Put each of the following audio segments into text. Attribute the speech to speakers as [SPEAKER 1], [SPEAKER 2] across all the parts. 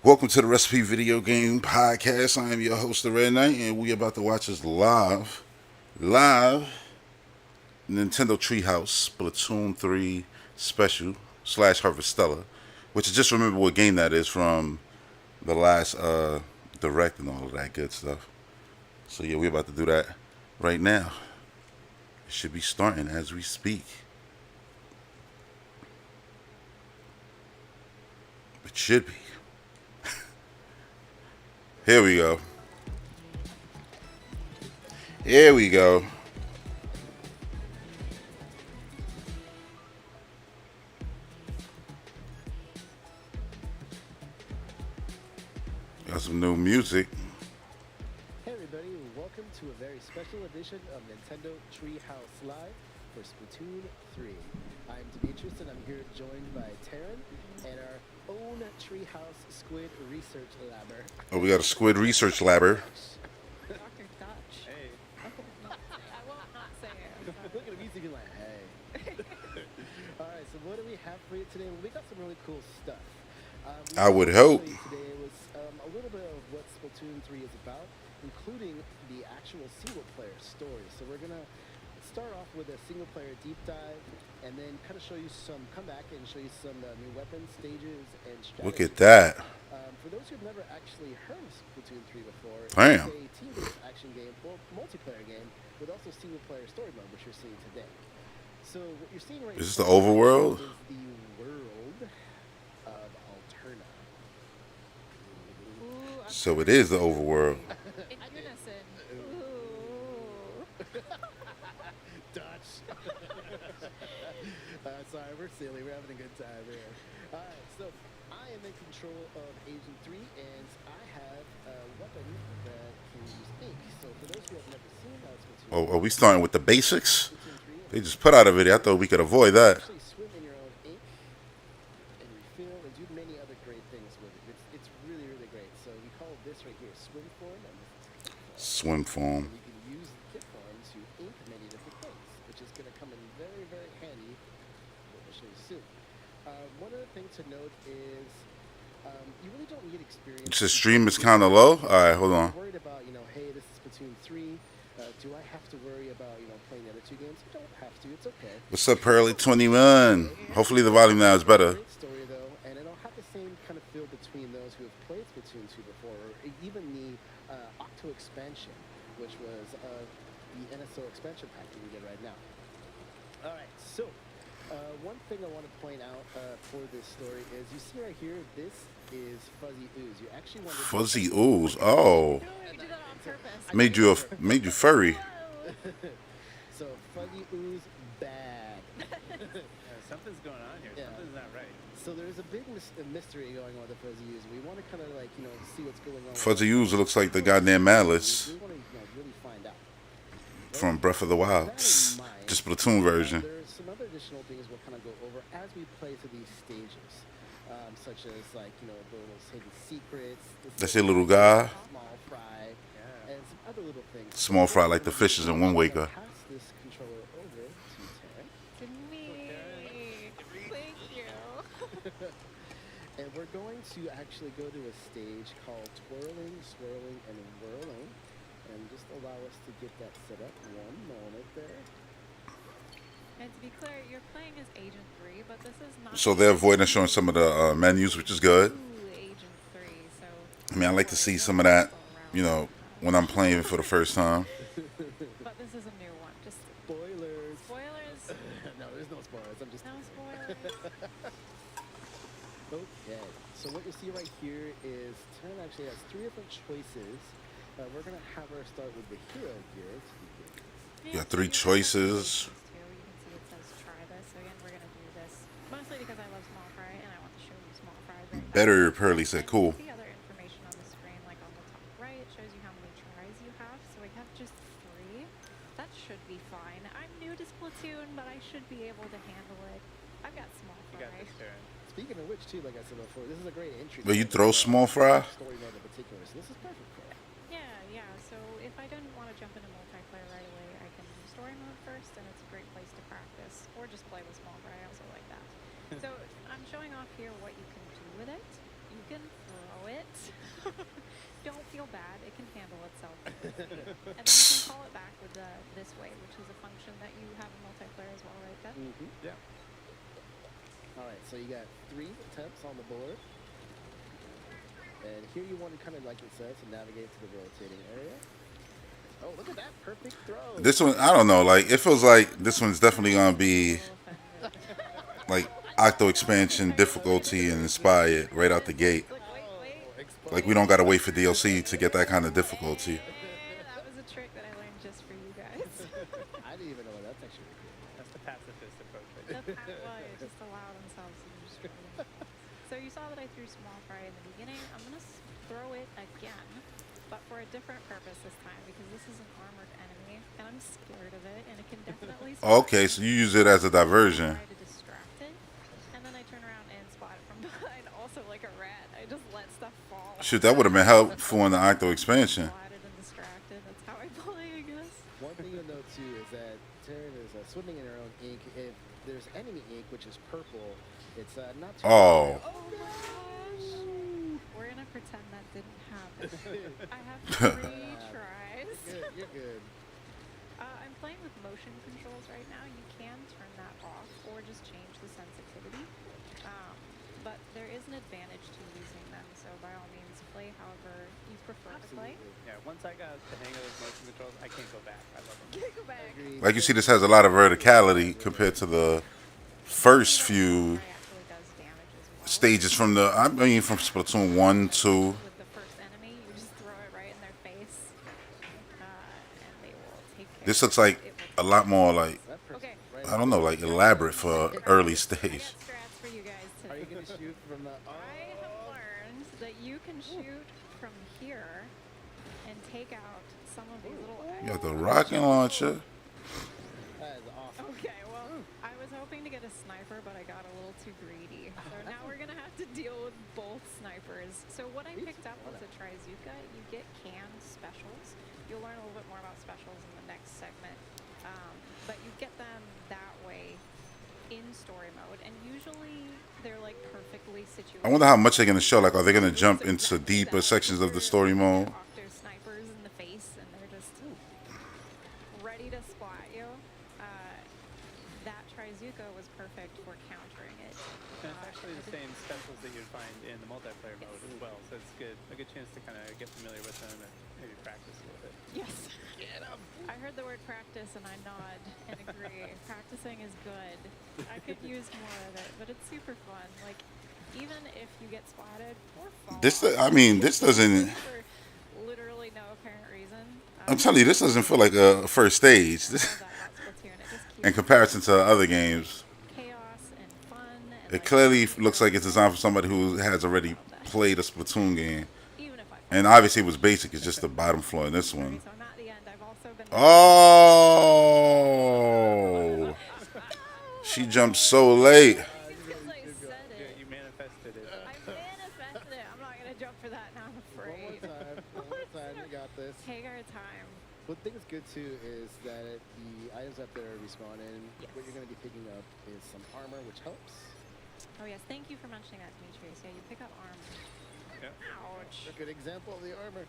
[SPEAKER 1] Welcome to the Recipe Video Game Podcast. I am your host, the Red Knight, and we about to watch this live Nintendo Treehouse Splatoon 3 Special slash Harvestella, which I just remember what game that is from the last Direct and all of that good stuff. So yeah, we're about to do that right now. It should be starting as we speak. It should be. Here we go. Here we go. Got some new music.
[SPEAKER 2] Hey everybody, welcome to a very special edition of Nintendo Treehouse Live for Splatoon 3. I'm Demetrius and I'm here joined by Taryn and our own Treehouse Squid Research Labber.
[SPEAKER 1] Oh, we got a Squid Research Labber.
[SPEAKER 3] Dr. Dutch.
[SPEAKER 2] Hey.
[SPEAKER 3] I will not say it.
[SPEAKER 2] Look at him, he's even like, hey. Alright, so what do we have for you today? Well, we got some really cool stuff.
[SPEAKER 1] I would hope.
[SPEAKER 2] Today was a little bit of what Splatoon 3 is about, including the actual single-player story. So we're going to start off with a single-player deep dive, and then kind of show you come back and show you some new weapons, stages, and strategies.
[SPEAKER 1] Look at that.
[SPEAKER 2] For those who've never actually heard of Splatoon 3 before,
[SPEAKER 1] Damn.
[SPEAKER 2] it's a team-based action game, well, multiplayer game, with also single-player story mode, which you're seeing today. So what you're seeing right
[SPEAKER 1] Is this
[SPEAKER 2] now
[SPEAKER 1] the overworld?
[SPEAKER 2] is the world of Alterna.
[SPEAKER 3] Ooh, I'm
[SPEAKER 1] So it is the overworld.
[SPEAKER 3] in unison. Ooh.
[SPEAKER 2] Dutch. Sorry, we're silly. We're having a good time here. All right, so I am in control of Agent 3, and I have a weapon that can use ink. So for those who have never seen how Splatoon
[SPEAKER 1] Oh, are we starting with the basics?
[SPEAKER 2] Splatoon 3,
[SPEAKER 1] They just put out a video. I thought we could avoid that.
[SPEAKER 2] actually swim in your own ink and refill and do many other great things with it. It's really, really great. So we call this right here swim form, and this is kit form.
[SPEAKER 1] Swim form.
[SPEAKER 2] And you can use the kit form to ink many different things, which is going to come in very, very handy. We'll show you soon. One other thing to note is you really don't need experience.
[SPEAKER 1] The stream is kind of low. All right, hold on.
[SPEAKER 2] Worried about, hey, this is Splatoon 3. Do I have to worry about, playing the other two games? You don't have to. It's okay.
[SPEAKER 1] What's up, Pearly 21? Hopefully the volume now is better.
[SPEAKER 2] Great story though, and it'll have the same kind of feel between those who have played Splatoon 2 before, or even the Octo expansion, which was the NSO expansion pack that we get right now. All right, so one thing I want to point out for this story is you see right here, this is Fuzzy Ooze. You actually want to
[SPEAKER 1] Fuzzy ooze. Oh,
[SPEAKER 3] You did that on purpose.
[SPEAKER 1] made you furry.
[SPEAKER 3] Whoa.
[SPEAKER 2] So Fuzzy Ooze bad.
[SPEAKER 4] Something's going on here.
[SPEAKER 2] Yeah.
[SPEAKER 4] Something's not right.
[SPEAKER 2] So there's a big mystery going on with the Fuzzy Ooze. We want to kind of see what's going on.
[SPEAKER 1] Fuzzy ooze looks like the goddamn Malice
[SPEAKER 2] We want to really find out.
[SPEAKER 1] from Breath of the Wild.
[SPEAKER 2] With that in mind,
[SPEAKER 1] Just Splatoon version.
[SPEAKER 2] There's some other additional things we'll kind of go over as we play through these stages, such as the little hidden secrets.
[SPEAKER 1] That's your little guy.
[SPEAKER 2] Small fry,
[SPEAKER 4] Yeah.
[SPEAKER 2] and some other little things.
[SPEAKER 1] Small fry like the fishes in Wind Waker.
[SPEAKER 2] Pass this controller over to Taryn,
[SPEAKER 3] To me. Thank you.
[SPEAKER 2] and we're going to actually go to a stage called Twirling, Swirling, and Whirling. And just allow us to get that set up. One moment there.
[SPEAKER 3] And to be clear, you're playing as Agent 3, but this is not.
[SPEAKER 1] So they're avoiding showing some of the menus, which is good.
[SPEAKER 3] Ooh, Agent 3. So.
[SPEAKER 1] I mean, I like to see some of that, when I'm playing for the first time.
[SPEAKER 3] But this is a new one. Just
[SPEAKER 2] Spoilers.
[SPEAKER 3] spoilers.
[SPEAKER 2] No, there's no spoilers. I'm just.
[SPEAKER 3] No spoilers.
[SPEAKER 2] Okay. So what you see right here is Taryn actually has three different choices. We're gonna have her start with the hero gear.
[SPEAKER 1] You got three choices.
[SPEAKER 3] You can see it says try this. So again, we're gonna do this mostly because I love small fry and I want to show you small fry. Very
[SPEAKER 1] Better, Pearly said,
[SPEAKER 3] And
[SPEAKER 1] cool.
[SPEAKER 3] you see other information on the screen, like on the top right, it shows you how many tries you have. So I have just 3. That should be fine. I'm new to Splatoon, but I should be able to handle it. I've got small
[SPEAKER 4] You
[SPEAKER 3] fry.
[SPEAKER 4] got this, Sharon.
[SPEAKER 2] Speaking of which, too, like I said before, this is a great entry.
[SPEAKER 1] But you
[SPEAKER 2] point
[SPEAKER 1] throw
[SPEAKER 2] for
[SPEAKER 1] small fry?
[SPEAKER 2] story mode in particular, so this is perfect for it.
[SPEAKER 3] Yeah. So if I didn't want to jump into multiplayer right away, I can do story mode first, and it's a great place to practice, or just play with small fry. I also like that. So I'm showing off here what you can do with it. You can throw it. Don't feel bad. It can handle itself. And then you can call it back with this way, which is a function that you have in multiplayer as well, right, Ben?
[SPEAKER 4] Yeah.
[SPEAKER 2] All right, so you got 3 attempts on the board. And here you want to kind of, like it says, to navigate to the rotating area. Oh, look at that perfect throw.
[SPEAKER 1] This one, I don't know. Like, it feels like this one's definitely gonna be like Octo expansion difficulty and inspired right out the gate.
[SPEAKER 3] It's like, wait.
[SPEAKER 1] Like, we don't gotta wait for DLC to get that kind of difficulty.
[SPEAKER 3] That was a trick that I learned just for you guys.
[SPEAKER 2] I didn't even know what that's actually good.
[SPEAKER 4] That's the pacifist approach right
[SPEAKER 3] The
[SPEAKER 4] there.
[SPEAKER 3] Well, it just allow themselves to do scrolling. So you saw that I threw small fry in the beginning. I'm gonna throw it again, but for a different purpose this time because this is an armored enemy and I'm scared of it and it can definitely.
[SPEAKER 1] Okay, so you use it as a diversion.
[SPEAKER 3] Try to distract it, and then I turn around and spot it from behind. Also, like a rat, I just let stuff fall.
[SPEAKER 1] Shoot, that would have been helpful in the Octo expansion.
[SPEAKER 3] Spotted and distracted. That's how I play, I guess.
[SPEAKER 2] One thing you'll note too is that Taryn is swimming in her own ink. If there's enemy ink, which is purple, it's not too.
[SPEAKER 1] Oh.
[SPEAKER 3] Oh gosh! We're gonna pretend that didn't happen. I have 3 tries.
[SPEAKER 2] You're good.
[SPEAKER 3] I'm playing with motion controls right now. You can turn that off or just change the sensitivity. But there is an advantage to using them, so by all means, play however you prefer to play.
[SPEAKER 4] Yeah, once I got the hang of those motion controls, I can't go back. I love them.
[SPEAKER 3] Can't go back.
[SPEAKER 2] Agreed.
[SPEAKER 1] Like, you see, this has a lot of verticality compared to the first few
[SPEAKER 3] Actually does damage as well.
[SPEAKER 1] stages from from Splatoon 1, 2.
[SPEAKER 3] With the first enemy, you just throw it right in their face, and they will take care.
[SPEAKER 1] This looks like a lot more like,
[SPEAKER 2] That person
[SPEAKER 3] Okay.
[SPEAKER 2] right
[SPEAKER 1] I don't know, like elaborate for early
[SPEAKER 3] I got
[SPEAKER 1] stage.
[SPEAKER 3] strats for you guys
[SPEAKER 2] Are you
[SPEAKER 3] today.
[SPEAKER 2] going to shoot from the.
[SPEAKER 3] I have learned that you can shoot from here and take out some of these little.
[SPEAKER 1] You got the rocket launcher.
[SPEAKER 2] That is awesome.
[SPEAKER 3] Okay, well, I was hoping to get a sniper, but I got a little too greedy. So now we're gonna have to deal with both snipers. So what I picked up was a Trizuka. You get canned specials. You'll learn a little bit more about specials in the next segment. But you get them that way in story mode, and usually they're like perfectly situated.
[SPEAKER 1] I wonder how much they're gonna show. Like, are they gonna jump into deeper sections of the story mode?
[SPEAKER 3] There's snipers in the face, and they're just ready to splat you. That Trizuka was perfect for countering it.
[SPEAKER 4] And it's actually the same specials that you'd find in the multiplayer mode as well, so it's a good chance to kind of get familiar with them and maybe practice a little bit.
[SPEAKER 3] Yes. I heard the word practice and I nod and agree. Practicing is good. I could use more of it, but it's super fun. Like, even if you get spotted or fall.
[SPEAKER 1] This doesn't.
[SPEAKER 3] For literally no apparent reason.
[SPEAKER 1] I'm telling you, this doesn't feel like a first stage.
[SPEAKER 3] I
[SPEAKER 1] This,
[SPEAKER 3] love that about Splatoon. It just keeps
[SPEAKER 1] in comparison to other games,
[SPEAKER 3] chaos and fun. And
[SPEAKER 1] it
[SPEAKER 3] like,
[SPEAKER 1] clearly looks like it's designed for somebody who has already played a Splatoon game.
[SPEAKER 3] even if I
[SPEAKER 1] And obviously, it was basic. It's just the bottom floor in this one.
[SPEAKER 3] so I'm at the end. I've also been.
[SPEAKER 1] Oh, she jumped so late.
[SPEAKER 3] Because I said
[SPEAKER 4] Yeah,
[SPEAKER 3] it.
[SPEAKER 4] you manifested it.
[SPEAKER 3] I manifested it. I'm not gonna jump for that now. I'm
[SPEAKER 2] One more
[SPEAKER 3] afraid.
[SPEAKER 2] time. One more time. You got this.
[SPEAKER 3] Hagar time.
[SPEAKER 2] What thing is good too is that the items up there respawn in.
[SPEAKER 3] Yes.
[SPEAKER 2] What you're going to be picking up is some armor, which helps.
[SPEAKER 3] Oh yes, thank you for mentioning that, Demetrius. Yeah, you pick up armor.
[SPEAKER 4] Yeah.
[SPEAKER 3] Ouch.
[SPEAKER 2] A good example of the armor.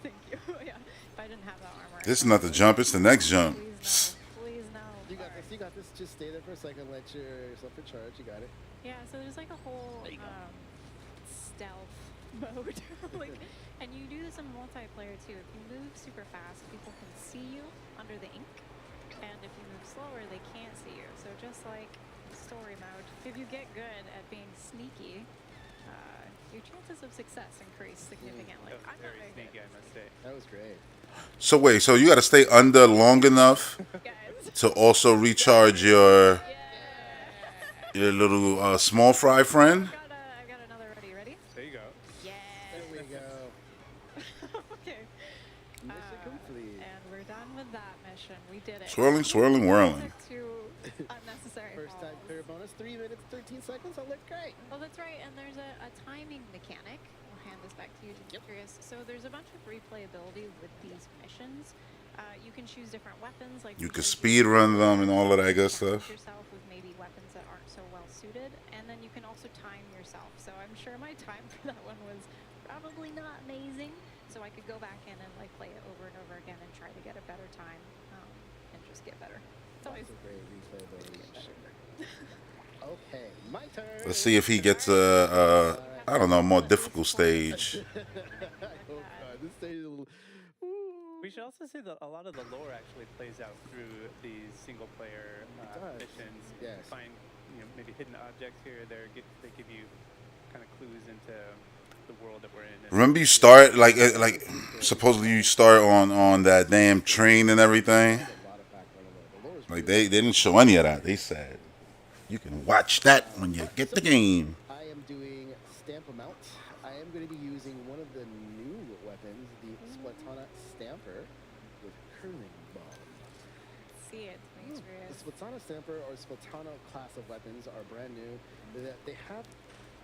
[SPEAKER 3] Thank you. Yeah, if I didn't have that armor.
[SPEAKER 1] This is not the jump. It's the next jump.
[SPEAKER 3] Please no. Please no.
[SPEAKER 2] You got
[SPEAKER 3] Alright.
[SPEAKER 2] this. You got this. Just stay there for a second. Let yourself recharge. You got it.
[SPEAKER 3] Yeah, so there's like a whole
[SPEAKER 2] There you go.
[SPEAKER 3] stealth mode. Like, and you do this in multiplayer too. If you move super fast, people can see you under the ink. And if you move slower, they can't see you. So just like story mode, if you get good at being sneaky, your chances of success increase significantly.
[SPEAKER 4] That was
[SPEAKER 3] I'm not
[SPEAKER 4] very
[SPEAKER 3] very
[SPEAKER 4] sneaky,
[SPEAKER 3] good.
[SPEAKER 4] I must say.
[SPEAKER 2] That was great.
[SPEAKER 1] So wait, so you got to stay under long enough
[SPEAKER 3] Guys.
[SPEAKER 1] to also recharge your
[SPEAKER 3] Yeah.
[SPEAKER 1] little small fry friend.
[SPEAKER 3] I've got another ready. Ready?
[SPEAKER 4] There you go.
[SPEAKER 3] Yeah.
[SPEAKER 2] There we go.
[SPEAKER 3] Okay.
[SPEAKER 2] Mission complete.
[SPEAKER 3] And we're done with that mission. We did it.
[SPEAKER 1] Swirling, swirling, whirling.
[SPEAKER 3] Took two unnecessary
[SPEAKER 2] First time
[SPEAKER 3] falls.
[SPEAKER 2] clear bonus. 3 minutes, 13 seconds. That looked great.
[SPEAKER 3] Oh, that's right. And there's a timing mechanic. I'll hand this back to you, Demetrius. So there's a bunch of replayability with these missions. You can choose different weapons. Like
[SPEAKER 1] You can
[SPEAKER 3] VGP,
[SPEAKER 1] speed run them and all of that good
[SPEAKER 3] challenge
[SPEAKER 1] stuff.
[SPEAKER 3] yourself with maybe weapons that aren't so well suited, and then you can also time yourself. So I'm sure my time for that one was probably not amazing. So I could go back in and like play it over and over again and try to get a better time and just get better. It's always
[SPEAKER 2] That's a great replayability. Okay, my turn.
[SPEAKER 1] Let's see if he gets a I don't know, more difficult stage.
[SPEAKER 2] I hope not. This stage is a little. Ooh.
[SPEAKER 4] We should also say that a lot of the lore actually plays out through these single-player
[SPEAKER 2] does.
[SPEAKER 4] missions.
[SPEAKER 2] Yes.
[SPEAKER 4] You find, maybe hidden objects here or there. They give you kind of clues into the world that we're in.
[SPEAKER 1] Remember you start like supposedly you start on that damn train and everything.
[SPEAKER 2] A lot of background on the lore is
[SPEAKER 1] Like
[SPEAKER 2] really
[SPEAKER 1] they didn't show any of that. They said you can watch that when you get the game.
[SPEAKER 2] I am doing Stamp 'em Out. I am going to be using one of the new weapons, the Splatana Stamper with Curling Bomb.
[SPEAKER 3] see it.
[SPEAKER 2] The Splatana Stamper or Splatana class of weapons are brand new. They have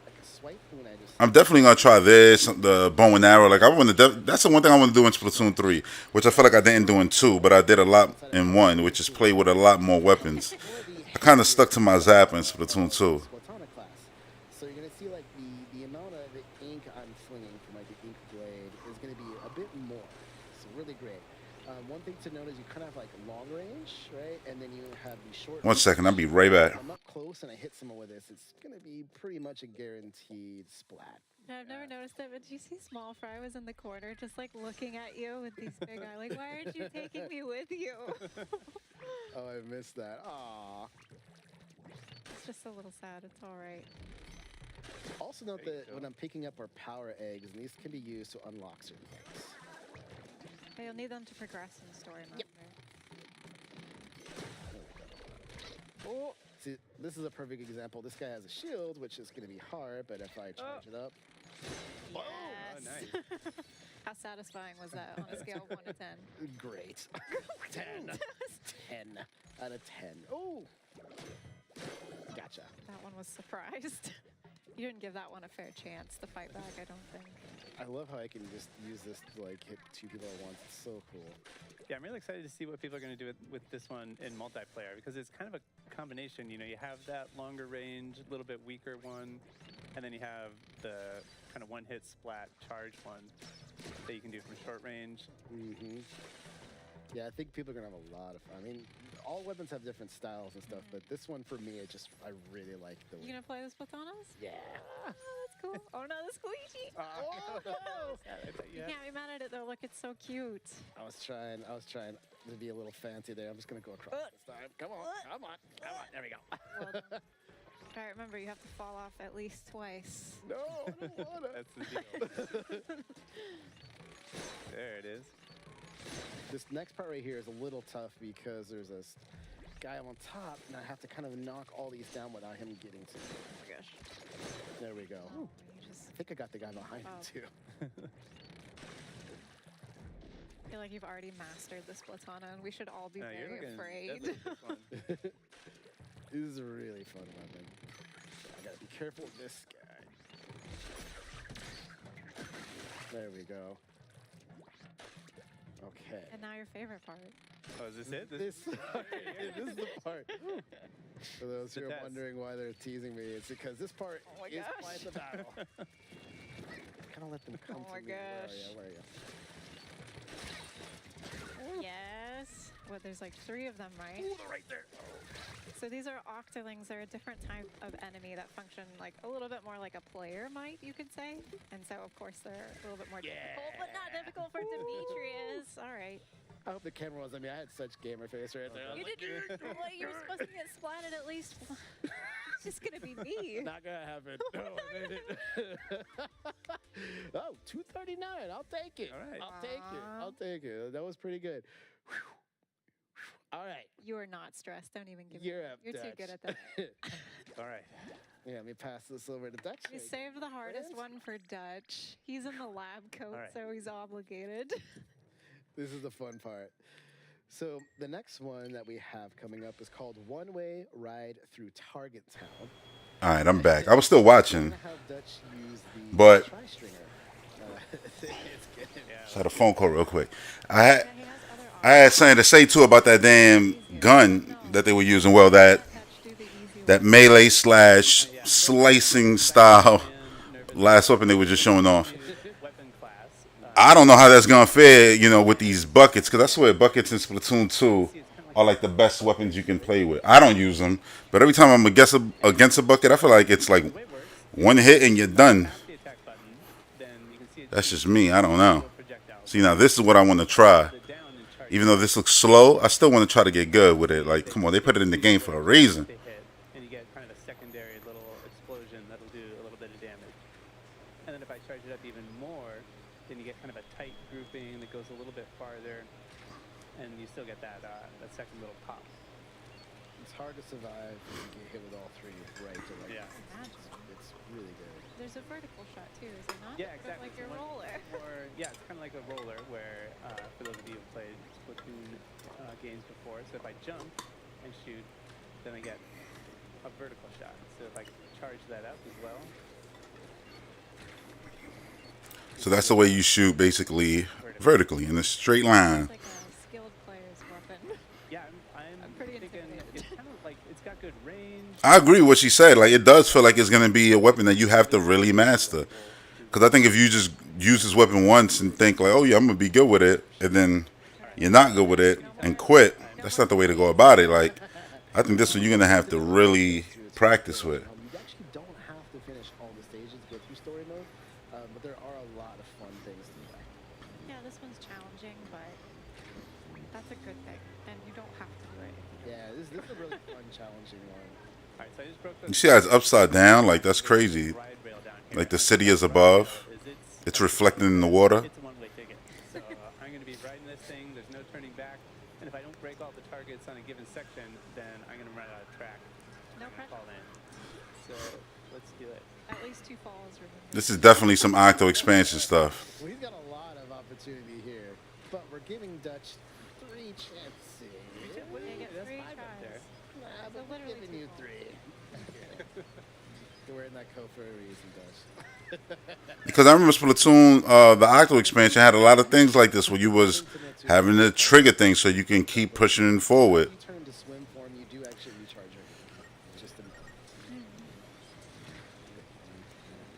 [SPEAKER 2] like a swipe when I just.
[SPEAKER 1] I'm definitely gonna try this, the bow and arrow. Like I want to. That's the one thing I want to do in Splatoon 3, which I feel like I didn't do in 2, but I did a lot in 1, which is play with a lot more weapons. I kind of stuck to my zap in Splatoon 2.
[SPEAKER 2] Splatana class. So you're gonna see like the amount of the ink I'm slinging from like the ink blade is gonna be a bit more. It's really great. One thing to note is you kind of have like long range, right? And then you have the short.
[SPEAKER 1] 1 second, I'll be right back.
[SPEAKER 2] If I'm up close and I hit someone with this, it's gonna be pretty much a guaranteed splat.
[SPEAKER 3] No, I've never noticed it, but did you see Small Fry was in the corner just like looking at you with these big eyes? Like, why aren't you taking me with you?
[SPEAKER 2] Oh, I missed that. Aw.
[SPEAKER 3] It's just a little sad. It's all right.
[SPEAKER 2] Also note that when I'm picking up our power eggs, and these can be used to unlock certain things.
[SPEAKER 3] But you'll need them to progress in the story mode.
[SPEAKER 2] Oh, see, this is a perfect example. This guy has a shield, which is going to be hard, but if I charge it up,
[SPEAKER 3] Yes.
[SPEAKER 4] nice.
[SPEAKER 3] How satisfying was that on a scale of 1 to 10?
[SPEAKER 2] great. 10. 10 out of 10. Oh, gotcha.
[SPEAKER 3] That one was surprised. You didn't give that one a fair chance to fight back, I don't think.
[SPEAKER 2] I love how I can just use this to like hit 2 people at once. It's so cool.
[SPEAKER 4] Yeah, I'm really excited to see what people are going to do with this one in multiplayer because it's kind of a combination. You have that longer range, a little bit weaker one, and then you have the kind of one-hit splat charge one that you can do from short range.
[SPEAKER 2] Mm-hmm. Yeah, I think people are gonna have a lot of fun. I mean, all weapons have different styles and stuff, but this one for me, I really like the.
[SPEAKER 3] You gonna play the Splatonas?
[SPEAKER 2] Yeah.
[SPEAKER 3] Oh, that's cool. Oh no, the squeegee!
[SPEAKER 2] Oh, no.
[SPEAKER 3] You can't be mad at it though. Look, it's so cute.
[SPEAKER 2] I was trying to be a little fancy there. I'm just gonna go across this time. Come on. There we go.
[SPEAKER 3] Well done. All right, remember you have to fall off at least twice.
[SPEAKER 2] No, I don't wanna.
[SPEAKER 4] That's the deal. There it is.
[SPEAKER 2] This next part right here is a little tough because there's a guy on top, and I have to kind of knock all these down without him getting to me.
[SPEAKER 3] Oh my gosh.
[SPEAKER 2] There we go.
[SPEAKER 3] Oh, you just
[SPEAKER 2] I think I got the guy behind me too.
[SPEAKER 3] feel like you've already mastered the Splatana, and we should all be
[SPEAKER 4] No, you're
[SPEAKER 3] very
[SPEAKER 4] looking
[SPEAKER 3] afraid.
[SPEAKER 4] deadly for this one.
[SPEAKER 2] This is a really fun weapon. I gotta be careful with this guy. There we go. Okay.
[SPEAKER 3] And now your favorite part.
[SPEAKER 4] Oh, is this it?
[SPEAKER 2] This is the part. For those
[SPEAKER 4] The
[SPEAKER 2] who are
[SPEAKER 4] test.
[SPEAKER 2] wondering why they're teasing me, it's because this part
[SPEAKER 3] Oh my
[SPEAKER 2] is
[SPEAKER 3] gosh.
[SPEAKER 2] quite the battle. Kind of let them come
[SPEAKER 3] Oh
[SPEAKER 2] to
[SPEAKER 3] my
[SPEAKER 2] me.
[SPEAKER 3] gosh.
[SPEAKER 2] Where are you?
[SPEAKER 3] Yes. Well, there's like 3 of them, right?
[SPEAKER 2] Ooh, they're right there.
[SPEAKER 3] So these are octolings. They're a different type of enemy that function like a little bit more like a player might, you could say. And so, of course, they're a little bit more difficult, but not difficult for Demetrius. All right.
[SPEAKER 2] I hope the camera was. I mean, I had such gamer face right there.
[SPEAKER 3] You did. Well, you were supposed to get splatted at least. It's just gonna be me.
[SPEAKER 2] Not gonna happen. No, I made it. Oh, 239. I'll take it.
[SPEAKER 4] All right.
[SPEAKER 2] I'll take it. I'll take it. That was pretty good. Whew. All right.
[SPEAKER 3] You are not stressed. Don't even give
[SPEAKER 2] You're
[SPEAKER 3] me.
[SPEAKER 2] up,
[SPEAKER 3] You're too
[SPEAKER 2] Dutch.
[SPEAKER 3] good at that.
[SPEAKER 4] All right.
[SPEAKER 2] Yeah, let me pass this over to Dutch.
[SPEAKER 3] You saved the hardest
[SPEAKER 2] Friends?
[SPEAKER 3] one for Dutch. He's in the lab coat,
[SPEAKER 4] All right.
[SPEAKER 3] so he's obligated.
[SPEAKER 2] This is the fun part. So the next one that we have coming up is called One Way Ride Through Target Town.
[SPEAKER 1] All right, I'm back. I was still watching.
[SPEAKER 2] I'm gonna have Dutch use the
[SPEAKER 1] But-
[SPEAKER 2] tri-stringer. It's good.
[SPEAKER 4] Yeah.
[SPEAKER 1] Just had a phone call real quick. I had
[SPEAKER 3] Yeah, he has other
[SPEAKER 1] I had something to say too about that damn gun that they were using. Well, that melee slash slicing style last weapon they were just showing off.
[SPEAKER 4] Weapon class.
[SPEAKER 1] I don't know how that's gonna fare, you know, with these buckets, because I swear buckets in Splatoon 2 are like the best weapons you can play with. I don't use them, but every time I'm against a bucket, I feel like it's like
[SPEAKER 4] The way it works,
[SPEAKER 1] one hit and you're done.
[SPEAKER 4] tap the attack button, then you can see it
[SPEAKER 1] That's just me. I don't know.
[SPEAKER 4] projectiles.
[SPEAKER 1] See, now this is what I want to try.
[SPEAKER 4] The down and charge.
[SPEAKER 1] Even though this looks slow, I still want to try to get good with it. Like, come on, they put it in the game for a reason.
[SPEAKER 4] They hit, and you get kind of a secondary little explosion that'll do a little bit of damage. And then if I charge it up even more, then you get kind of a tight grouping that goes a little bit farther, and you still get that that second little pop.
[SPEAKER 2] It's hard to survive when you get hit with all three right directly.
[SPEAKER 4] Yeah.
[SPEAKER 2] It's really good.
[SPEAKER 3] There's a vertical shot too, is there not?
[SPEAKER 4] Yeah,
[SPEAKER 3] But
[SPEAKER 4] exactly.
[SPEAKER 3] like your
[SPEAKER 4] One-
[SPEAKER 3] roller.
[SPEAKER 4] Or yeah, it's kind of like a roller where, for those of you who've played Splatoon games before, so if I jump and shoot, then I get a vertical shot. So if I charge that up as well,
[SPEAKER 1] So that's the way you shoot, basically vertically in a straight line.
[SPEAKER 3] It's like a skilled player's weapon.
[SPEAKER 4] yeah, I'm
[SPEAKER 3] pretty
[SPEAKER 4] thinking
[SPEAKER 3] intimidated.
[SPEAKER 4] it's kind of like it's got good range.
[SPEAKER 1] I agree with what she said. Like, it does feel like it's going to be a weapon that you have to really master. Because I think if you just use this weapon once and think like, oh yeah, I'm going to be good with it, and then you're not good with it and quit, that's not the way to go about it. Like, I think this one you're going to have to really practice with.
[SPEAKER 2] You actually don't have to finish all the stages to go through story mode, but there are a lot of fun things to do.
[SPEAKER 3] Yeah, this one's challenging, but that's a good thing. And you don't have to do it.
[SPEAKER 2] Yeah, this is a really fun, challenging one.
[SPEAKER 4] All right, so I just broke
[SPEAKER 1] You see how it's upside down? Like, that's crazy.
[SPEAKER 4] ride rail down here.
[SPEAKER 1] Like the city is above. It's reflecting in the water.
[SPEAKER 4] It's a one-way ticket. So I'm going to be riding this thing. There's no turning back. And if I don't break all the targets on a given section, then I'm going to run out of track.
[SPEAKER 3] No
[SPEAKER 4] and
[SPEAKER 3] pressure.
[SPEAKER 4] fall in. So let's do it.
[SPEAKER 3] At least 2 falls remember.
[SPEAKER 1] This is definitely some Octo expansion stuff.
[SPEAKER 2] Well, he's got a lot of opportunity here, but we're giving Dutch 3 chances.
[SPEAKER 4] What do
[SPEAKER 3] They
[SPEAKER 4] you
[SPEAKER 3] get
[SPEAKER 4] That's
[SPEAKER 3] 3
[SPEAKER 4] five up there.
[SPEAKER 3] tries.
[SPEAKER 2] Nah,
[SPEAKER 3] So
[SPEAKER 2] but we're
[SPEAKER 3] literally
[SPEAKER 2] giving you
[SPEAKER 3] 2
[SPEAKER 2] 3. You're wearing that coat for a reason, Dutch.
[SPEAKER 1] Because I remember Splatoon, the Octo expansion had a lot of things like this where you was having to trigger things so you can keep pushing forward.
[SPEAKER 2] When you turn to swim form, you do actually recharge your just a minute.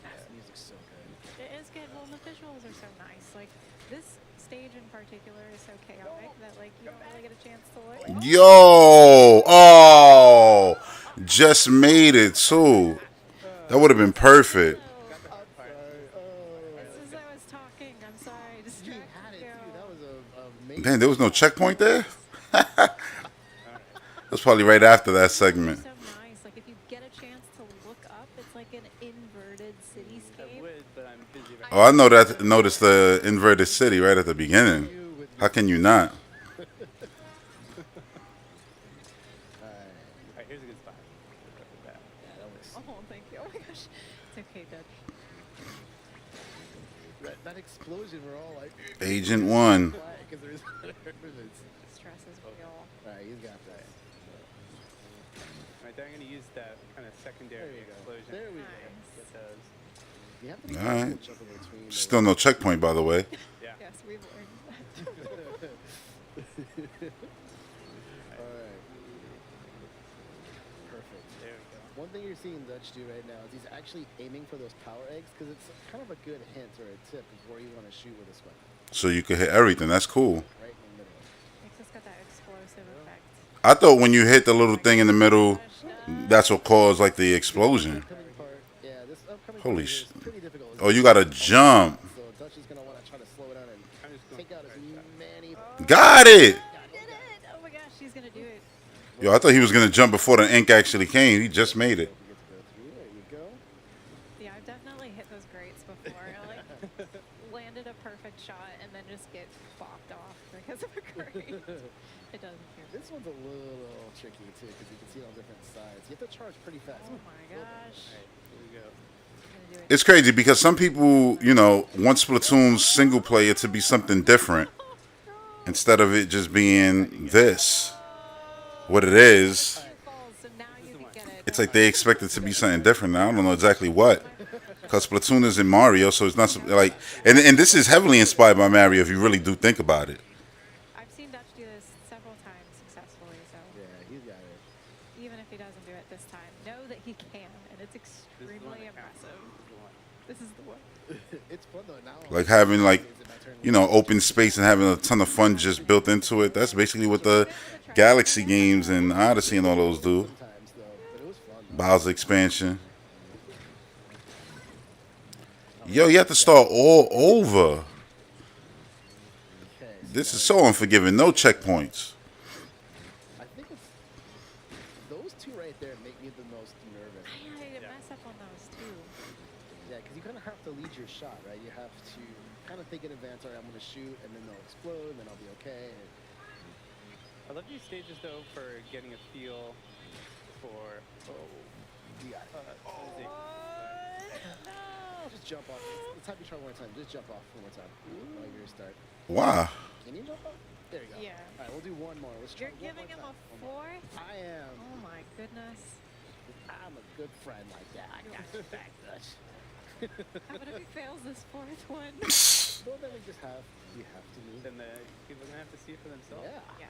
[SPEAKER 2] This music's so good.
[SPEAKER 3] It is good. Well, the visuals are so nice. Like, this stage in particular is so chaotic that, like, you don't really get a chance to look.
[SPEAKER 1] Yo! Oh! Just made it, too. That would have been perfect.
[SPEAKER 3] As I was talking, I'm sorry, I
[SPEAKER 2] You
[SPEAKER 3] distracted
[SPEAKER 2] had it
[SPEAKER 3] you.
[SPEAKER 2] too. That was a amazing.
[SPEAKER 1] Man, there was no checkpoint there? That's probably right after that segment.
[SPEAKER 3] So nice. Like, if you get a chance to look up, it's like an inverted
[SPEAKER 4] I
[SPEAKER 3] cityscape.
[SPEAKER 4] would, but I'm busy right
[SPEAKER 1] Oh, I know that. Noticed the inverted city right at the beginning. How can you not?
[SPEAKER 4] now. All right, here's a good spot. Look at that.
[SPEAKER 2] Yeah, that was
[SPEAKER 3] Oh, thank you. Oh my gosh. It's okay, Dutch.
[SPEAKER 2] that explosion. We're all like,
[SPEAKER 1] Agent 1.
[SPEAKER 2] because there's nervous.
[SPEAKER 3] Stress is real.
[SPEAKER 2] All right, he's got that.
[SPEAKER 4] Right there, I'm going to use that kind of secondary
[SPEAKER 2] There you go.
[SPEAKER 4] explosion.
[SPEAKER 2] There we go.
[SPEAKER 3] Nice.
[SPEAKER 4] Get those.
[SPEAKER 2] You have to be
[SPEAKER 1] All
[SPEAKER 2] careful
[SPEAKER 1] right.
[SPEAKER 2] jumping between
[SPEAKER 1] Still no checkpoint, by the way.
[SPEAKER 4] Yeah.
[SPEAKER 3] Yes, we've learned that.
[SPEAKER 2] All right. Perfect.
[SPEAKER 4] There we go.
[SPEAKER 2] One thing you're seeing Dutch do right now is he's actually aiming for those power eggs because it's kind of a good hint or a tip of where you want to shoot with this weapon.
[SPEAKER 1] So you could hit everything. That's cool.
[SPEAKER 2] Right in the middle.
[SPEAKER 3] It's just got that explosive effect.
[SPEAKER 1] I thought when you hit the little thing in the middle,
[SPEAKER 3] Gosh,
[SPEAKER 1] that's what caused like the explosion.
[SPEAKER 2] Upcoming part, yeah, this upcoming
[SPEAKER 1] Holy
[SPEAKER 2] part
[SPEAKER 1] sh-
[SPEAKER 2] is pretty difficult.
[SPEAKER 1] Oh, you gotta jump.
[SPEAKER 2] So Dutch is gonna want to try to slow it down and
[SPEAKER 4] I'm just going
[SPEAKER 2] take out as many.
[SPEAKER 1] Got it.
[SPEAKER 3] did it! Oh my gosh, she's gonna do it.
[SPEAKER 1] Yo, I thought he was gonna jump before the ink actually came. He just made it.
[SPEAKER 2] You get to go through. There you go.
[SPEAKER 3] Yeah, I've definitely hit those grates before. I like landed a perfect shot and then just get bopped off because of a grate. It doesn't feel.
[SPEAKER 2] This one's a little tricky too because you can see it on different sides. You have to charge pretty fast.
[SPEAKER 3] Oh my gosh.
[SPEAKER 4] All right, here we go.
[SPEAKER 3] I'm gonna do it.
[SPEAKER 1] It's crazy because some people, you know, want Splatoon's single player to be something different instead of it just being this. What it is,
[SPEAKER 3] Two falls, so now you can get it.
[SPEAKER 1] it's like they expect it to be something different. I don't know exactly what. Because Splatoon is in Mario, so it's not like, and this is heavily inspired by Mario if you really do think about it.
[SPEAKER 3] I've seen Dutch do This is the one.
[SPEAKER 2] It's fun though. Now
[SPEAKER 1] Like having like,
[SPEAKER 2] is it my turn?
[SPEAKER 1] you know, open space and having a ton of fun just built into it. That's basically what the Galaxy games and Odyssey and all those do.
[SPEAKER 2] Sometimes though, but it was fun. Though.
[SPEAKER 1] Bowser expansion. Yo, you have to start all over.
[SPEAKER 2] Okay, so
[SPEAKER 1] This
[SPEAKER 2] now
[SPEAKER 1] is so unforgiving. No checkpoints.
[SPEAKER 2] I think it's those two right there make me the most nervous.
[SPEAKER 3] I mess up on those too.
[SPEAKER 2] Yeah, because you kind of have to lead your shot, right? You have to kind of think in advance. All right, I'm going to shoot, and then they'll explode, and then I'll be okay. And
[SPEAKER 4] I love these stages though for getting a feel for.
[SPEAKER 2] you got it.
[SPEAKER 4] Let's see.
[SPEAKER 2] Just jump off. Let's have you try one more time. Just jump off one more time while you restart.
[SPEAKER 1] Why?
[SPEAKER 2] Can you jump off? There you go.
[SPEAKER 3] Yeah.
[SPEAKER 2] All right, we'll do one more. Let's try
[SPEAKER 3] You're
[SPEAKER 2] one
[SPEAKER 3] giving him
[SPEAKER 2] more
[SPEAKER 3] a
[SPEAKER 2] time. One more.
[SPEAKER 3] fourth?
[SPEAKER 2] I am.
[SPEAKER 3] Oh my goodness.
[SPEAKER 2] I'm a good friend like that. I got your back, Dutch.
[SPEAKER 3] How about if he fails this fourth one?
[SPEAKER 2] Well, then we just have. We have to move.
[SPEAKER 4] Then the people are gonna have to see it for themselves.
[SPEAKER 2] Yeah.
[SPEAKER 3] Yeah.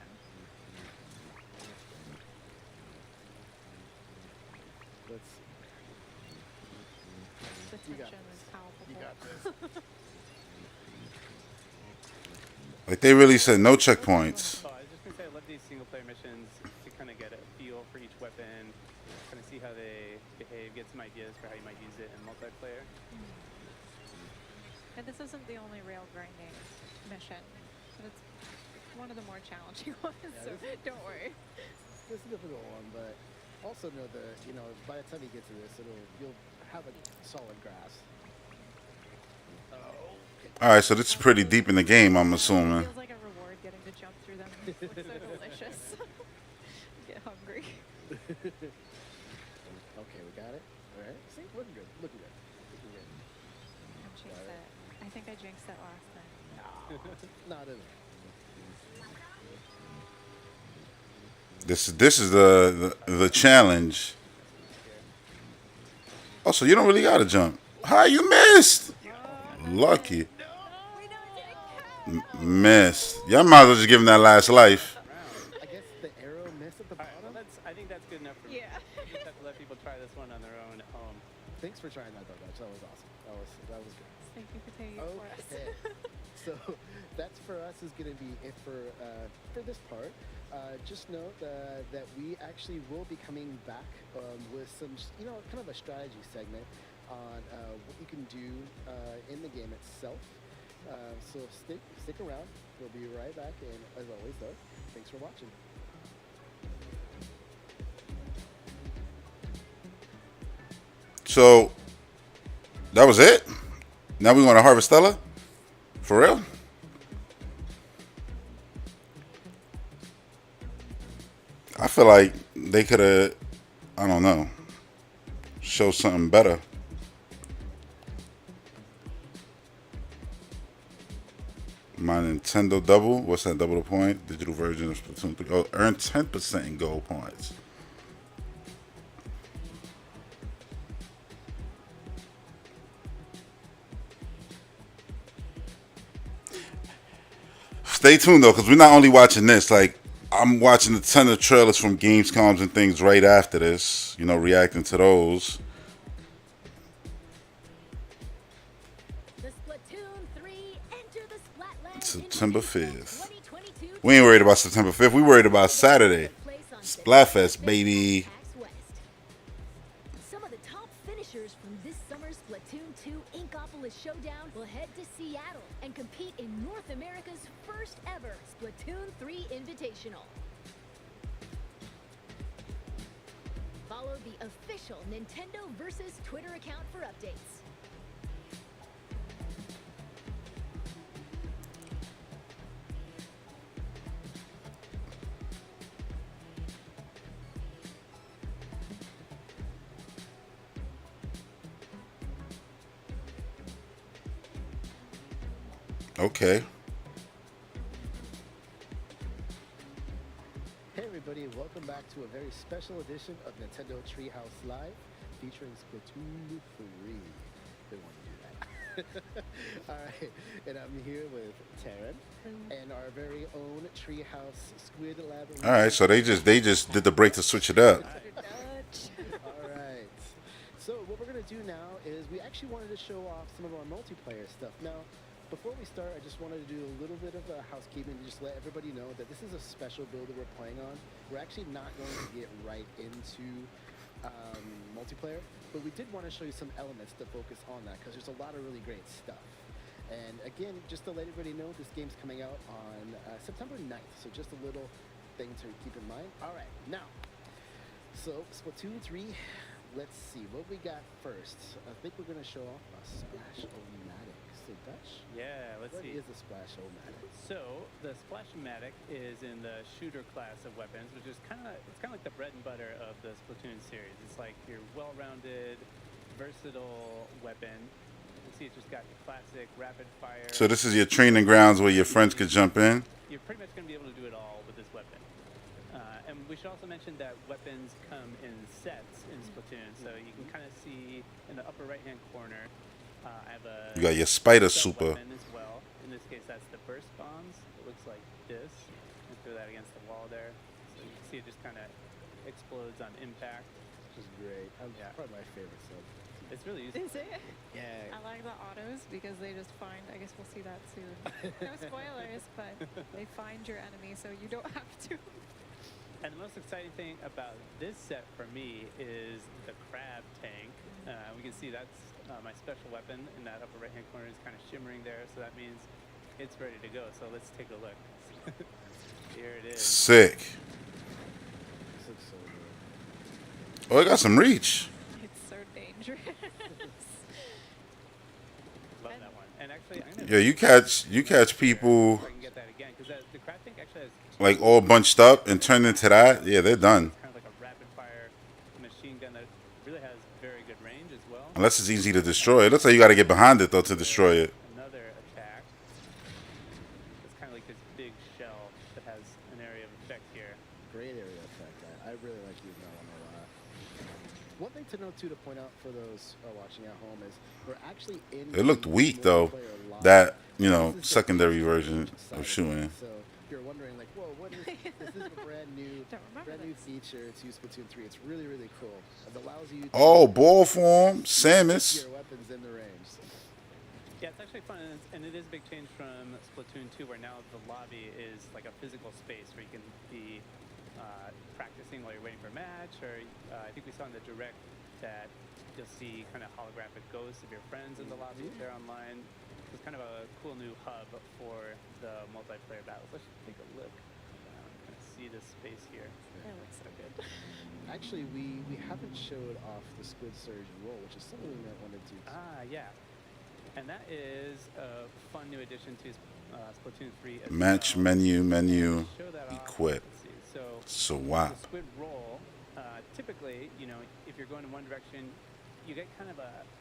[SPEAKER 2] Let's see.
[SPEAKER 3] The
[SPEAKER 2] You got
[SPEAKER 3] tension is palpable.
[SPEAKER 2] You got this.
[SPEAKER 1] Like they really said no checkpoints.
[SPEAKER 4] Oh, I was just gonna say I love these single player missions to kind of get a feel for each weapon, kind of see how they behave, get some ideas for how you might use it in multiplayer.
[SPEAKER 3] And this isn't the only rail grinding mission, but it's one of the more challenging ones, so don't worry.
[SPEAKER 2] This is a difficult one, but also know that by the time you get to this, you'll have a solid grasp. Oh.
[SPEAKER 1] All right, so this is pretty deep in the game, I'm assuming.
[SPEAKER 3] It feels like a reward getting to jump through them. It looks so delicious. Get hungry.
[SPEAKER 2] Okay, we got it. All right. See, looking good. Looking good. Looking good.
[SPEAKER 3] I'm jinxed it. I think I jinxed it last time.
[SPEAKER 2] Not in
[SPEAKER 1] This is the challenge. Oh, so you don't really gotta jump. How you missed? Lucky.
[SPEAKER 3] We know it didn't count.
[SPEAKER 1] Missed. Y'all might as well just give him that last life.
[SPEAKER 2] I guess the arrow missed at the
[SPEAKER 4] All right, well,
[SPEAKER 2] bottom.
[SPEAKER 4] I think that's good enough for me.
[SPEAKER 3] Yeah.
[SPEAKER 4] You just have to let people try this one on their own at home.
[SPEAKER 2] Thanks for trying that, though, Dutch. That was awesome. That was good.
[SPEAKER 3] Thank you for taking it for us.
[SPEAKER 2] Okay. So that's for us is going to be it for this part. Just note that we actually will be coming back with some, kind of a strategy segment on what you can do in the game itself. So stick around. We'll be right back. And as always, though, thanks for watching.
[SPEAKER 1] So that was it. Now we want to Harvestella? For real? I feel like they could have, I don't know, show something better. My Nintendo Double. What's that? Double the point. Digital version of Splatoon 3. Oh, earn 10% in gold points. Stay tuned though, because we're not only watching this. Like, I'm watching a ton of trailers from Gamescoms and things right after this. Reacting to those.
[SPEAKER 5] The Splatoon 3 Enter the Splatland
[SPEAKER 1] September
[SPEAKER 5] Invitational
[SPEAKER 1] 5th.
[SPEAKER 5] 2022
[SPEAKER 1] We ain't worried about September 5th. We worried about Saturday. Splatfest, baby.
[SPEAKER 5] Some of the top finishers from this summer's Splatoon 2 Inkopolis Showdown will head to Seattle and compete in North America's first ever Splatoon 3 Invitational. Follow the official Nintendo versus Twitter account for updates.
[SPEAKER 1] Okay.
[SPEAKER 2] Hey everybody, welcome back to a very special edition of Nintendo Treehouse Live featuring Splatoon 3. They want to do that. Alright, and I'm here with Taryn and our very own Treehouse Squid Lab.
[SPEAKER 1] All right. So they just did the break to switch it up.
[SPEAKER 2] Alright. So what we're gonna do now is we actually wanted to show off some of our multiplayer stuff. Now, before we start, I just wanted to do a little bit of housekeeping to just let everybody know that this is a special build that we're playing on. We're actually not going to get right into multiplayer, but we did want to show you some elements to focus on that because there's a lot of really great stuff. And again, just to let everybody know, this game's coming out on September 9th, so just a little thing to keep in mind. All right, now, so Splatoon 3, let's see what we got first. I think we're gonna show off a Splash-O-Matic. So Dutch,
[SPEAKER 4] Yeah, let's
[SPEAKER 2] what
[SPEAKER 4] see.
[SPEAKER 2] is a Splash-O-Matic?
[SPEAKER 4] So the Splash-O-Matic is in the shooter class of weapons, which is kind of like the bread and butter of the Splatoon series. It's like your well-rounded, versatile weapon. You see, it's just got your classic rapid fire.
[SPEAKER 1] So this is your training grounds where your friends could jump in.
[SPEAKER 4] You're pretty much going to be able to do it all with this weapon. And we should also mention that weapons come in sets in Splatoon, so you can kind of see in the upper right-hand corner. I have a
[SPEAKER 1] You got your spider
[SPEAKER 4] stealth
[SPEAKER 1] super.
[SPEAKER 4] weapon as well. In this case, that's the burst bombs. It looks like this. And throw that against the wall there, so you can see it just kind of explodes on impact.
[SPEAKER 2] Which is great.
[SPEAKER 4] Yeah.
[SPEAKER 2] Probably my favorite sub.
[SPEAKER 4] It's really useful.
[SPEAKER 3] Is it?
[SPEAKER 2] Yeah.
[SPEAKER 3] I like the autos because they just find, I guess we'll see that soon. No spoilers, but they find your enemy so you don't have to.
[SPEAKER 4] And the most exciting thing about this set for me is the crab tank. We can see that's my special weapon in that upper right-hand corner is kind of shimmering there, so that means it's ready to go. So let's take a look. Here it is.
[SPEAKER 1] Sick.
[SPEAKER 2] This looks so good.
[SPEAKER 1] Oh, it got some reach.
[SPEAKER 3] It's so dangerous.
[SPEAKER 4] Love that one. And actually, I'm gonna
[SPEAKER 1] Yeah, you catch people
[SPEAKER 4] so I can get that again because the crab tank actually has
[SPEAKER 1] like all bunched up and turned into that. Yeah, they're done.
[SPEAKER 4] kind of like a rapid fire machine gun that really has very good range as well.
[SPEAKER 1] Unless it's easy to destroy. It looks like you got to get behind it though to destroy it.
[SPEAKER 4] Another attack. It's kind of like this big shell that has an area of effect here.
[SPEAKER 2] Great area effect. I really like using that one a lot. One thing to note too to point out for those watching at home is we're actually in.
[SPEAKER 1] It looked
[SPEAKER 2] the
[SPEAKER 1] weak though.
[SPEAKER 2] multiplayer live.
[SPEAKER 1] That
[SPEAKER 2] This is the
[SPEAKER 1] secondary
[SPEAKER 2] feature
[SPEAKER 1] version
[SPEAKER 2] side
[SPEAKER 1] of
[SPEAKER 2] it.
[SPEAKER 1] shooting.
[SPEAKER 2] So if you're wondering like, whoa, what is this? Is a brand new,
[SPEAKER 3] Don't remember
[SPEAKER 2] brand new
[SPEAKER 3] this.
[SPEAKER 2] feature to Splatoon 3. It's really really cool. It allows you to
[SPEAKER 1] Oh, ball form,
[SPEAKER 2] put
[SPEAKER 1] Samus.
[SPEAKER 2] your weapons in the range.
[SPEAKER 4] Yeah, it's actually fun, and it is a big change from Splatoon 2, where now the lobby is like a physical space where you can be practicing while you're waiting for a match, or I think we saw in the direct that you'll see kind of holographic ghosts of your friends in the lobby if they're online. It's kind of a cool new hub for the multiplayer battles. Let's take a look. Kind of see this space here.
[SPEAKER 3] It looks so good.
[SPEAKER 2] Actually, we haven't showed off the Squid Surge roll, which is something we might want to do.
[SPEAKER 4] Ah, yeah. And that is a fun new addition to Splatoon 3 as
[SPEAKER 1] Match
[SPEAKER 4] well.
[SPEAKER 1] menu,
[SPEAKER 4] Show that off.
[SPEAKER 1] equip.
[SPEAKER 4] Let's see. So
[SPEAKER 1] Swap.
[SPEAKER 4] the squid roll, typically, if you're going in one direction, you get kind of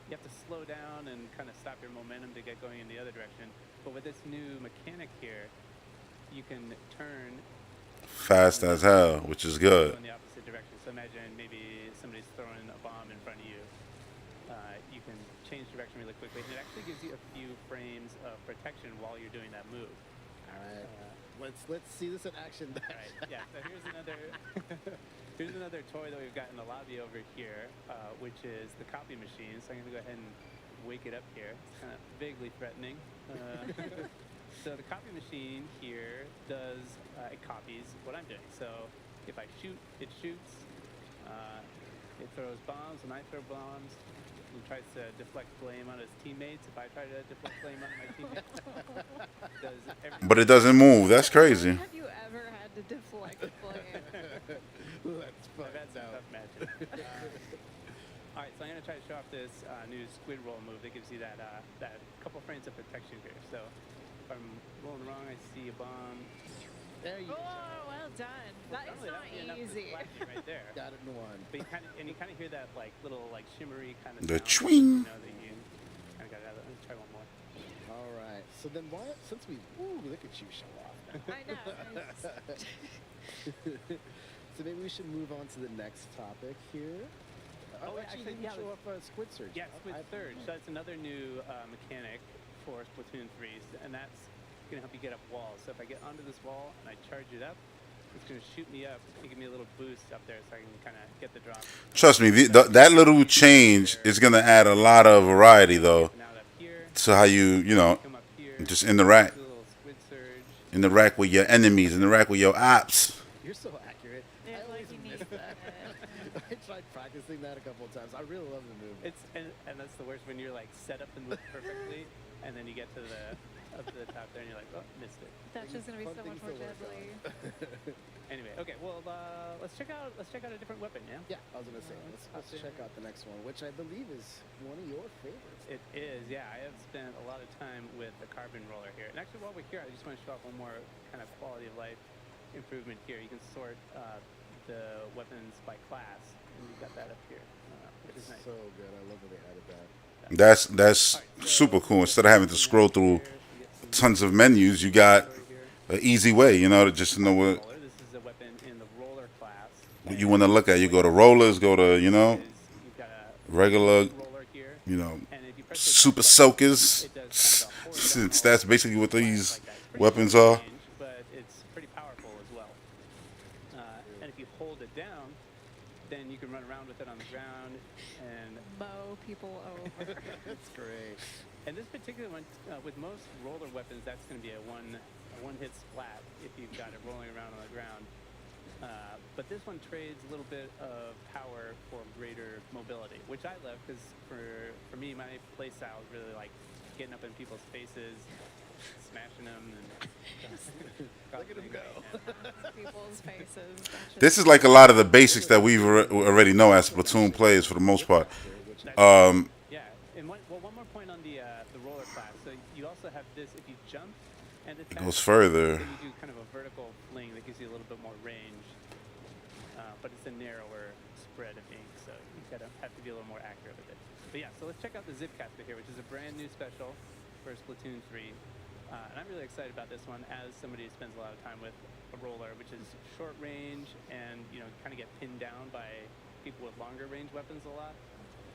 [SPEAKER 4] you have to slow down and kind of stop your momentum to get going in the other direction. But with this new mechanic here, you can turn
[SPEAKER 1] Fast as hell, which is good.
[SPEAKER 4] in the opposite direction. So imagine maybe somebody's throwing a bomb in front of you. You can change direction really quickly, and it actually gives you a few frames of protection while you're doing that move.
[SPEAKER 2] All right, let's see this in action.
[SPEAKER 4] All right, yeah. So here's another toy that we've got in the lobby over here, which is the copy machine. So I'm gonna go ahead and wake it up here. It's kind of vaguely threatening. So the copy machine here does it copies what I'm doing. So if I shoot, it shoots. It throws bombs when I throw bombs. It tries to deflect blame on his teammates. If I try to deflect blame on my teammates, does everything.
[SPEAKER 1] But it doesn't move. That's crazy.
[SPEAKER 3] Have you ever had to deflect blame?
[SPEAKER 2] Let's
[SPEAKER 4] I've
[SPEAKER 2] find
[SPEAKER 4] had some
[SPEAKER 2] out.
[SPEAKER 4] tough matches. All right, so I'm gonna try to show off this new squid roll move that gives you that couple frames of protection here. So if I'm rolling wrong, I see a bomb.
[SPEAKER 2] There you go.
[SPEAKER 3] Oh, well done. That is
[SPEAKER 4] Normally
[SPEAKER 3] not
[SPEAKER 4] that'd be enough to
[SPEAKER 3] easy.
[SPEAKER 4] splash you right there.
[SPEAKER 2] Got it in one.
[SPEAKER 4] But you kind of hear that little shimmery kind of
[SPEAKER 1] The
[SPEAKER 4] sound,
[SPEAKER 1] chwing.
[SPEAKER 4] that you kind of got out of it. Let's try one more.
[SPEAKER 2] All right. So then why? Since we look at you show off.
[SPEAKER 3] I know.
[SPEAKER 2] So maybe we should move on to the next topic here.
[SPEAKER 4] Oh,
[SPEAKER 2] actually,
[SPEAKER 4] actually,
[SPEAKER 2] didn't
[SPEAKER 4] yeah,
[SPEAKER 2] show off Squid Surge.
[SPEAKER 4] Yeah, Squid
[SPEAKER 2] I-
[SPEAKER 4] Surge. So that's another new mechanic for Splatoon 3, and that's gonna help you get up walls. So if I get onto this wall and I charge it up, it's going to shoot me up and give me a little boost up there so I can kind of get the drop.
[SPEAKER 1] Trust me, that little change is gonna add a lot of variety though
[SPEAKER 4] And out up here,
[SPEAKER 1] to how you
[SPEAKER 4] come up here,
[SPEAKER 1] just interact.
[SPEAKER 4] do a little squid surge.
[SPEAKER 1] Interact with your enemies, interact with your ops.
[SPEAKER 2] You're so accurate.
[SPEAKER 3] Yeah,
[SPEAKER 2] I
[SPEAKER 3] like
[SPEAKER 2] always
[SPEAKER 3] you
[SPEAKER 2] miss
[SPEAKER 3] need
[SPEAKER 2] that. I tried practicing that a couple of times. I really love the move.
[SPEAKER 4] It's and that's the worst when you're like set up and move perfectly, and then you get to the up to the top there and you're like, oh, missed it.
[SPEAKER 3] That's just gonna be
[SPEAKER 2] Fun
[SPEAKER 3] so much
[SPEAKER 2] things
[SPEAKER 3] more
[SPEAKER 2] to work
[SPEAKER 3] deadly.
[SPEAKER 4] Anyway, okay, well let's check out a different weapon, yeah.
[SPEAKER 2] Yeah, I was gonna say, let's check out the next one, which I believe is one of your favorites.
[SPEAKER 4] It is, yeah. I have spent a lot of time with the carbon roller here, and actually while we're here, I just want to show off one more kind of quality of life improvement here. You can sort the weapons by class, and you've got that up here, which is nice.
[SPEAKER 2] So good. I love that they added that.
[SPEAKER 1] That's super cool. Instead of having to scroll through tons of menus, you got an easy way, to just know what
[SPEAKER 4] This is a weapon in the roller class.
[SPEAKER 1] you want to look at. You go to rollers, go to
[SPEAKER 4] You've got a
[SPEAKER 1] regular,
[SPEAKER 4] roller here,
[SPEAKER 1] you
[SPEAKER 4] and if you press the
[SPEAKER 1] super
[SPEAKER 4] button,
[SPEAKER 1] soakers.
[SPEAKER 4] it does kind of a horizontal
[SPEAKER 1] Since that's basically what these
[SPEAKER 4] like that. It's pretty
[SPEAKER 1] weapons
[SPEAKER 4] short
[SPEAKER 1] are.
[SPEAKER 4] range, but it's pretty powerful as well. And if you hold it down, then you can run around with it on the ground. And
[SPEAKER 3] Mow people over.
[SPEAKER 2] That's great.
[SPEAKER 4] and this particular one, with most roller weapons, that's going to be a one-hit splat if you've got it rolling around on the ground. But this one trades a little bit of power for greater mobility, which I love because for me, my play style is really like getting up in people's faces, smashing them, and
[SPEAKER 2] Look at him go.
[SPEAKER 3] People's faces. That's
[SPEAKER 1] This is like a lot of the basics that we already know as Splatoon players for the most part.
[SPEAKER 4] Yeah, and one more point on the roller class. So you also have this if you jump and attack.
[SPEAKER 1] Goes further.
[SPEAKER 4] Then you do kind of a vertical fling that gives you a little bit more range, but it's a narrower spread of ink, so you have to be a little more accurate with it. But yeah, so let's check out the Zipcaster here, which is a brand new special for Splatoon 3. And I'm really excited about this one as somebody who spends a lot of time with a roller, which is short range and, kind of get pinned down by people with longer range weapons a lot.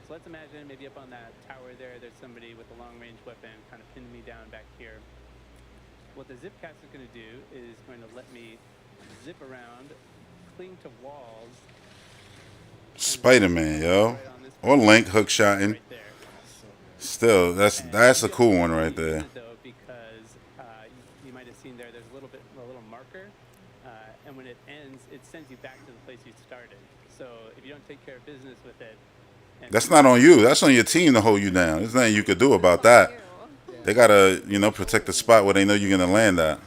[SPEAKER 4] So let's imagine maybe up on that tower there's somebody with a long range weapon kind of pinned me down back here. What the Zipcast is going to do is going to let me zip around, cling to walls.
[SPEAKER 1] Spider-Man, yo. Or Link hook shotting.
[SPEAKER 4] Right there.
[SPEAKER 1] Still, that's a cool one right there.
[SPEAKER 4] Though, because you might have seen there's a little marker, and when it ends, it sends you back to the place you started. So if you don't take care of business with it,
[SPEAKER 1] That's not on you. That's on your team to hold you down. There's nothing you could do about that. They gotta, protect the spot where they know you're gonna land at.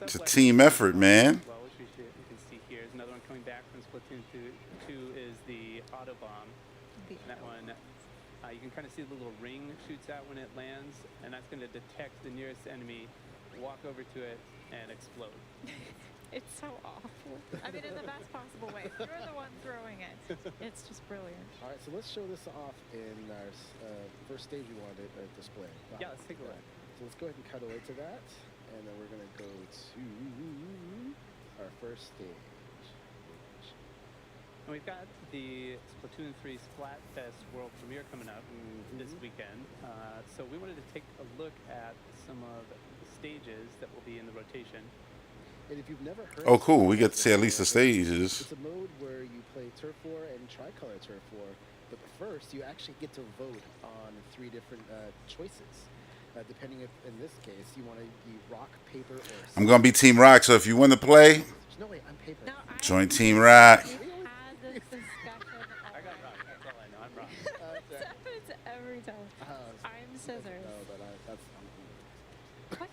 [SPEAKER 1] It's a team effort, man.
[SPEAKER 4] Well, which you can see here is another one coming back from Splatoon 2 is the auto bomb. And that one, you can kind of see the little ring shoots out when it lands, and that's going to detect the nearest enemy, walk over to it, and explode.
[SPEAKER 3] It's so awful. I mean, in the best possible way. You're the one throwing it. It's just brilliant.
[SPEAKER 2] All right, so let's show this off in our first stage we wanted to display. Wow.
[SPEAKER 4] Yeah, let's take a look.
[SPEAKER 2] So let's go ahead and cut away to that, and then we're going to go to our first stage.
[SPEAKER 4] And we've got the Splatoon 3 Splatfest World Premiere coming up this weekend. So we wanted to take a look at some of the stages that will be in the rotation.
[SPEAKER 2] And if you've never heard
[SPEAKER 1] Oh, cool. We get to see at least the stages.
[SPEAKER 2] It's a mode where you play Turf War and Tricolor Turf War, but first you actually get to vote on 3 different choices. Depending if, in this case, you want to be rock, paper, or...
[SPEAKER 1] I'm gonna be Team Rock, so if you want to play,
[SPEAKER 2] No, wait, I'm paper.
[SPEAKER 3] No,
[SPEAKER 1] join Team Rock.
[SPEAKER 3] We've had this discussion.
[SPEAKER 4] I got rock. That's all I know. I'm rock.
[SPEAKER 3] This happens every time. I'm scissors.
[SPEAKER 2] No, but that's...
[SPEAKER 3] What?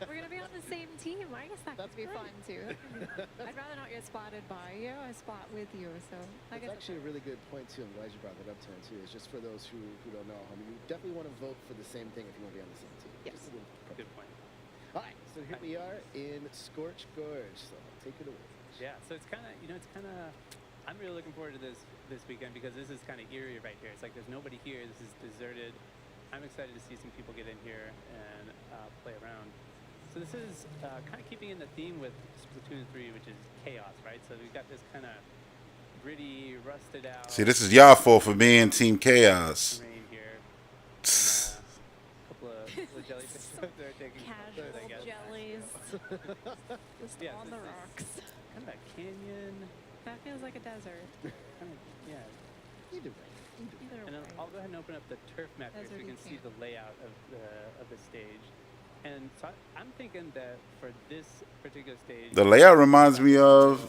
[SPEAKER 3] We're gonna be on the same team. I guess that could be fun too. I'd rather not get spotted by you. I spot with you. So I
[SPEAKER 2] That's
[SPEAKER 3] guess
[SPEAKER 2] actually a really good point, too. I'm glad you brought that up, Taryn, too. It's just for those who don't know. I mean, you definitely want to vote for the same thing if you want to be on the same team.
[SPEAKER 3] Yes.
[SPEAKER 2] Just a little
[SPEAKER 4] Good point.
[SPEAKER 2] All right, so here we are in Scorch Gorge. So take it away.
[SPEAKER 4] Yeah, so it's kind of, I'm really looking forward to this weekend because this is kind of eerie right here. It's like there's nobody here. This is deserted. I'm excited to see some people get in here and play around. So this is kind of keeping in the theme with Splatoon 3, which is chaos, right? So we've got this kind of gritty, rusted out.
[SPEAKER 1] See, this is y'all fault for being Team Chaos.
[SPEAKER 4] Terrain here. And, a couple couple of jellyfish out there taking photos, I
[SPEAKER 3] Casual
[SPEAKER 4] guess.
[SPEAKER 3] jellies. Just
[SPEAKER 4] Yeah,
[SPEAKER 3] on
[SPEAKER 4] this
[SPEAKER 3] the
[SPEAKER 4] is-
[SPEAKER 3] rocks.
[SPEAKER 4] Kind of a canyon.
[SPEAKER 3] That feels like a desert.
[SPEAKER 4] Kind of, yeah.
[SPEAKER 2] Either way.
[SPEAKER 3] Either
[SPEAKER 4] And
[SPEAKER 3] way.
[SPEAKER 4] I'll go ahead and open up the turf map here so you can see the layout of the stage. And so I'm thinking that for this particular stage,
[SPEAKER 1] The layout reminds me of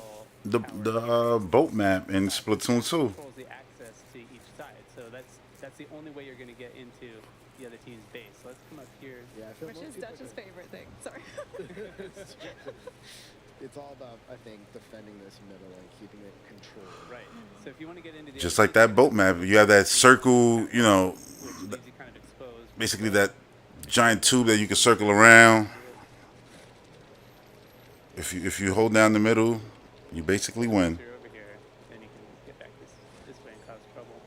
[SPEAKER 4] control
[SPEAKER 1] the
[SPEAKER 4] tower
[SPEAKER 1] boat map in Splatoon 2.
[SPEAKER 4] controls the access to each side. So that's the only way you're going to get into the other team's base. So let's come up here.
[SPEAKER 2] Yeah, I feel
[SPEAKER 3] Which
[SPEAKER 2] most
[SPEAKER 3] is
[SPEAKER 2] people
[SPEAKER 3] Dutch's
[SPEAKER 2] are-
[SPEAKER 3] favorite thing. Sorry.
[SPEAKER 2] It's all about, I think, defending this middle and keeping it controlled.
[SPEAKER 4] Right. So if you want to get into the
[SPEAKER 1] Just
[SPEAKER 4] other
[SPEAKER 1] like that
[SPEAKER 4] team's
[SPEAKER 1] boat map, you have that circle, you know,
[SPEAKER 4] which leaves you kind of exposed.
[SPEAKER 1] basically that giant tube that you can circle around. If you hold down the middle, you basically win.
[SPEAKER 4] You're over here, then you can get back this way and cause trouble.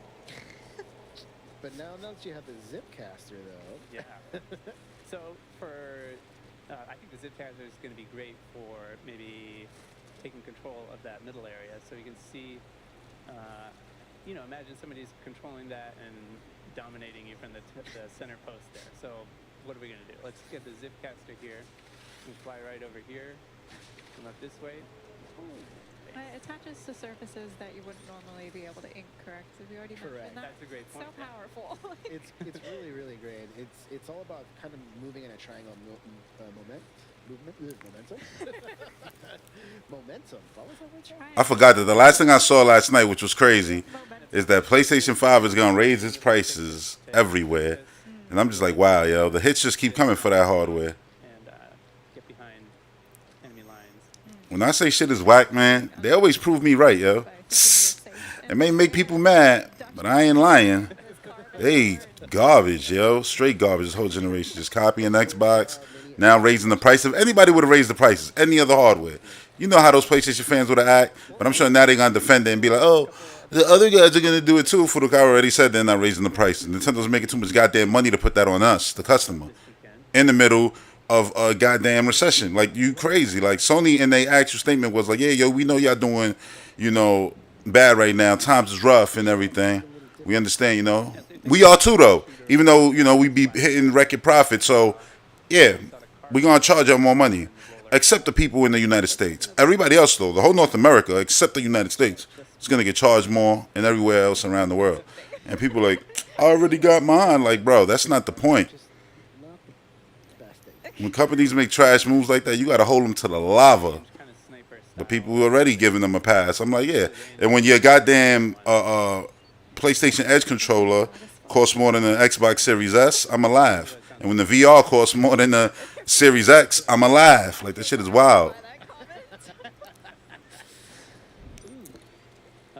[SPEAKER 2] But now that you have the zip caster, though,
[SPEAKER 4] Yeah. So I think the zip caster is going to be great for maybe taking control of that middle area. So you can see, imagine somebody's controlling that and dominating you from the center post there. So what are we going to do? Let's get the zip caster here. We fly right over here. Come up this way.
[SPEAKER 3] It attaches to surfaces that you wouldn't normally be able to ink, correct? Did we already
[SPEAKER 2] Correct.
[SPEAKER 3] mention that?
[SPEAKER 4] That's a great point.
[SPEAKER 3] So
[SPEAKER 4] Yeah.
[SPEAKER 3] powerful.
[SPEAKER 2] it's really, really great. It's all about kind of moving in a triangle momentum. Momentum. What was that word?
[SPEAKER 1] I forgot that the last thing I saw last night, which was crazy, is that PlayStation 5 is going to raise its prices everywhere. And I'm just like, wow, yo, the hits just keep coming for that hardware.
[SPEAKER 4] And get behind enemy lines.
[SPEAKER 1] When I say shit is whack, man, they always prove me right, yo. It may make people mad, but I ain't lying. They garbage, yo. Straight garbage, this whole generation. Just copying Xbox, now raising the price. If anybody would have raised the prices, any other hardware, you know how those PlayStation fans would have act. But I'm sure now they're going to defend it and be like, oh, the other guys are going to do it too. Furukawa already said they're not raising the price. Nintendo's making too much goddamn money to put that on us, the customer, in the middle of a goddamn recession. Like, you crazy. Like, Sony in their actual statement was like, yeah, yo, we know y'all doing, bad right now. Times is rough and everything. We understand, We are too, though. Even though, we be hitting record profit. So, yeah, we're going to charge y'all more money. Except the people in the United States. Everybody else, though, the whole North America, except the United States, is going to get charged more than everywhere else around the world. And people are like, I already got mine. Like, bro, that's not the point.
[SPEAKER 2] Not the best thing.
[SPEAKER 1] When companies make trash moves like that, you got to hold them to the lava.
[SPEAKER 4] Kind of sniper style.
[SPEAKER 1] But people were already giving them a pass. I'm like, yeah. And when your goddamn PlayStation Edge controller costs more than an Xbox Series S, I'm alive. And when the VR costs more than the Series X, I'm alive. Like, that shit is wild.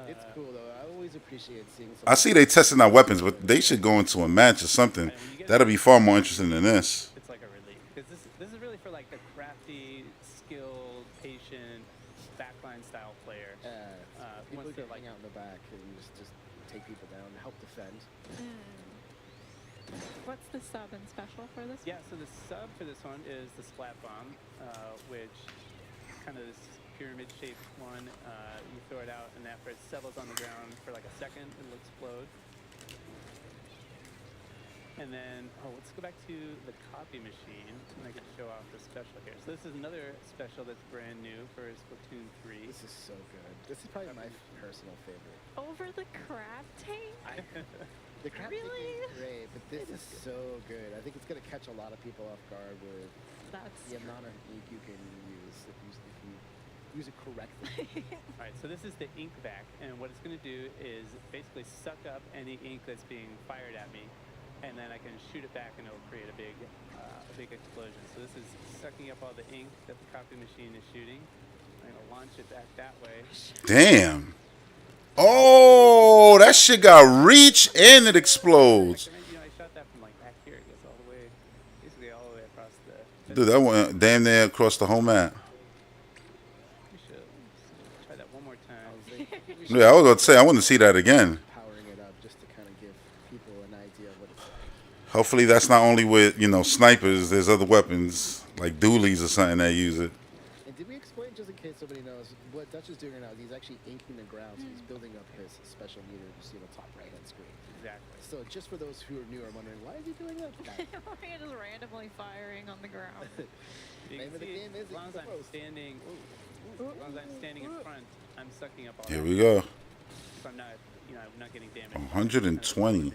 [SPEAKER 2] It's cool though. I always appreciate seeing.
[SPEAKER 1] I see they testing out weapons, but they should go into a match or something. That'll be far more interesting than this.
[SPEAKER 4] It's like a relief because this is really for like the crafty, skilled, patient, backline style player.
[SPEAKER 2] People
[SPEAKER 4] wants
[SPEAKER 2] who
[SPEAKER 4] to
[SPEAKER 2] can hang out in the back and just take people down, help defend.
[SPEAKER 3] What's the sub and special for this?
[SPEAKER 4] Yeah, so the sub for this one is the Splat Bomb, which kind of this pyramid-shaped one. You throw it out, and after it settles on the ground for like a second, it'll explode. And then, let's go back to the copy machine, and I can show off the special here. So this is another special that's brand new for Splatoon 3.
[SPEAKER 2] This is so good. This is probably my personal favorite.
[SPEAKER 3] Over the crab tank?
[SPEAKER 2] The crab
[SPEAKER 3] Really?
[SPEAKER 2] is great, but this is so good. I think it's gonna catch a lot of people off guard with
[SPEAKER 3] That's
[SPEAKER 2] the amount of ink you can use if you use it correctly.
[SPEAKER 4] All right, so this is the ink vac, and what it's going to do is basically suck up any ink that's being fired at me, and then I can shoot it back, and it'll create a big explosion. So this is sucking up all the ink that the copy machine is shooting. I'm going to launch it back that way.
[SPEAKER 1] Damn. Oh, that shit got reach and it explodes.
[SPEAKER 4] I shot that from like back here. It goes all the way, basically all the way across the.
[SPEAKER 1] Dude, that went damn near across the whole map.
[SPEAKER 4] We should try that one more time.
[SPEAKER 1] Yeah, I was about to say, I want to see that again.
[SPEAKER 2] Powering it up just to kind of give people an idea of what it's like.
[SPEAKER 1] Hopefully that's not only with, snipers. There's other weapons, like dualies or something that use it.
[SPEAKER 2] And did we explain, just in case somebody knows, what Dutch is doing right now? He's actually inking the ground, so he's building up his special meter you see on the top right-hand screen.
[SPEAKER 4] Exactly.
[SPEAKER 2] So just for those who are new are wondering, why is he doing that?
[SPEAKER 3] Why are you just randomly firing on the ground?
[SPEAKER 4] You
[SPEAKER 2] Name
[SPEAKER 4] can
[SPEAKER 2] of the
[SPEAKER 4] see,
[SPEAKER 2] game is
[SPEAKER 4] as long as
[SPEAKER 2] the
[SPEAKER 4] I'm
[SPEAKER 2] roast.
[SPEAKER 4] standing, as long as I'm standing in front, I'm sucking up all
[SPEAKER 1] Here
[SPEAKER 4] that.
[SPEAKER 1] we go.
[SPEAKER 4] So I'm not, I'm not getting damaged.
[SPEAKER 1] 120.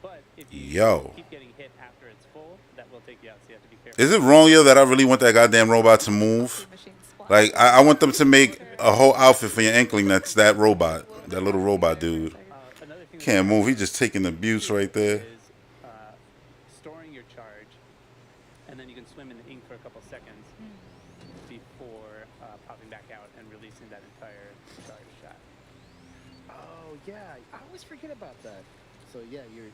[SPEAKER 4] But if you
[SPEAKER 1] Yo.
[SPEAKER 4] keep getting hit after it's full, that will take you out. So you have to be careful.
[SPEAKER 1] Is it wrong, yo, that I really want that goddamn robot to move?
[SPEAKER 3] Machine splat.
[SPEAKER 1] Like, I want them to make a whole outfit for your Inkling that's that robot. That little robot dude.
[SPEAKER 4] Another thing
[SPEAKER 1] Can't move. He just taking the abuse right there.
[SPEAKER 4] is storing your charge, and then you can swim in the ink for a couple seconds before popping back out and releasing that entire charge shot.
[SPEAKER 2] Oh yeah, I always forget about that. So yeah, you're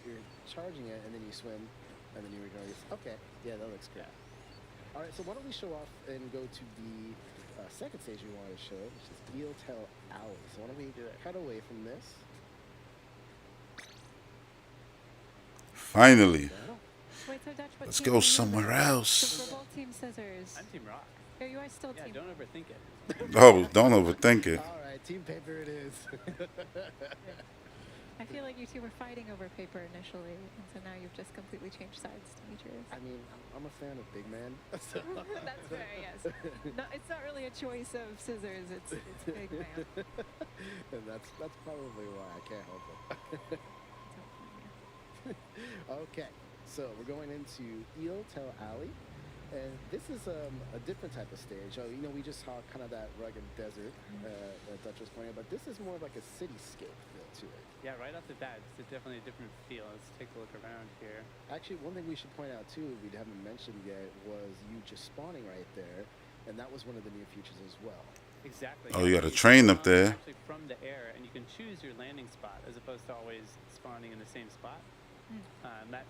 [SPEAKER 2] charging it and then you swim, and then you release. Okay, yeah, that looks great. All right, so why don't we show off and go to the second stage we wanted to show, which is Eel Tail Alley. So why don't we cut away from this?
[SPEAKER 1] Finally.
[SPEAKER 3] Wait, so Dutch, what
[SPEAKER 1] Let's
[SPEAKER 3] team
[SPEAKER 1] go
[SPEAKER 3] are you
[SPEAKER 1] somewhere
[SPEAKER 3] with?
[SPEAKER 1] else.
[SPEAKER 3] So we're both Team Scissors.
[SPEAKER 4] I'm Team Rock.
[SPEAKER 3] Are you are still
[SPEAKER 4] Yeah,
[SPEAKER 3] Team
[SPEAKER 4] don't overthink it.
[SPEAKER 1] Oh, don't overthink it.
[SPEAKER 2] All right, team paper it is.
[SPEAKER 3] I feel like you two were fighting over paper initially, and so now you've just completely changed sides to meet yours.
[SPEAKER 2] I mean, I'm a fan of big man. So.
[SPEAKER 3] That's fair, yes. No, it's not really a choice of scissors, it's big man.
[SPEAKER 2] And that's probably why I can't help it. Okay, so we're going into Eel Tail Alley, and this is a different type of stage. Oh, we just saw kind of that rugged desert that Dutch was pointing out, but this is more like a cityscape feel to it.
[SPEAKER 4] Yeah, right off the bat, it's definitely a different feel. Let's take a look around here.
[SPEAKER 2] Actually, one thing we should point out too, we haven't mentioned yet, was you just spawning right there, and that was one of the new features as well.
[SPEAKER 4] Exactly.
[SPEAKER 1] Oh, you got a train up there.
[SPEAKER 4] Actually from the air, and you can choose your landing spot as opposed to always spawning in the same spot. That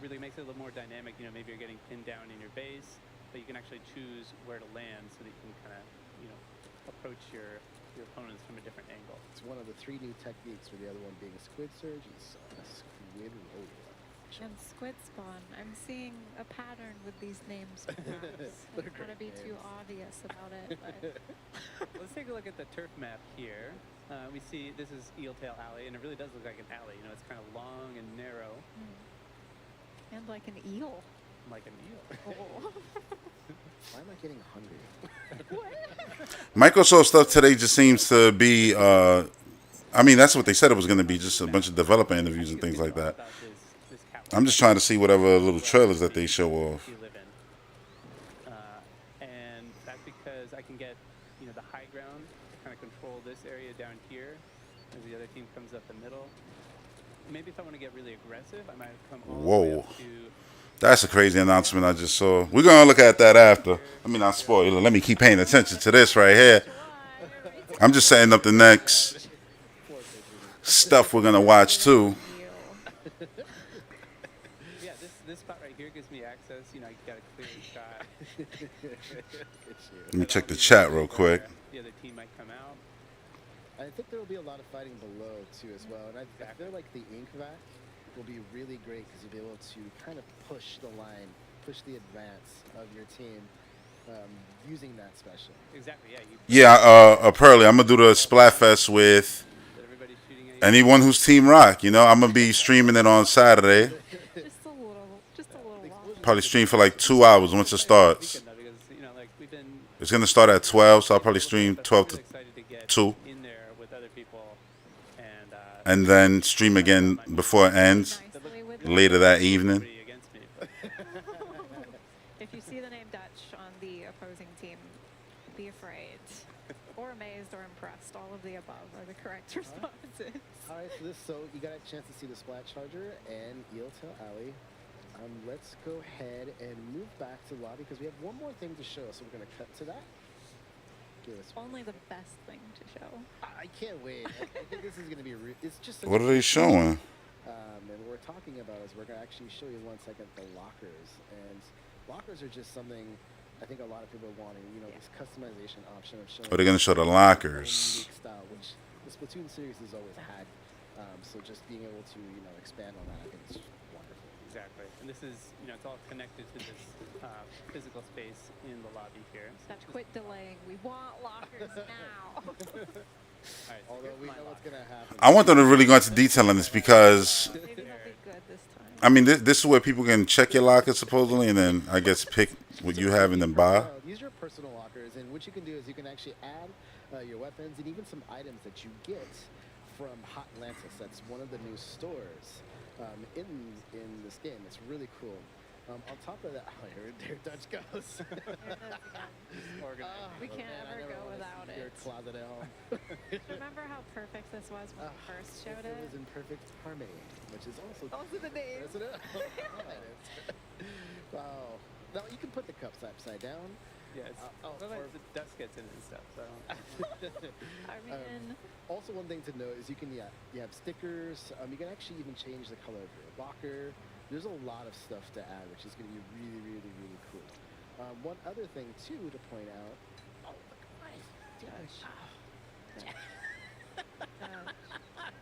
[SPEAKER 4] really makes it a little more dynamic. Maybe you're getting pinned down in your base, but you can actually choose where to land so that you can kind of, approach your opponents from a different angle.
[SPEAKER 2] It's one of the 3 new techniques, with the other one being a squid surge and a squid roll.
[SPEAKER 3] And squid spawn. I'm seeing a pattern with these names, perhaps. I don't want to be too obvious about it, but
[SPEAKER 4] Let's take a look at the turf map here. We see this is Eel Tail Alley, and it really does look like an alley. It's kind of long and narrow,
[SPEAKER 3] and like an eel.
[SPEAKER 4] like an eel.
[SPEAKER 3] Oh.
[SPEAKER 2] Why am I getting hungry?
[SPEAKER 1] Microsoft stuff today just seems to be, I mean, that's what they said it was going to be, just a bunch of developer interviews and things like that. I'm just trying to see whatever little trailers that they show off.
[SPEAKER 4] You live in. And that's because I can get, the high ground to kind of control this area down here as the other team comes up the middle. Maybe if I want to get really aggressive, I might come all the way
[SPEAKER 1] Whoa.
[SPEAKER 4] up to...
[SPEAKER 1] That's a crazy announcement I just saw. We're going to look at that after. I mean, not spoiler. Let me keep paying attention to this right here. I'm just setting up the next stuff we're going to watch, too.
[SPEAKER 4] Yeah, this spot right here gives me access. You got a clear shot.
[SPEAKER 1] Let me check the chat real quick.
[SPEAKER 4] The other team might come out.
[SPEAKER 2] I think there will be a lot of fighting below, too, as well. And I feel like the ink vac will be really great because you'll be able to kind of push the line, push the advance of your team using that special.
[SPEAKER 4] Exactly, yeah.
[SPEAKER 1] Yeah, Pearly, I'm going to do the Splatfest with
[SPEAKER 4] Everybody's shooting at you.
[SPEAKER 1] anyone who's Team Rock. I'm going to be streaming it on Saturday.
[SPEAKER 3] Just a little while.
[SPEAKER 1] Probably stream for like 2 hours once it starts.
[SPEAKER 4] Because, we've been
[SPEAKER 1] It's going to start at 12, so I'll probably stream 12 to
[SPEAKER 4] excited to get
[SPEAKER 1] 2.
[SPEAKER 4] in there with other people
[SPEAKER 1] And then stream again before it ends
[SPEAKER 3] Nicely with
[SPEAKER 1] later that evening.
[SPEAKER 4] pretty against me. But
[SPEAKER 3] If you see the name Dutch on the opposing team, be afraid. Or amazed or impressed. All of the above are the correct responses.
[SPEAKER 2] All right, so you got a chance to see the Splat Charger and Eel Tail Alley. Let's go ahead and move back to lobby because we have one more thing to show, so we're going to cut to that. Give us
[SPEAKER 3] Only the best thing to show.
[SPEAKER 2] I can't wait. I think this is going to be it's just such
[SPEAKER 1] What are they showing?
[SPEAKER 2] And what we're talking about is we're going to actually show you in 1 second the lockers. And lockers are just something I think a lot of people are wanting, this customization option of showing.
[SPEAKER 1] Are they going to show the
[SPEAKER 2] their own
[SPEAKER 1] lockers?
[SPEAKER 2] unique style, which the Splatoon series has always had. So just being able to, expand on that, I think is wonderful.
[SPEAKER 4] exactly. And this is, it's all connected to this physical space in the lobby here.
[SPEAKER 3] Dutch, quit delaying. We want lockers now.
[SPEAKER 4] Alright, so
[SPEAKER 2] Although
[SPEAKER 4] here's
[SPEAKER 2] we
[SPEAKER 4] my
[SPEAKER 2] know what's
[SPEAKER 4] locker.
[SPEAKER 2] gonna happen.
[SPEAKER 1] I want them to really go into detail on this because
[SPEAKER 3] Maybe they'll be good this time.
[SPEAKER 1] I mean this is where people can check your locker supposedly, and then I guess pick what you have and then buy.
[SPEAKER 2] These are personal lockers, and what you can do is you can actually add your weapons and even some items that you get from Hot Atlantis. That's one of the new stores in this game. It's really cool. On top of that, oh, there Dutch goes.
[SPEAKER 3] There it is again.
[SPEAKER 4] Organized.
[SPEAKER 3] We can't
[SPEAKER 2] Man, I
[SPEAKER 3] ever
[SPEAKER 2] never
[SPEAKER 3] go
[SPEAKER 2] wanna
[SPEAKER 3] without
[SPEAKER 2] see your
[SPEAKER 3] it.
[SPEAKER 2] closet at home.
[SPEAKER 3] Remember how perfect this was when we first showed
[SPEAKER 2] It
[SPEAKER 3] it?
[SPEAKER 2] was in perfect harmony, which is also
[SPEAKER 3] Also the name.
[SPEAKER 2] Isn't it? Wow. Now you can put the cups upside down.
[SPEAKER 4] Yeah, it's, otherwise the dust gets in it and stuff. So
[SPEAKER 3] I mean,
[SPEAKER 2] Also, one thing to note is you have stickers. You can actually even change the color of your locker. There's a lot of stuff to add, which is going to be really, really, really cool. One other thing too to point out. Oh, look at my Dutch.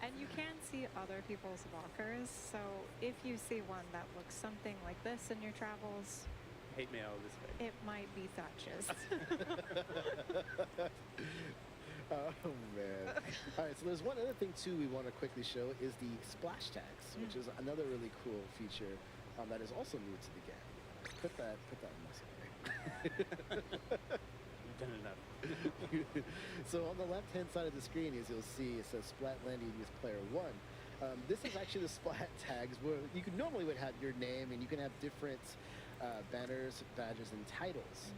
[SPEAKER 3] and you can see other people's lockers. So if you see one that looks something like this in your travels,
[SPEAKER 4] hate mail this way.
[SPEAKER 3] it might be Thatch's.
[SPEAKER 2] Oh man! All right, so there's one other thing too we want to quickly show is the splash tags, which is another really cool feature that is also new to the game. Put that muscle there.
[SPEAKER 4] You've done enough.
[SPEAKER 2] So on the left-hand side of the screen, as you'll see, it says Splat Landing Use Player 1. This is actually the Splat tags where you could normally would have your name and you can have different banners, badges, and titles.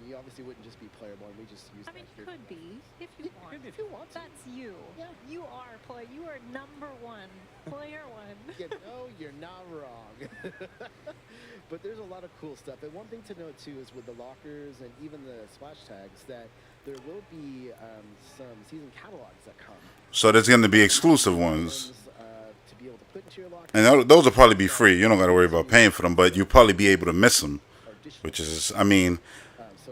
[SPEAKER 2] You obviously wouldn't just be player 1. We just use.
[SPEAKER 3] I mean, could be if you want.
[SPEAKER 2] If you want to.
[SPEAKER 3] That's you.
[SPEAKER 2] Yeah.
[SPEAKER 3] You are You are number one, player one.
[SPEAKER 2] No, you're not wrong. But there's a lot of cool stuff. And one thing to note too is with the lockers and even the splash tags that there will be some season catalogs that come.
[SPEAKER 1] So there's going to be exclusive ones,
[SPEAKER 2] To be able to put into your locker.
[SPEAKER 1] and those will probably be free. You don't got to worry about paying for them, but you'll probably be able to miss them, which is, I mean,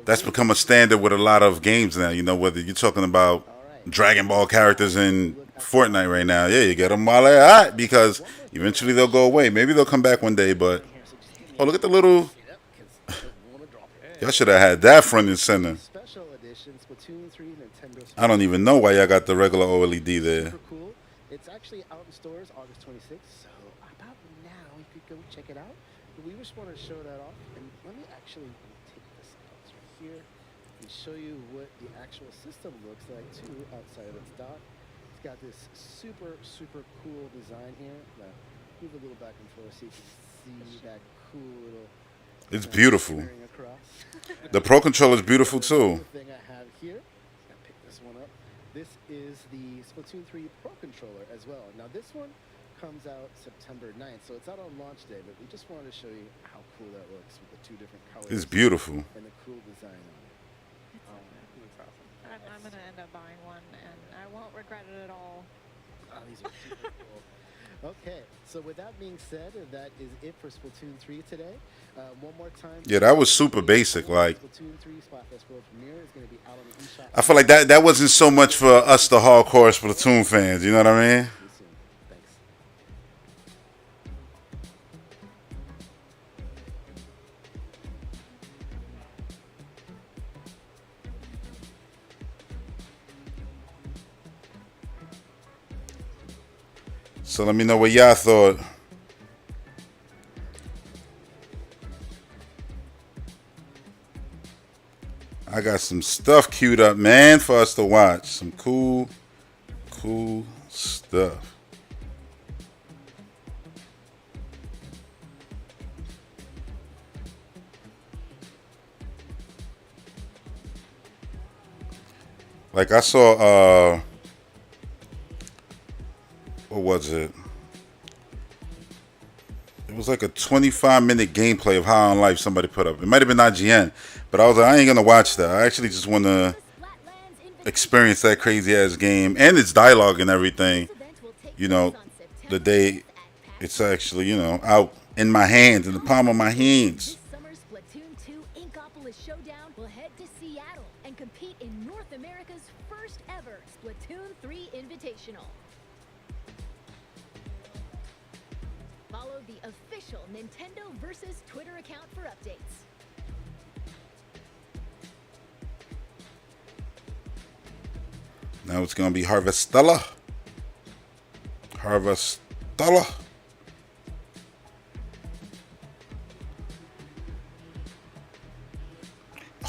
[SPEAKER 1] that's become a standard with a lot of games now. You know, whether you're talking about Dragon Ball characters in Fortnite right now, yeah, you get them while they're hot because eventually they'll go away. Maybe they'll come back one day, but oh, look at the little. Y'all should have had that front and center.
[SPEAKER 2] Special edition Splatoon 3 Nintendo Switch.
[SPEAKER 1] I don't even know why y'all got the regular OLED there.
[SPEAKER 2] Super cool. It's actually out in stores August 26th, so about now you could go check it out. But we just want to show that off, and let me actually take this out right here and show you what the actual system looks like too outside of its dock. It's got this super, super cool design here. Now, move a little back and forth so you can see that cool little.
[SPEAKER 1] It's beautiful.
[SPEAKER 2] Carrying across.
[SPEAKER 1] The Pro Controller is beautiful too.
[SPEAKER 2] The thing I have here, I'll pick this one up. This is the Splatoon 3 Pro Controller as well. Now this one comes out September 9th, so it's out on launch day, but we just wanted to show you how cool that looks with the two different colors.
[SPEAKER 1] It's beautiful.
[SPEAKER 2] And the cool design on it.
[SPEAKER 4] It looks awesome.
[SPEAKER 3] I'm gonna end up buying one, and I won't regret it at all.
[SPEAKER 2] Oh, these are super cool. Okay, so with that being said, that is it for Splatoon 3 today. One more time.
[SPEAKER 1] Yeah, that was super basic. Like,
[SPEAKER 2] Splatoon 3 Splatfest World Premiere is going to be out on the eShop.
[SPEAKER 1] I feel like that wasn't so much for us, the hardcore Splatoon fans. You know what I mean?
[SPEAKER 2] See you soon. Thanks.
[SPEAKER 1] So let me know what y'all thought. I got some stuff queued up, man, for us to watch. Some cool stuff. Like I saw, what was it? It was like a 25-minute gameplay of High on Life somebody put up. It might have been IGN, but I was like, I ain't gonna watch that. I actually just want to experience that crazy ass game and its dialogue and everything. You know, the day it's actually, you know, out in my hands, in the palm of my hands.
[SPEAKER 5] This summer's Splatoon 2 Inkopolis Showdown will head to Seattle and compete in North America's first ever Splatoon 3 Invitational. Follow the official Nintendo versus Twitter account for updates.
[SPEAKER 1] Now it's gonna be Harvestella. Harvestella.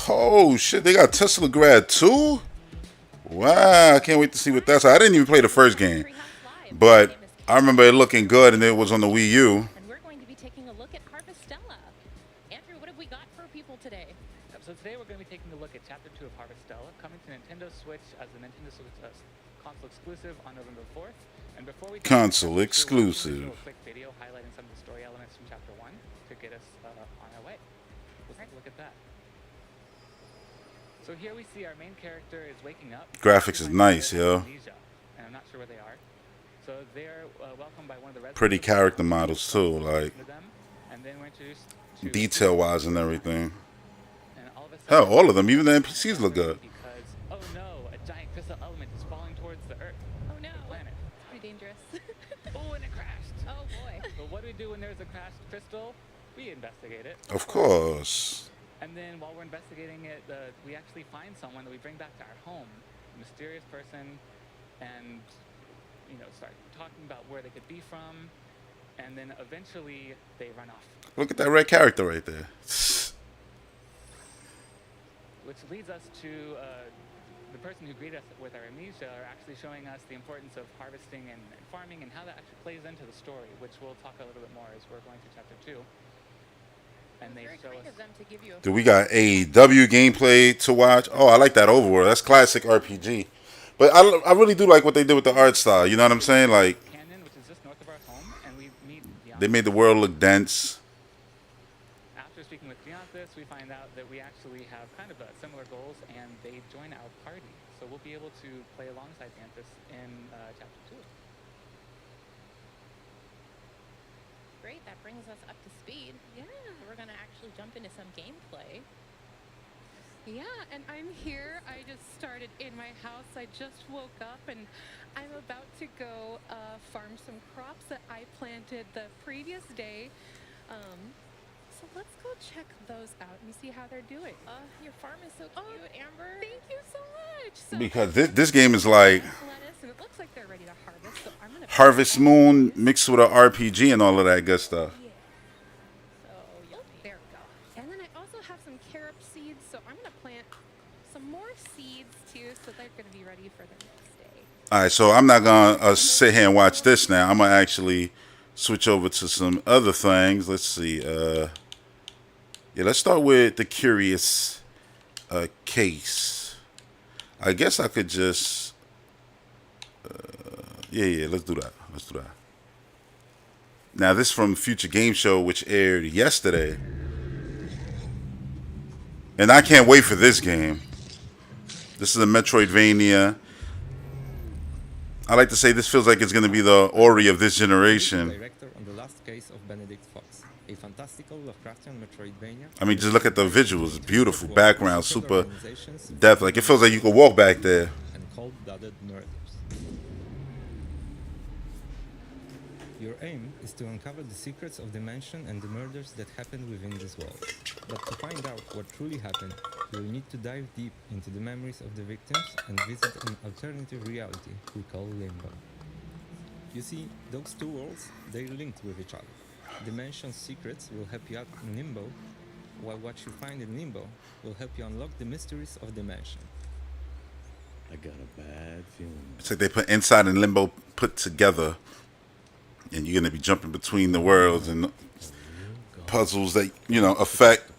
[SPEAKER 1] Oh shit, they got Tesla Grad too? Wow, I can't wait to see what that's. I didn't even play the first game, but I remember it looking good, and it was on the Wii U.
[SPEAKER 6] And we're going to be taking a look at Harvestella. Andrew, what have we got for people today?
[SPEAKER 7] So today we're going to be taking a look at Chapter 2 of Harvestella, coming to Nintendo Switch as a Nintendo Switch console exclusive on November 4th. And before we
[SPEAKER 1] Console
[SPEAKER 7] Chapter 2,
[SPEAKER 1] exclusive.
[SPEAKER 7] we'll do a quick video highlighting some of the story elements from Chapter 1 to get us on our way. Let's take a look at that. So here we see our main character is waking up.
[SPEAKER 1] Graphics is nice, yo.
[SPEAKER 7] Amnesia, and I'm not sure where they are. So they're welcomed by one of the residents.
[SPEAKER 1] Pretty character models too, like
[SPEAKER 7] and then we're introduced to
[SPEAKER 1] detail-wise and everything.
[SPEAKER 7] and all of a
[SPEAKER 1] Hell,
[SPEAKER 7] sudden,
[SPEAKER 1] all of them, even the NPCs look good.
[SPEAKER 7] because oh no, a giant crystal element is falling towards the Earth,
[SPEAKER 6] Oh no,
[SPEAKER 7] the planet.
[SPEAKER 6] it's pretty dangerous.
[SPEAKER 7] Oh, and it crashed.
[SPEAKER 6] Oh boy.
[SPEAKER 7] But what do we do when there's a crashed crystal? We investigate it.
[SPEAKER 1] Of course.
[SPEAKER 7] And then while we're investigating it, we actually find someone that we bring back to our home, a mysterious person, and start talking about where they could be from, and then eventually they run off.
[SPEAKER 1] Look at that red character right there.
[SPEAKER 7] Which leads us to the person who greeted us with our amnesia are actually showing us the importance of harvesting and farming and how that actually plays into the story, which we'll talk a little bit more as we're going through Chapter 2. And they
[SPEAKER 6] Very
[SPEAKER 7] show
[SPEAKER 6] kind
[SPEAKER 7] us.
[SPEAKER 6] of them to give you a
[SPEAKER 1] Do we got AEW gameplay to watch? Oh, I like that overworld. That's classic RPG. But I really do like what they did with the art style. You know what I'm saying? Like,
[SPEAKER 7] Canyon, which is just north of our home, and we meet
[SPEAKER 1] they made the world look dense.
[SPEAKER 7] After speaking with Dianthus, we find out that we actually have kind of similar goals, and they join our party. So we'll be able to play alongside Dianthus in Chapter 2.
[SPEAKER 6] Great, that brings us up to speed. Yeah. We're going to actually jump into some gameplay.
[SPEAKER 8] Yeah, and I'm here. I just started in my house. I just woke up and I'm about to go farm some crops that I planted the previous day. So let's go check those out and see how they're doing.
[SPEAKER 6] Your farm is so cute, Amber.
[SPEAKER 8] Thank you so much. So
[SPEAKER 1] Because this game is like
[SPEAKER 8] lettuce, and it looks like they're ready to harvest. So I'm gonna
[SPEAKER 1] Harvest Moon mixed with an RPG and all of that good stuff.
[SPEAKER 8] Yeah. So there we go. And then I also have some carob seeds, so I'm gonna plant some more seeds too, so they're gonna be ready for the next day.
[SPEAKER 1] All right, so I'm not gonna sit here and watch this now. I'm gonna actually switch over to some other things. Let's see. Yeah, let's start with the curious case. I guess I could just. Yeah. Let's do that. Now this is from Future Game Show, which aired yesterday, and I can't wait for this game. This is a Metroidvania. I like to say this feels like it's going to be the Ori of this generation.
[SPEAKER 9] Director on the last case of Benedict Fox, a fantastical Lovecraftian Metroidvania.
[SPEAKER 1] I mean, just look at the visuals. Beautiful background, super depth. Like, it feels like you could walk back there.
[SPEAKER 9] And cold-blooded murders. Your aim is to uncover the secrets of the mansion and the murders that happened within this world. But to find out what truly happened, you will need to dive deep into the memories of the victims and visit an alternative reality we call Limbo. You see, those two worlds, they're linked with each other. The mansion's secrets will help you out in Limbo, while what you find in Limbo will help you unlock the mysteries of the mansion.
[SPEAKER 10] I got a bad feeling.
[SPEAKER 1] It's like they put Inside and Limbo put together, and you're going to be jumping between the worlds and puzzles that, affect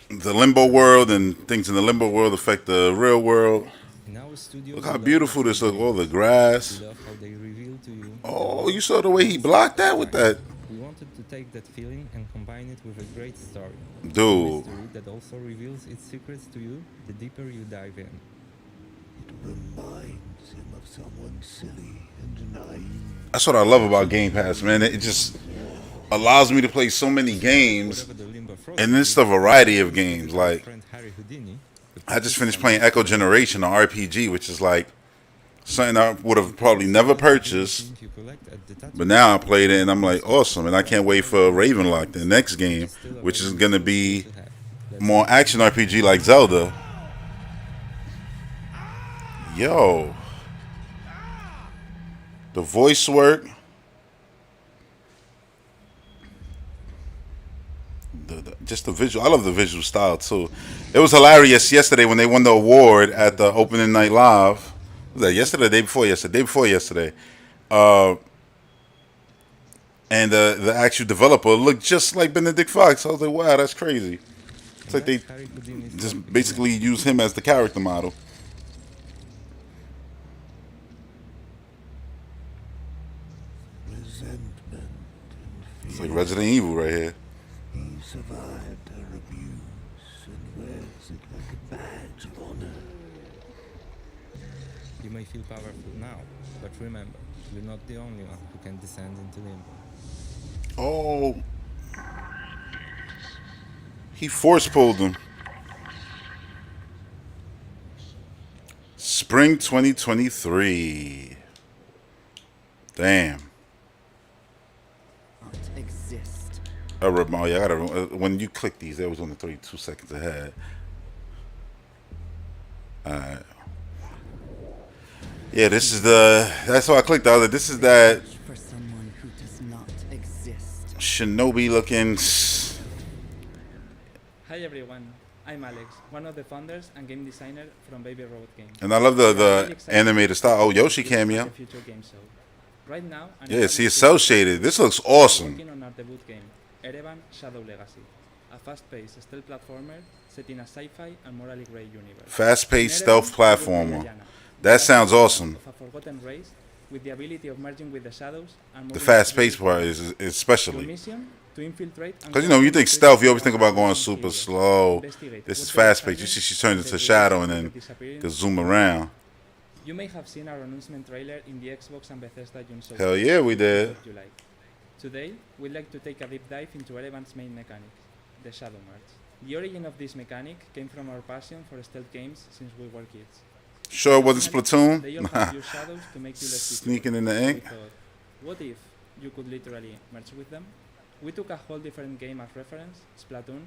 [SPEAKER 1] the Limbo world, and things in the Limbo world affect the real world.
[SPEAKER 9] In our studio,
[SPEAKER 1] Look how beautiful this looks. All the grass.
[SPEAKER 9] we love how they reveal to you.
[SPEAKER 1] Oh, you saw the way he blocked that with that?
[SPEAKER 9] We wanted to take that feeling and combine it with a great story.
[SPEAKER 1] Dude.
[SPEAKER 9] A mystery that also reveals its secrets to you the deeper you dive in.
[SPEAKER 10] It reminds him of someone silly and naive.
[SPEAKER 1] That's what I love about Game Pass, man. It just allows me to play so many games,
[SPEAKER 9] Whatever the Limbo Frost
[SPEAKER 1] and it's
[SPEAKER 9] is,
[SPEAKER 1] a variety of games.
[SPEAKER 9] our
[SPEAKER 1] Like,
[SPEAKER 9] friend Harry Houdini, the
[SPEAKER 1] I just finished
[SPEAKER 9] perfect
[SPEAKER 1] playing Echo Generation, an RPG, which is like something I would have probably never purchased.
[SPEAKER 9] thing you collect at the tattoo
[SPEAKER 1] But now I played it and I'm like, awesome. And I can't wait for Ravenlock, the next game, which is going to be
[SPEAKER 9] to have. Let's
[SPEAKER 1] more action RPG like Zelda. Yo. The voice work. Just the visual. I love the visual style too. It was hilarious yesterday when they won the award at the opening night live. Was that yesterday? Or the day before yesterday? Day before yesterday. And the actual developer looked just like Benedict Fox. I was like, wow, that's crazy. It's like they just basically use him as the character model.
[SPEAKER 10] Resentment and
[SPEAKER 1] It's
[SPEAKER 10] fear.
[SPEAKER 1] like Resident Evil right here.
[SPEAKER 10] He survived her abuse and wears it like a badge of honor.
[SPEAKER 9] You may feel powerful now, but remember, you're not the only one who can descend into limbo.
[SPEAKER 1] Oh, he force pulled him. Spring 2023. Damn.
[SPEAKER 11] Exist.
[SPEAKER 1] Oh yeah, I gotta. When you click these, that was only 32 seconds ahead. Alright. Yeah, this is the. That's why I clicked the other. This is that
[SPEAKER 11] For someone who does not exist.
[SPEAKER 1] shinobi looking.
[SPEAKER 12] Hi everyone, I'm Alex, one of the founders and game designer from Baby Robot Games.
[SPEAKER 1] And I love the animated style. Oh, Yoshi cameo.
[SPEAKER 12] The future game show. Right now,
[SPEAKER 1] Yeah, see, it's cell shaded. This looks awesome.
[SPEAKER 12] Working on our debut game, Erevan Shadow Legacy, a fast-paced stealth platformer set in a sci-fi and morally grey universe.
[SPEAKER 1] Fast-paced stealth platformer. That sounds awesome.
[SPEAKER 12] Of a forgotten race with the ability of merging with the shadows and
[SPEAKER 1] The fast-paced part is especially.
[SPEAKER 12] mission to infiltrate.
[SPEAKER 1] Because, you know, when you think stealth, you always think about going super slow. This is fast-paced. You see she turns into a shadow and then can zoom around.
[SPEAKER 12] You may have seen our announcement trailer in the Xbox and Bethesda June show.
[SPEAKER 1] Hell yeah, we did.
[SPEAKER 12] July. Today, we'd like to take a deep dive into Erevan's main mechanic, the Shadow Merge. The origin of this mechanic came from our passion for stealth games since we were kids.
[SPEAKER 1] Sure it wasn't Splatoon?
[SPEAKER 12] They all have your shadows to make you less
[SPEAKER 1] Sneaking in the
[SPEAKER 12] visible.
[SPEAKER 1] ink.
[SPEAKER 12] We thought, what if you could literally merge with them? We took a whole different game as reference, Splatoon,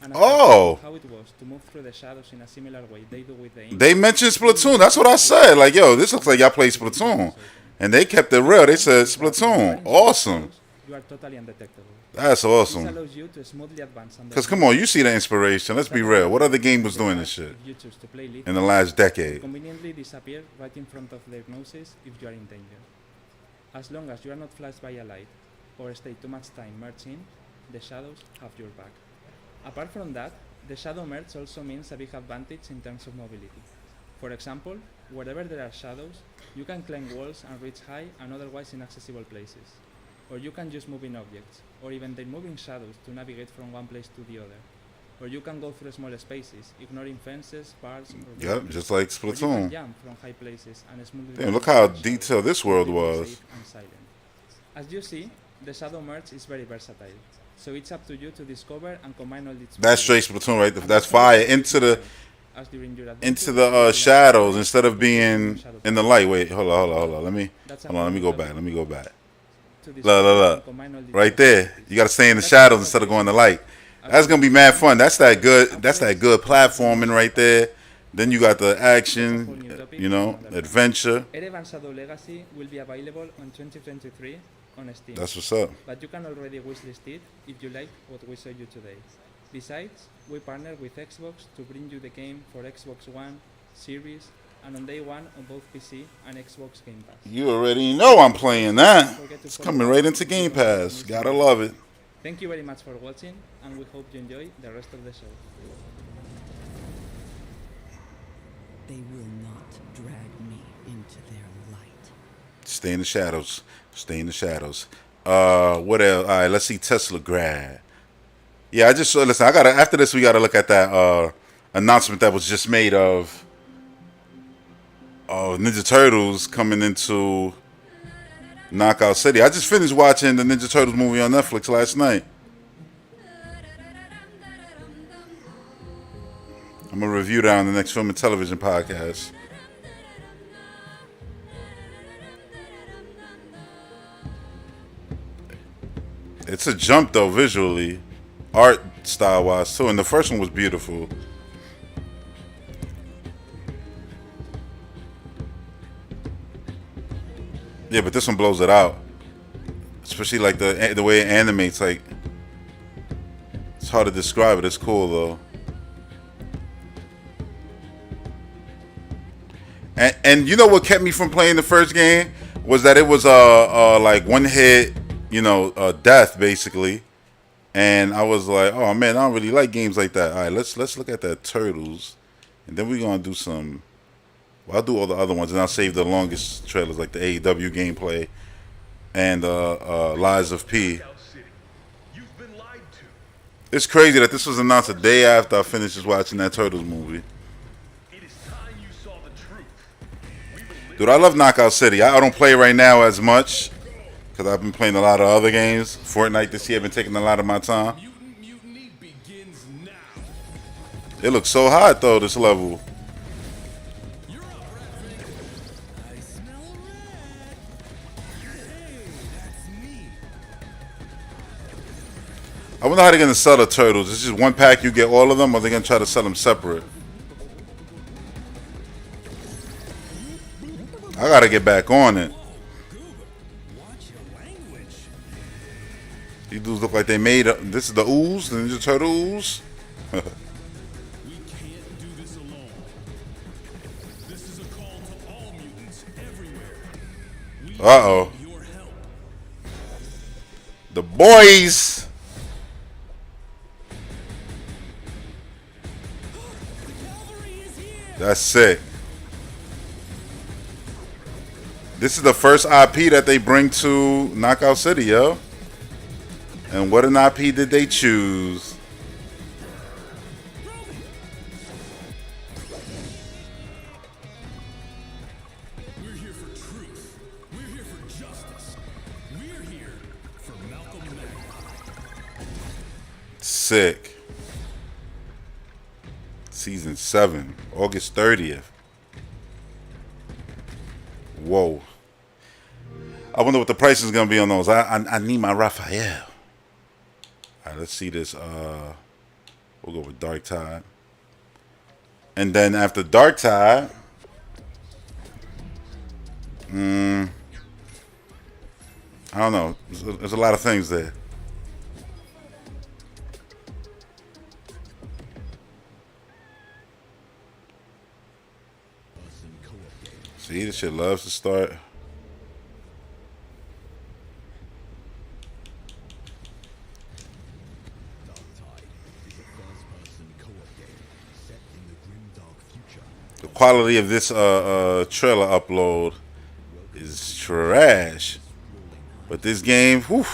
[SPEAKER 12] and how it was to move through the shadows in a similar way they do with the ink.
[SPEAKER 1] They mentioned Splatoon. That's what I said. Like, yo, this looks like y'all play Splatoon. And they kept it real. They said Splatoon. Awesome.
[SPEAKER 12] You are totally undetectable.
[SPEAKER 1] That's awesome.
[SPEAKER 12] This allows you to smoothly advance under
[SPEAKER 1] Because, come on, you see the inspiration. Let's be real. What other game was doing this shit
[SPEAKER 12] if you choose to play
[SPEAKER 1] in the last decade?
[SPEAKER 12] conveniently disappear right in front of their noses if you are in danger. As long as you are not flashed by a light or stay too much time merging, the shadows have your back. Apart from that, the shadow merge also means a big advantage in terms of mobility. For example, wherever there are shadows, you can climb walls and reach high and otherwise inaccessible places. Or you can use moving objects, or even the moving shadows to navigate from one place to the other. Or you can go through small spaces, ignoring fences, bars, or
[SPEAKER 1] Yep, just like
[SPEAKER 12] or you can
[SPEAKER 1] Splatoon.
[SPEAKER 12] jump from high places and smoothly
[SPEAKER 1] Damn, look
[SPEAKER 12] navigate
[SPEAKER 1] how
[SPEAKER 12] the shadows,
[SPEAKER 1] detailed this world
[SPEAKER 12] completely
[SPEAKER 1] was.
[SPEAKER 12] safe and silent. As you see, the shadow merge is very versatile, so it's up to you to discover and combine all its
[SPEAKER 1] That's straight Splatoon right there. That's fire into the
[SPEAKER 12] as during your
[SPEAKER 1] into the shadows instead of being in the light. Wait, hold on. Let me go back. Look. Right there. You gotta stay in the shadows instead of going in the light. That's gonna be mad fun. That's that good platforming right there. Then you got the action, you know, adventure.
[SPEAKER 12] Erevan Shadow Legacy will be available on 2023 on Steam.
[SPEAKER 1] That's what's up.
[SPEAKER 12] But you can already wishlist it if you like what we showed you today. Besides, we partner with Xbox to bring you the game for Xbox One, Series, and on day one on both PC and Xbox Game Pass.
[SPEAKER 1] You already know I'm playing that. It's coming right into Game Pass. Gotta love it.
[SPEAKER 12] Thank you very much for watching, and we hope you enjoy the rest of the show.
[SPEAKER 11] They will not drag me into their light.
[SPEAKER 1] Stay in the shadows. Stay in the shadows. What else? All right, let's see Tesla grad. Yeah, I just listen. After this, we gotta look at that announcement that was just made of Ninja Turtles coming into Knockout City. I just finished watching the Ninja Turtles movie on Netflix last night. I'm gonna review that on the next film and television podcast. It's a jump though visually, art style wise too, and the first one was beautiful. Yeah, but this one blows it out. Especially like the way it animates. Like, it's hard to describe it. It's cool though. And you know what kept me from playing the first game was that it was like one hit, you know, death basically. And I was like, oh man, I don't really like games like that. All right, let's look at that Turtles, and then we're gonna do some. Well, I'll do all the other ones, and I'll save the longest trailers like the AEW gameplay and Lies of P. It's crazy that this was announced a day after I finished just watching that Turtles movie. Dude, I love Knockout City. I don't play right now as much because I've been playing a lot of other games. Fortnite this year, I've been taking a lot of my time. It looks so hot though, this level. I wonder how they're gonna sell the turtles. It's just one pack, you get all of them, or they're gonna try to sell them separate. I gotta get back on it. These dudes look like they made this is the ooze, the Ninja Turtle ooze. Uh-oh. The boys. That's sick. This is the first IP that they bring to Knockout City, yo. And what an IP did they choose?
[SPEAKER 13] We're here for truth. We're here for justice. We're here for Malcolm X.
[SPEAKER 1] Sick. Season 7, August 30th. Whoa. I wonder what the price is going to be on those. I need my Raphael. All right, let's see this. We'll go with Dark Tide. And then after Dark Tide, I don't know. There's a lot of things there. See, this shit loves to start. The quality of this trailer upload is trash, but this game, whew,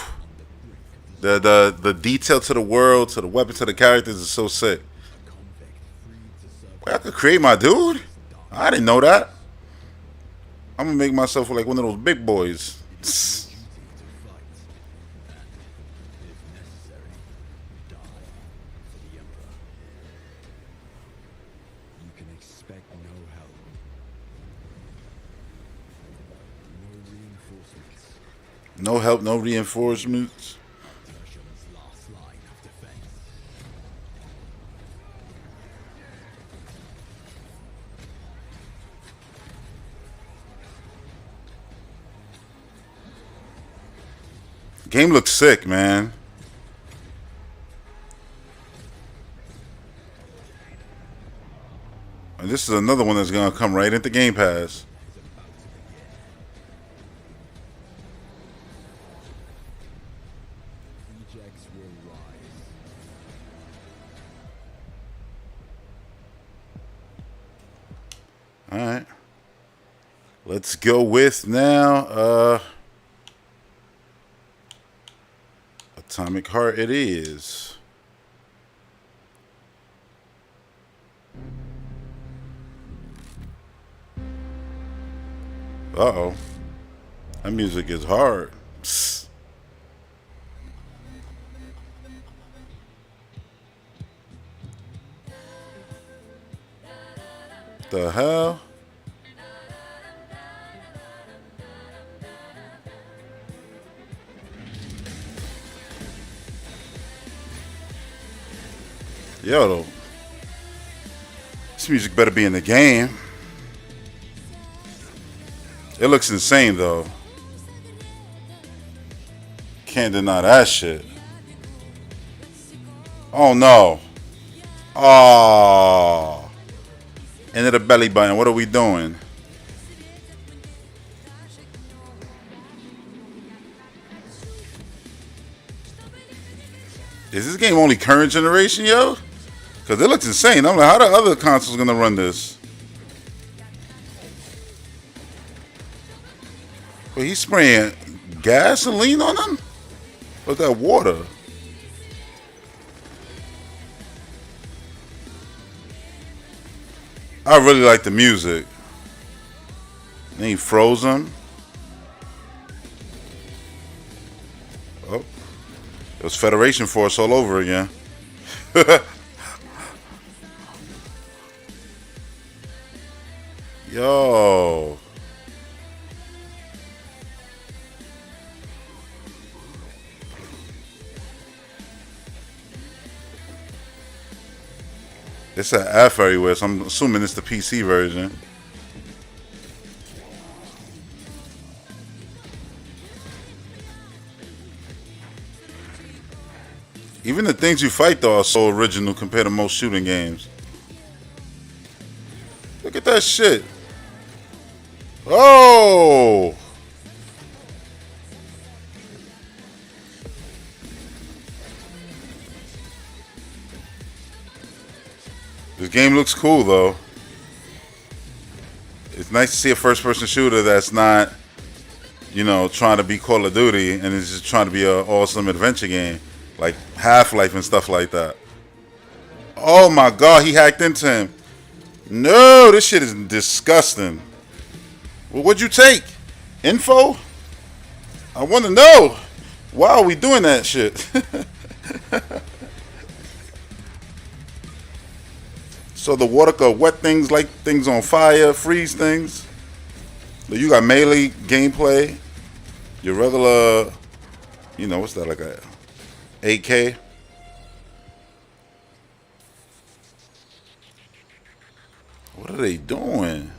[SPEAKER 1] the detail to the world, to the weapons, to the characters is so sick. Wait, I could create my dude? I didn't know that. I'm gonna make myself like one of those big boys. No help, no reinforcements. Game looks sick, man. And this is another one that's gonna come right into Game Pass. All right. Let's go with now. Atomic Heart it is. Uh-oh. That music is hard. Psst. The hell? Yo, this music better be in the game. It looks insane, though. Can't deny that shit. Oh no. Oh. Into the belly button. What are we doing? Is this game only current generation, yo? Because it looks insane. I'm like, how the other consoles gonna run this? But he's spraying gasoline on them? What's that, water? I really like the music. Then he froze him. Oh. It was Federation Force all over again. Yo. It's an F everywhere, so I'm assuming it's the PC version. Even the things you fight, though, are so original compared to most shooting games. Look at that shit. Oh! This game looks cool, though. It's nice to see a first-person shooter that's not, you know, trying to be Call of Duty and is just trying to be an awesome adventure game. Like Half-Life and stuff like that. Oh my god, he hacked into him. No, this shit is disgusting. Well, what'd you take? Info? I want to know. Why are we doing that shit? So the water could wet things, light things on fire, freeze things. But you got melee gameplay. Your regular, you know, what's that, like a AK? What are they doing?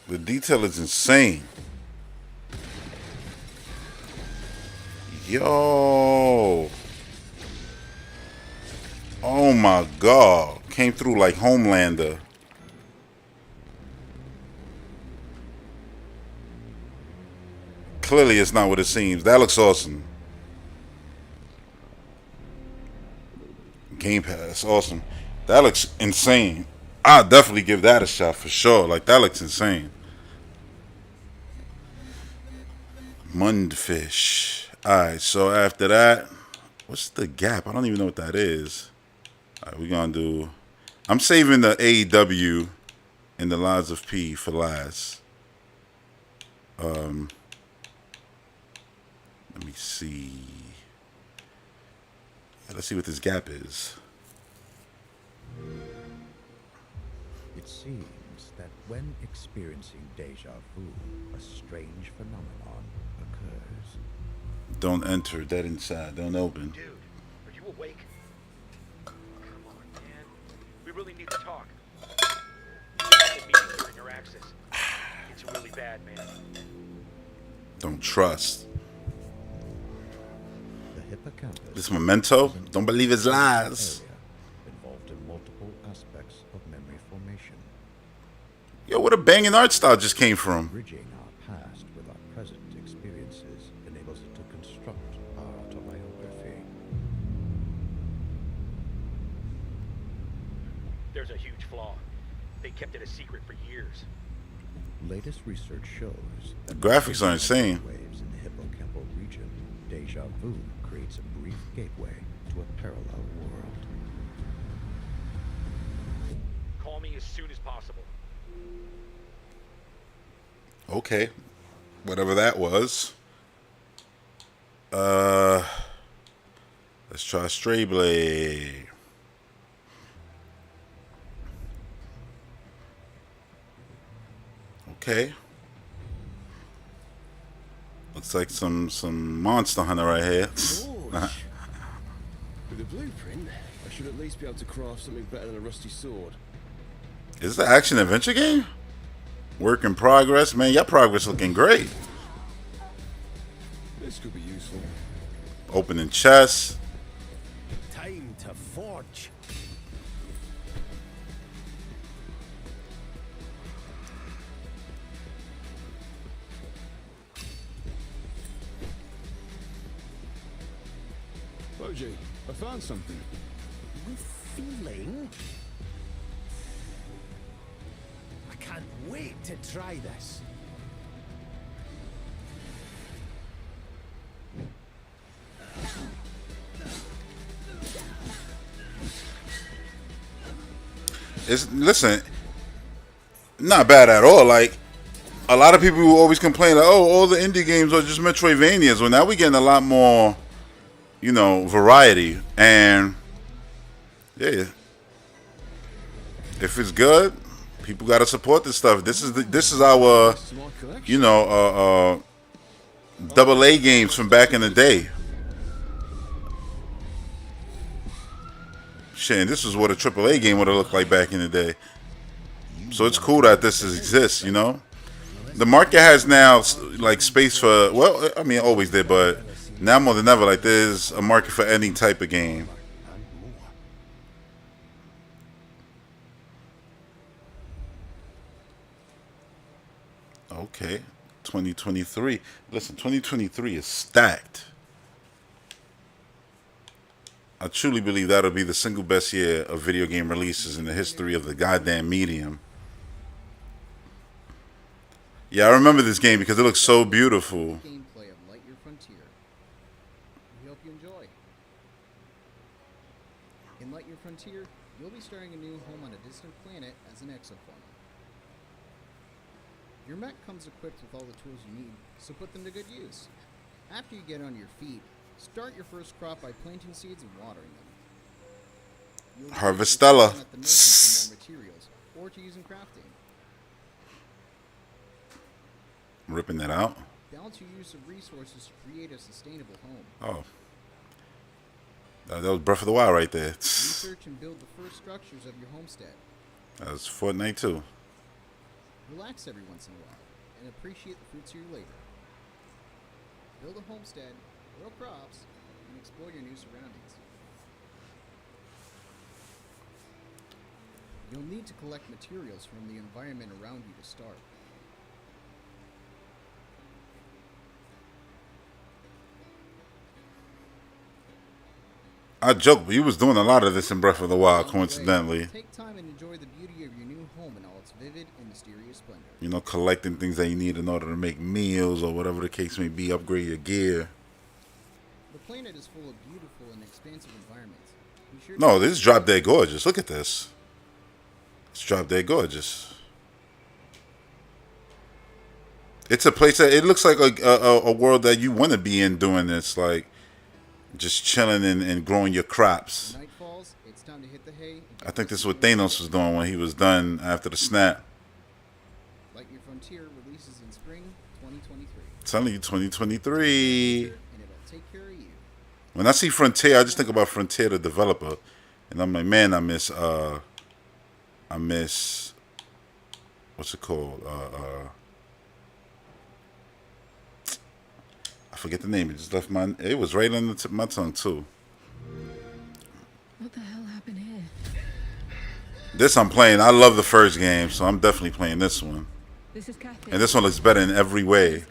[SPEAKER 1] The detail is insane. Yo. Oh my god. Came through like Homelander. Clearly it's not what it seems. That looks awesome. Game Pass, awesome. That looks insane. I'll definitely give that a shot for sure. Like, that looks insane. Mundfish. Alright, so after that, what's the gap? I don't even know what that is. Alright, we're gonna do. I'm saving the AEW and the Lives of P for last. Let me see. Let's see what this gap is.
[SPEAKER 10] It seems that when experiencing deja vu, a strange phenomenon occurs.
[SPEAKER 1] Don't enter. Dead inside. Don't open.
[SPEAKER 14] Dude, are you awake? Come on, man. We really need to talk. You have to meet during your access. It's really bad, man.
[SPEAKER 1] Don't trust.
[SPEAKER 10] The hippocampus.
[SPEAKER 1] This Memento. Don't believe his lies.
[SPEAKER 10] Involved in multiple aspects of memory formation.
[SPEAKER 1] Yo, what a banging art style just came from.
[SPEAKER 10] Bridging our past with our present experiences enables it to construct our autobiography.
[SPEAKER 14] There's a huge flaw. They kept it a secret for years.
[SPEAKER 10] Latest research shows that
[SPEAKER 1] Graphics are insane.
[SPEAKER 10] waves in the hippocampal region, deja vu creates a brief gateway to a parallel world.
[SPEAKER 14] Call me as soon as possible.
[SPEAKER 1] Okay. Whatever that was. Let's try Stray Blade. Okay. Looks like some Monster Hunter right here.
[SPEAKER 15] With a blueprint, I should at least be able to craft something better than a rusty sword.
[SPEAKER 1] Is it an action adventure game? Work in progress, man. Your progress looking great.
[SPEAKER 13] This could be useful.
[SPEAKER 1] Opening chests.
[SPEAKER 13] Time to forge. OJ, I found something.
[SPEAKER 15] Feeling? I can't wait to try this.
[SPEAKER 1] Listen, not bad at all. Like, a lot of people who always complain, like, oh, all the indie games are just Metroidvanias. Well, now we're getting a lot more, you know, variety. And yeah, if it's good, people gotta support this stuff. This is our, you know, AA games from back in the day. Shit, and this is what a AAA game would have looked like back in the day. So it's cool that this exists, you know. The market has now like space for, well, I mean, it always did, but now more than ever, like there's a market for any type of game. Okay, 2023. Listen, 2023 is stacked. I truly believe that'll be the single best year of video game releases in the history of the goddamn medium. Yeah, I remember this game because it looks so beautiful.
[SPEAKER 2] Gameplay of Lightyear Frontier. We hope you enjoy. In Lightyear Frontier, you'll be starting a new home on a distant planet as an exofauna. Your mech comes equipped with all the tools you need, so put them to good use. After you get on your feet, start your first crop by planting seeds and watering them.
[SPEAKER 1] Harvestella.
[SPEAKER 2] At the merchant for more materials, or to use in crafting.
[SPEAKER 1] Ripping that out.
[SPEAKER 2] Balance your use of resources to create a sustainable home.
[SPEAKER 1] Oh. That was Breath of the Wild right there.
[SPEAKER 2] Research and build the first structures of your homestead.
[SPEAKER 1] That was Fortnite too.
[SPEAKER 2] Relax every once in a while and appreciate the fruits of your labor. Build a homestead, grow crops, and explore your new surroundings. You'll need to collect materials from the environment around you to start.
[SPEAKER 1] I joke, but he was doing a lot of this in Breath of the Wild, coincidentally.
[SPEAKER 2] Take time and enjoy the beauty of your new home in all its vivid and mysterious splendor.
[SPEAKER 1] You know, collecting things that you need in order to make meals or whatever the case may be, upgrade your gear.
[SPEAKER 2] The planet is full of beautiful and expansive environments.
[SPEAKER 1] No, this is drop dead gorgeous. Look at this. It's drop dead gorgeous. It's a place that it looks like a world that you want to be in doing this, like just chilling and growing your crops.
[SPEAKER 2] Night falls, it's time to hit the hay.
[SPEAKER 1] I think this is what Thanos was doing when he was done after the snap.
[SPEAKER 2] Lightyear Frontier releases in spring 2023.
[SPEAKER 1] Telling you, 2023.
[SPEAKER 2] And it'll take care of you.
[SPEAKER 1] When I see Frontier, I just think about Frontier, the developer, and I'm like, man, I miss what's it called? I forget the name. It just left my. It was right on the tip of my tongue too.
[SPEAKER 8] What the hell happened here?
[SPEAKER 1] This I'm playing. I love the first game, so I'm definitely playing this one.
[SPEAKER 8] This is Kathy.
[SPEAKER 1] And this one looks better in every way.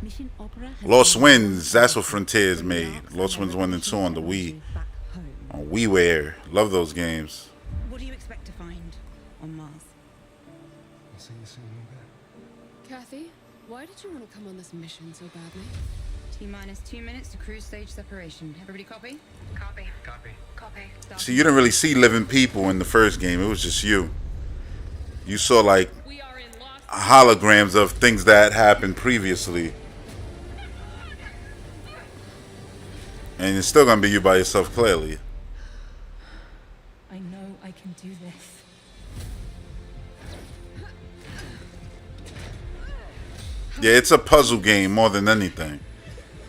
[SPEAKER 11] Mission Opera has
[SPEAKER 1] Lost Winds. That's what Frontier's made. Lost Winds 1 and 2 on the Wii. On WiiWare. Love those games.
[SPEAKER 11] What do you expect to find on Mars?
[SPEAKER 13] I'll see you soon, okay?
[SPEAKER 8] Kathy, why did you want to come on this mission so badly?
[SPEAKER 11] T-minus 2 minutes to cruise stage separation. Everybody copy? Copy.
[SPEAKER 7] Copy.
[SPEAKER 11] Copy.
[SPEAKER 1] See, you didn't really see living people in the first game. It was just you. You saw like holograms of things that happened previously. And it's still going to be you by yourself, clearly.
[SPEAKER 11] I know I can do this.
[SPEAKER 1] Yeah, it's a puzzle game more than anything.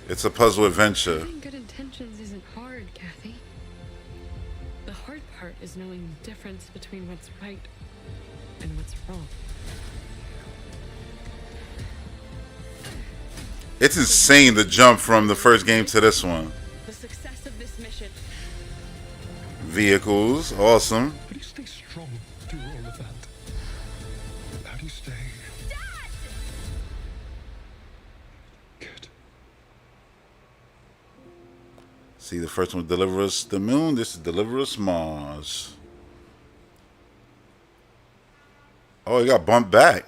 [SPEAKER 1] It's a puzzle adventure.
[SPEAKER 8] Having good intentions isn't hard, Kathy. The hard
[SPEAKER 16] part is knowing the difference between what's right and what's wrong.
[SPEAKER 1] It's insane the jump from the first game to this one.
[SPEAKER 16] The success of this mission.
[SPEAKER 1] Vehicles, awesome.
[SPEAKER 13] How do you stay strong through all of that? How do you stay?
[SPEAKER 1] See, the first one deliver us the moon. This is deliver us Mars. Oh, it got bumped back.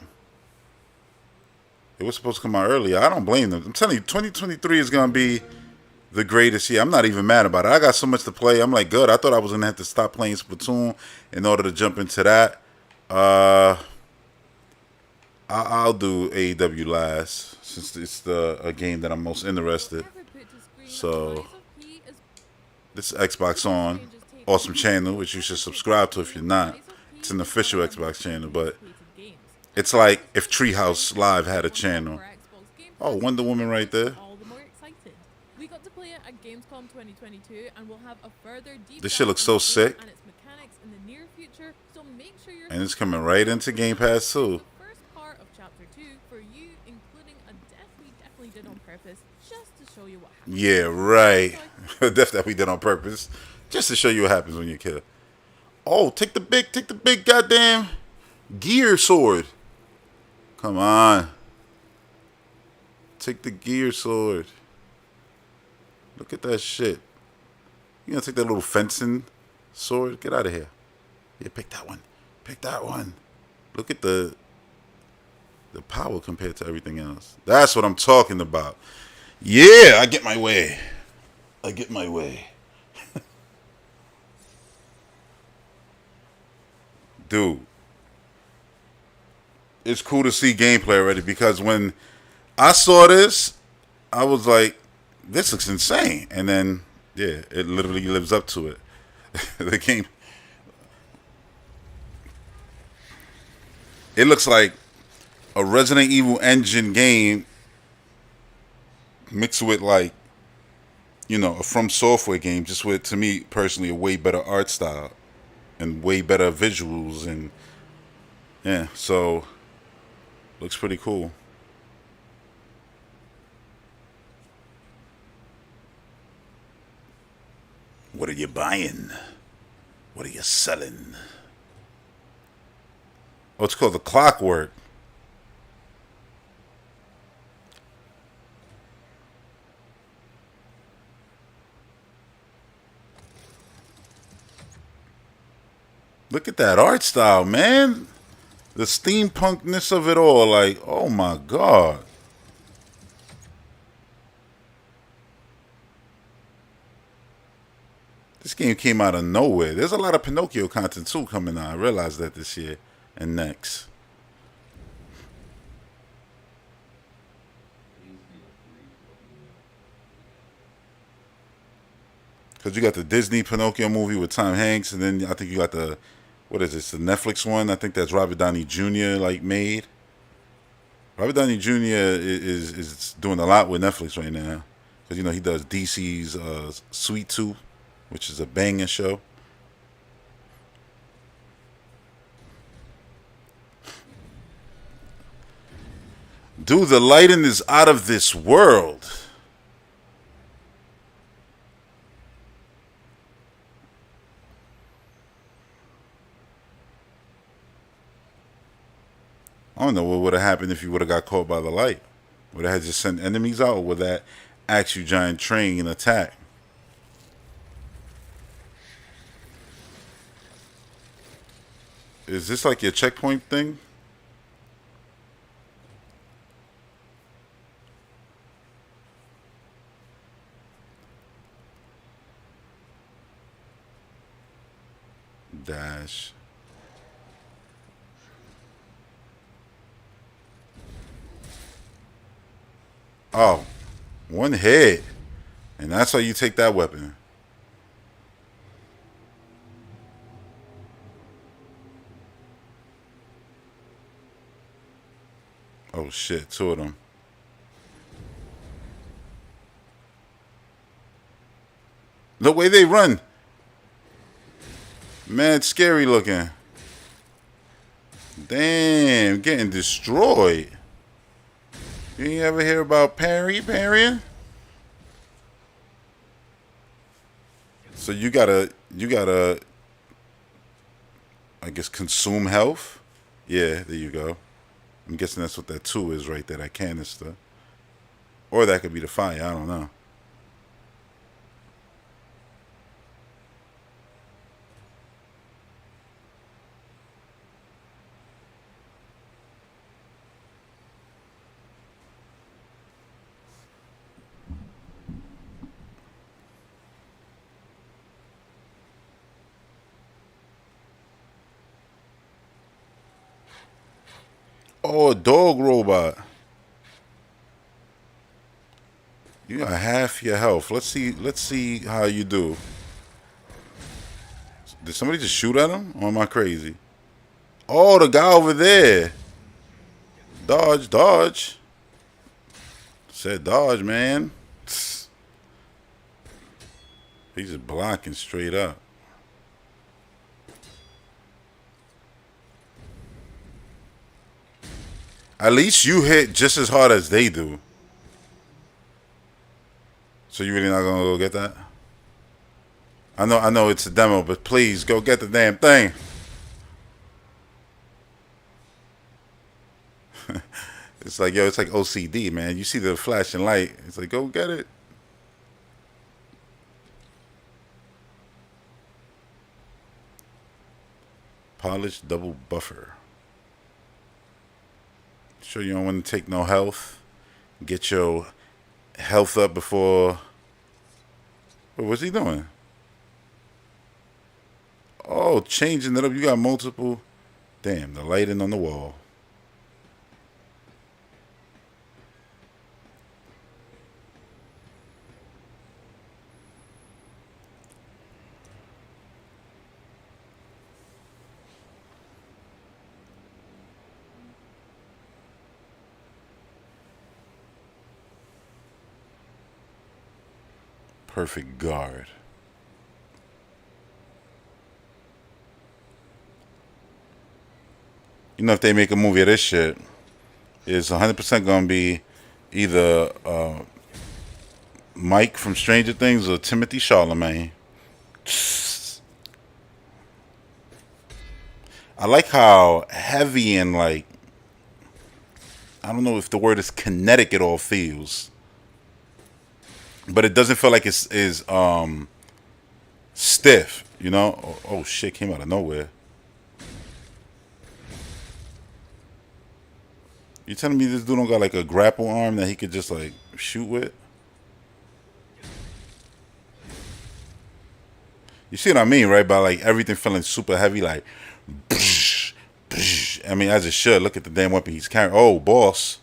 [SPEAKER 1] It was supposed to come out earlier. I don't blame them. I'm telling you, 2023 is going to be the greatest year. I'm not even mad about it. I got so much to play. I'm like, good. I thought I was going to have to stop playing Splatoon in order to jump into that. I'll do AEW last since it's a game that I'm most interested. So, this is Xbox On. Awesome channel, which you should subscribe to if you're not. It's an official Xbox channel, but it's like if Treehouse Live had a channel. Oh, Wonder Woman right there.
[SPEAKER 17] All the more excited. We got to play it at Gamescom 2022, and we'll have a further deep
[SPEAKER 1] This shit looks so sick.
[SPEAKER 17] and its mechanics in the near future. So make sure you're
[SPEAKER 1] And it's coming right into Game Pass too.
[SPEAKER 17] first part of Chapter 2 for you, including a death we definitely did on purpose, just to show you what happened.
[SPEAKER 1] Yeah, right. Death that we did on purpose, just to show you what happens when you kill. Oh, take the big goddamn gear sword. Come on. Take the gear sword. Look at that shit. You gonna take that little fencing sword? Get out of here. Yeah, pick that one. Pick that one. Look at the power compared to everything else. That's what I'm talking about. Yeah, I get my way. I get my way. Dude. It's cool to see gameplay already because when I saw this, I was like, this looks insane. And then, yeah, it literally lives up to it. The game. It looks like a Resident Evil engine game mixed with, like, you know, a From Software game, just with, to me personally, a way better art style and way better visuals. And yeah, so looks pretty cool. What are you buying? What are you selling? Oh, it's called The Clockwork. Look at that art style, man. The steampunkness of it all. Like, oh my God. This game came out of nowhere. There's a lot of Pinocchio content too coming out. I realized that this year and next. Because you got the Disney Pinocchio movie with Tom Hanks, and then I think you got the, what is this, the Netflix one? I think that's Robert Downey Jr. like made. Robert Downey Jr. is doing a lot with Netflix right now. Because, you know, he does DC's Sweet Tooth, which is a banging show. Dude, the lighting is out of this world. I don't know what would have happened if you would have got caught by the light. Would it have just sent enemies out, or would that actual giant train attack? Is this like your checkpoint thing? Dash. Oh, one hit. And that's how you take that weapon. Oh shit, two of them. The way they run. Mad scary looking. Damn, getting destroyed. You ain't ever hear about parrying? So you gotta, I guess, consume health. Yeah, there you go. I'm guessing that's what that 2 is right there, that canister. Or that could be the fire, I don't know. Oh, a dog robot. You got half your health. Let's see how you do. Did somebody just shoot at him? Or am I crazy? Oh, the guy over there. Dodge, dodge. Said dodge, man. He's just blocking straight up. At least you hit just as hard as they do. So you really not gonna go get that? I know it's a demo, but please go get the damn thing. It's like, yo, it's like OCD, man. You see the flashing light. It's like, go get it. Polished double buffer. Sure you don't want to take no health. Get your health up before... What's he doing? Oh, changing it up. You got multiple... Damn, the lighting on the wall. Perfect guard. You know, if they make a movie of this shit, it's 100% gonna be either Mike from Stranger Things or Timothy Chalamet. I like how heavy and like, I don't know if the word is kinetic it all feels. But it doesn't feel like it's stiff, you know? Oh shit, came out of nowhere. You telling me this dude don't got like a grapple arm that he could just like shoot with? You see what I mean, right? By like everything feeling super heavy, like I mean, as it should. Look at the damn weapon he's carrying. Oh, boss.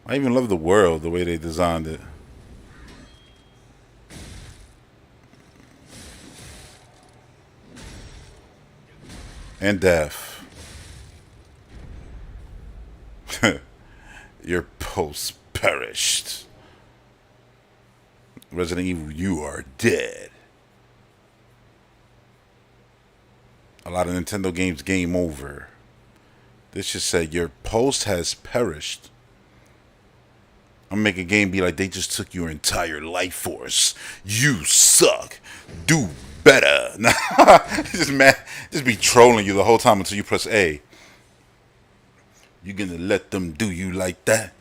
[SPEAKER 1] I even love the world, the way they designed it. And death. Your post perished. Resident Evil, you are dead. A lot of Nintendo games, game over. This just said, your post has perished. I'm gonna make a game be like, they just took your entire life force. You suck. Do better. Just be trolling you the whole time until you press A. You gonna let them do you like that?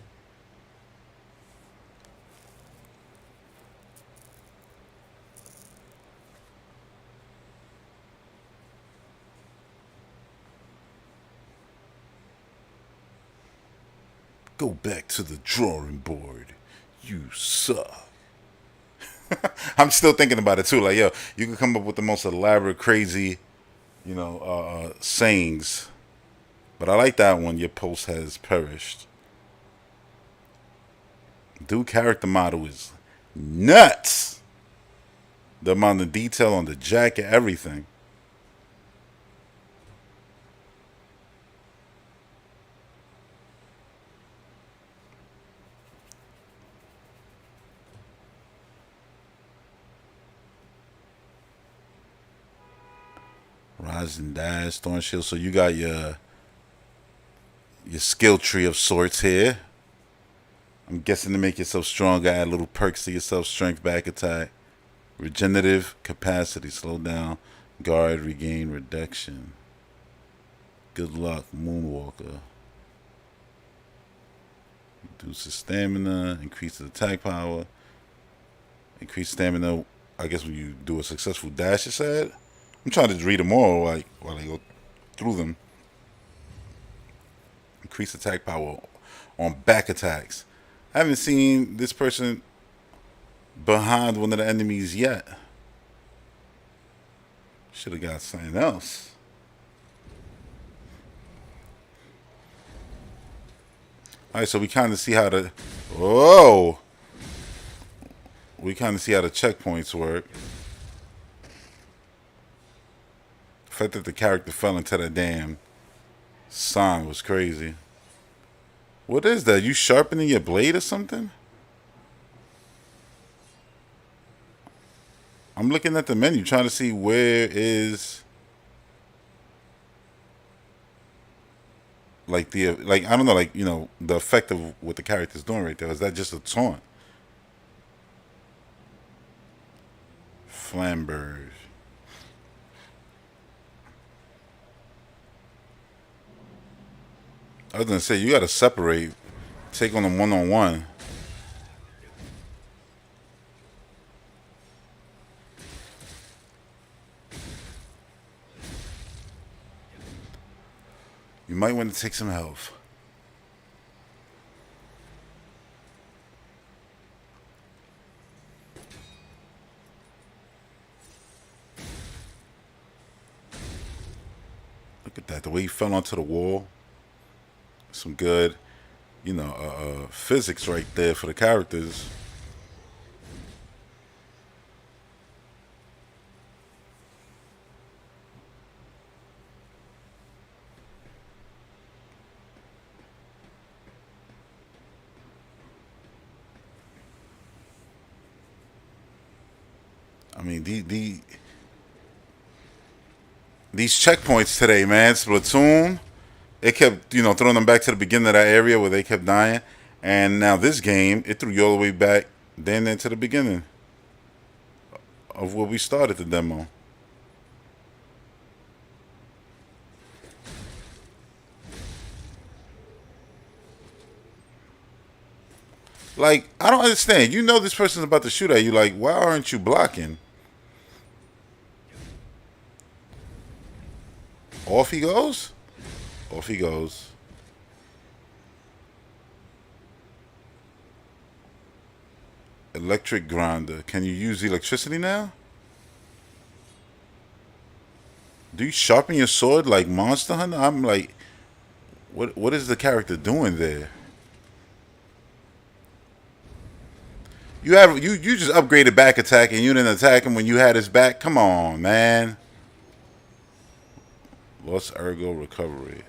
[SPEAKER 1] Go back to the drawing board. You suck. I'm still thinking about it too. Like, yo, you can come up with the most elaborate, crazy, you know, sayings. But I like that one. Your post has perished. Dude, character model is nuts. The amount of detail on the jacket, everything. Rise and dash, thorn shield. So you got your skill tree of sorts here. I'm guessing to make yourself stronger, add little perks to yourself. Strength, back attack, regenerative capacity, slow down, guard, regain, reduction. Good luck, Moonwalker. Reduces stamina, increases attack power. Increase stamina, I guess when you do a successful dash, it said. I'm trying to read them all while I go through them. Increase attack power on back attacks. I haven't seen this person behind one of the enemies yet. Should have got something else. Alright, so we kind of see how the... Whoa! We kind of see how the checkpoints work. The fact that the character fell into that damn sign was crazy. What is that? You sharpening your blade or something? I'm looking at the menu trying to see where is like the I don't know, like, you know, the effect of what the character's doing right there. Is that just a taunt? Flamberge. I was gonna say you gotta separate, take on them one-on-one. You might want to take some health. Look at that, the way he fell onto the wall. Some good, you know, physics right there for the characters. I mean, these checkpoints today, man. Splatoon, it kept, you know, throwing them back to the beginning of that area where they kept dying. And now this game, it threw you all the way back then into the beginning of where we started the demo. Like, I don't understand. You know this person's about to shoot at you. Like, why aren't you blocking? Off he goes? Off he goes. Electric grinder. Can you use electricity now? Do you sharpen your sword like Monster Hunter? I'm like, what is the character doing there? You just upgraded back attack and you didn't attack him when you had his back? Come on, man. Lost ergo recovery.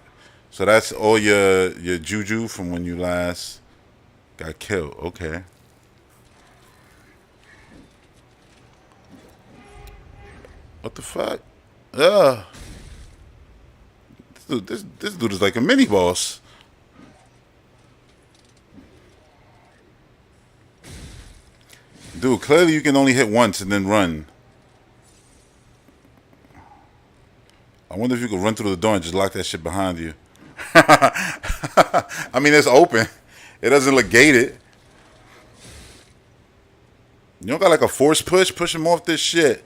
[SPEAKER 1] So that's all your juju from when you last got killed. Okay. What the fuck? This dude is like a mini boss. Dude, clearly you can only hit once and then run. I wonder if you could run through the door and just lock that shit behind you. I mean, it's open. It doesn't look gated. You don't got like a force push? Push him off this shit.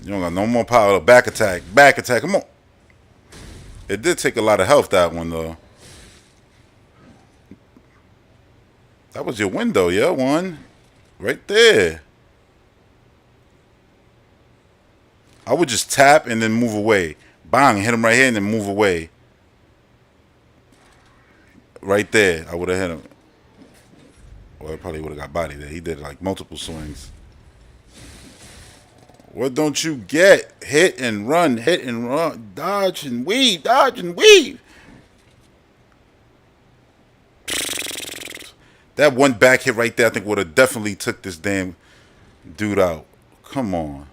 [SPEAKER 1] You don't got no more power. Back attack. Back attack. Come on. It did take a lot of health, that one, though. That was your window, yeah, one. Right there. I would just tap and then move away. Bang, hit him right here and then move away. right there, I would have hit him. Well, it probably would have got body there. He did like multiple swings. What don't you get? Hit and run, dodge and weave, dodge and weave. That one back hit right there, I think would have definitely took this damn dude out. Come on.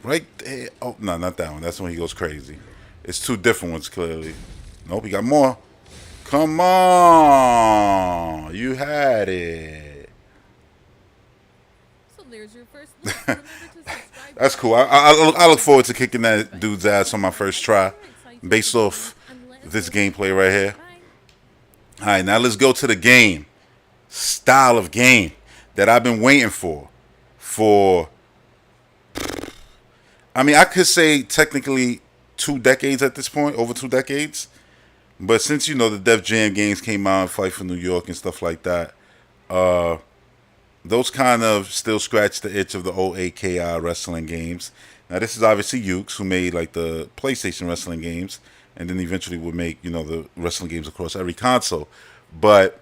[SPEAKER 1] Right there. Oh, no, not that one. That's when he goes crazy. It's two different ones, clearly. Nope, he got more. Come on. You had it.
[SPEAKER 17] So there's your first look. Remember to subscribe.
[SPEAKER 1] That's cool. I look forward to kicking that dude's ass on my first try based off this gameplay right here. All right, now let's go to the game. Style of game that I've been waiting for. I mean, I could say technically 2 decades at this point, over 2 decades. But since, you know, the Def Jam games came out, Fight for New York and stuff like that, those kind of still scratch the itch of the old AKI wrestling games. Now, this is obviously Ukes, who made, like, the PlayStation wrestling games, and then eventually would make, you know, the wrestling games across every console. But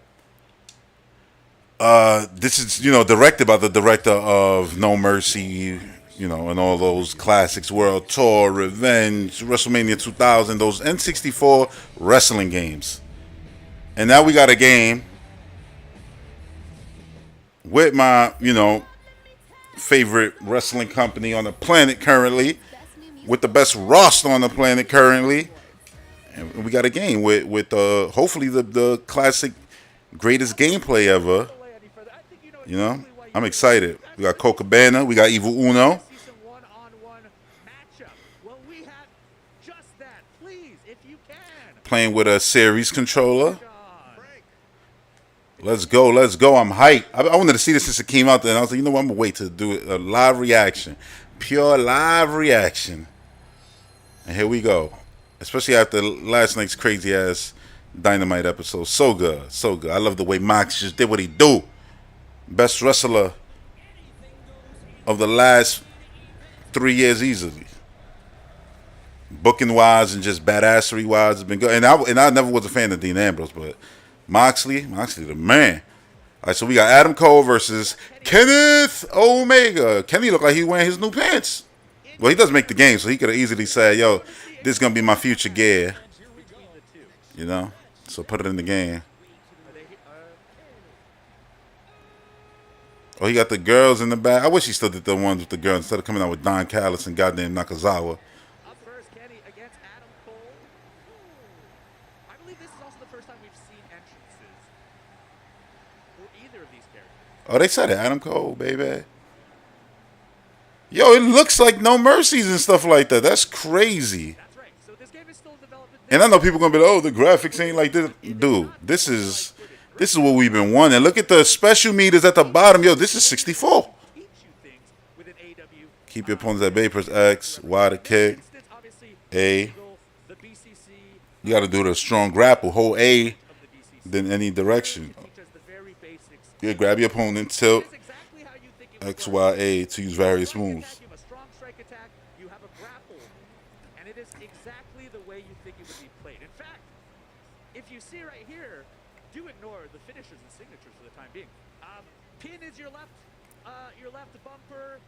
[SPEAKER 1] this is, you know, directed by the director of No Mercy, you know, and all those classics, World Tour, Revenge, WrestleMania 2000, those N64 wrestling games. And now we got a game with my, you know, favorite wrestling company on the planet currently, with the best roster on the planet currently. And we got a game with hopefully the classic greatest gameplay ever. You know, I'm excited. We got Cocabana, we got Evil Uno. Playing with a series controller. Let's go, let's go. I'm hyped. I wanted to see this since it came out there, and I was like, you know what, I'm going to wait to do a live reaction. Pure live reaction. And here we go. Especially after last night's crazy-ass Dynamite episode. So good, so good. I love the way Mox just did what he do. Best wrestler of the last 3 years easily. Booking wise and just badassery wise has been good. And I never was a fan of Dean Ambrose, but Moxley the man. All right, so we got Adam Cole versus Kenneth Omega. Kenny looked like he wearing his new pants. Well, he does make the game, so he could have easily said, yo, this is going to be my future gear. You know? So put it in the game. Oh, he got the girls in the back. I wish he still did the ones with the girls instead of coming out with Don Callis and goddamn Nakazawa. Oh, they said it. Adam Cole, baby. Yo, it looks like No Mercies and stuff like that. That's crazy. And I know people going to be like, oh, the graphics ain't like this. Dude, this is what we've been wanting. Look at the special meters at the bottom. Yo, this is 64. Keep your opponents at bay. Press X, Y to kick, A. You got to do the strong grapple. Hold A, then any direction. You grab your opponent, tilt, X, Y, A to use various moves.
[SPEAKER 14] If you see right here, do ignore the finishers and signatures for the time being. Pin is your left bumper.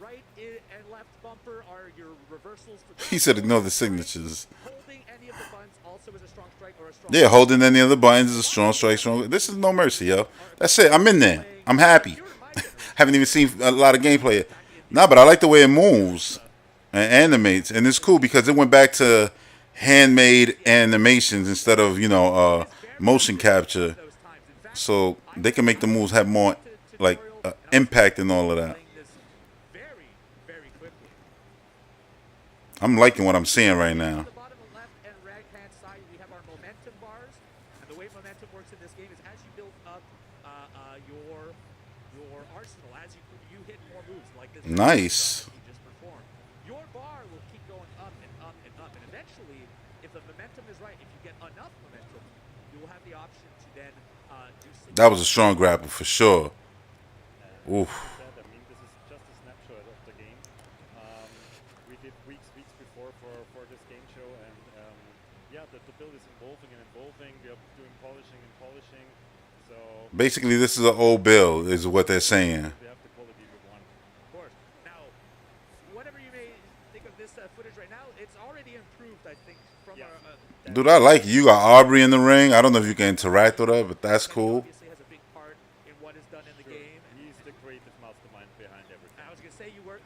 [SPEAKER 14] Right and left bumper are your reversals.
[SPEAKER 1] He said ignore the signatures.
[SPEAKER 14] Holding any of the buttons also is a strong strike or a strong.
[SPEAKER 1] Yeah, holding any of the buttons is a strong strike. This is No Mercy, yo. That's it. I'm in there. I'm happy. Haven't even seen a lot of gameplay yet. Nah, but I like the way it moves and animates, and it's cool because it went back to handmade animations instead of, you know, motion capture, so they can make the moves have more like impact and all of that. I'm liking what I'm seeing right now. Nice.
[SPEAKER 14] Your bar will keep going up and up and up, and eventually, if the momentum is right, if you get enough momentum, you will have the option to then do something.
[SPEAKER 1] That was a strong grapple for sure. Oof.
[SPEAKER 18] I mean, this is just a snapshot of the game. We did weeks before for this game show, and
[SPEAKER 1] Basically, this is an old build, is what they're saying.
[SPEAKER 14] Of course. Now, whatever you may think of this footage right now, it's already improved, I think, from our.
[SPEAKER 1] Dude, I like you. Got Aubrey in the ring. I don't know if you can interact with her, but that's cool.
[SPEAKER 14] Obviously has a big part in what is done in the game.
[SPEAKER 18] He's the creative mastermind behind everything.
[SPEAKER 14] I was gonna say you worked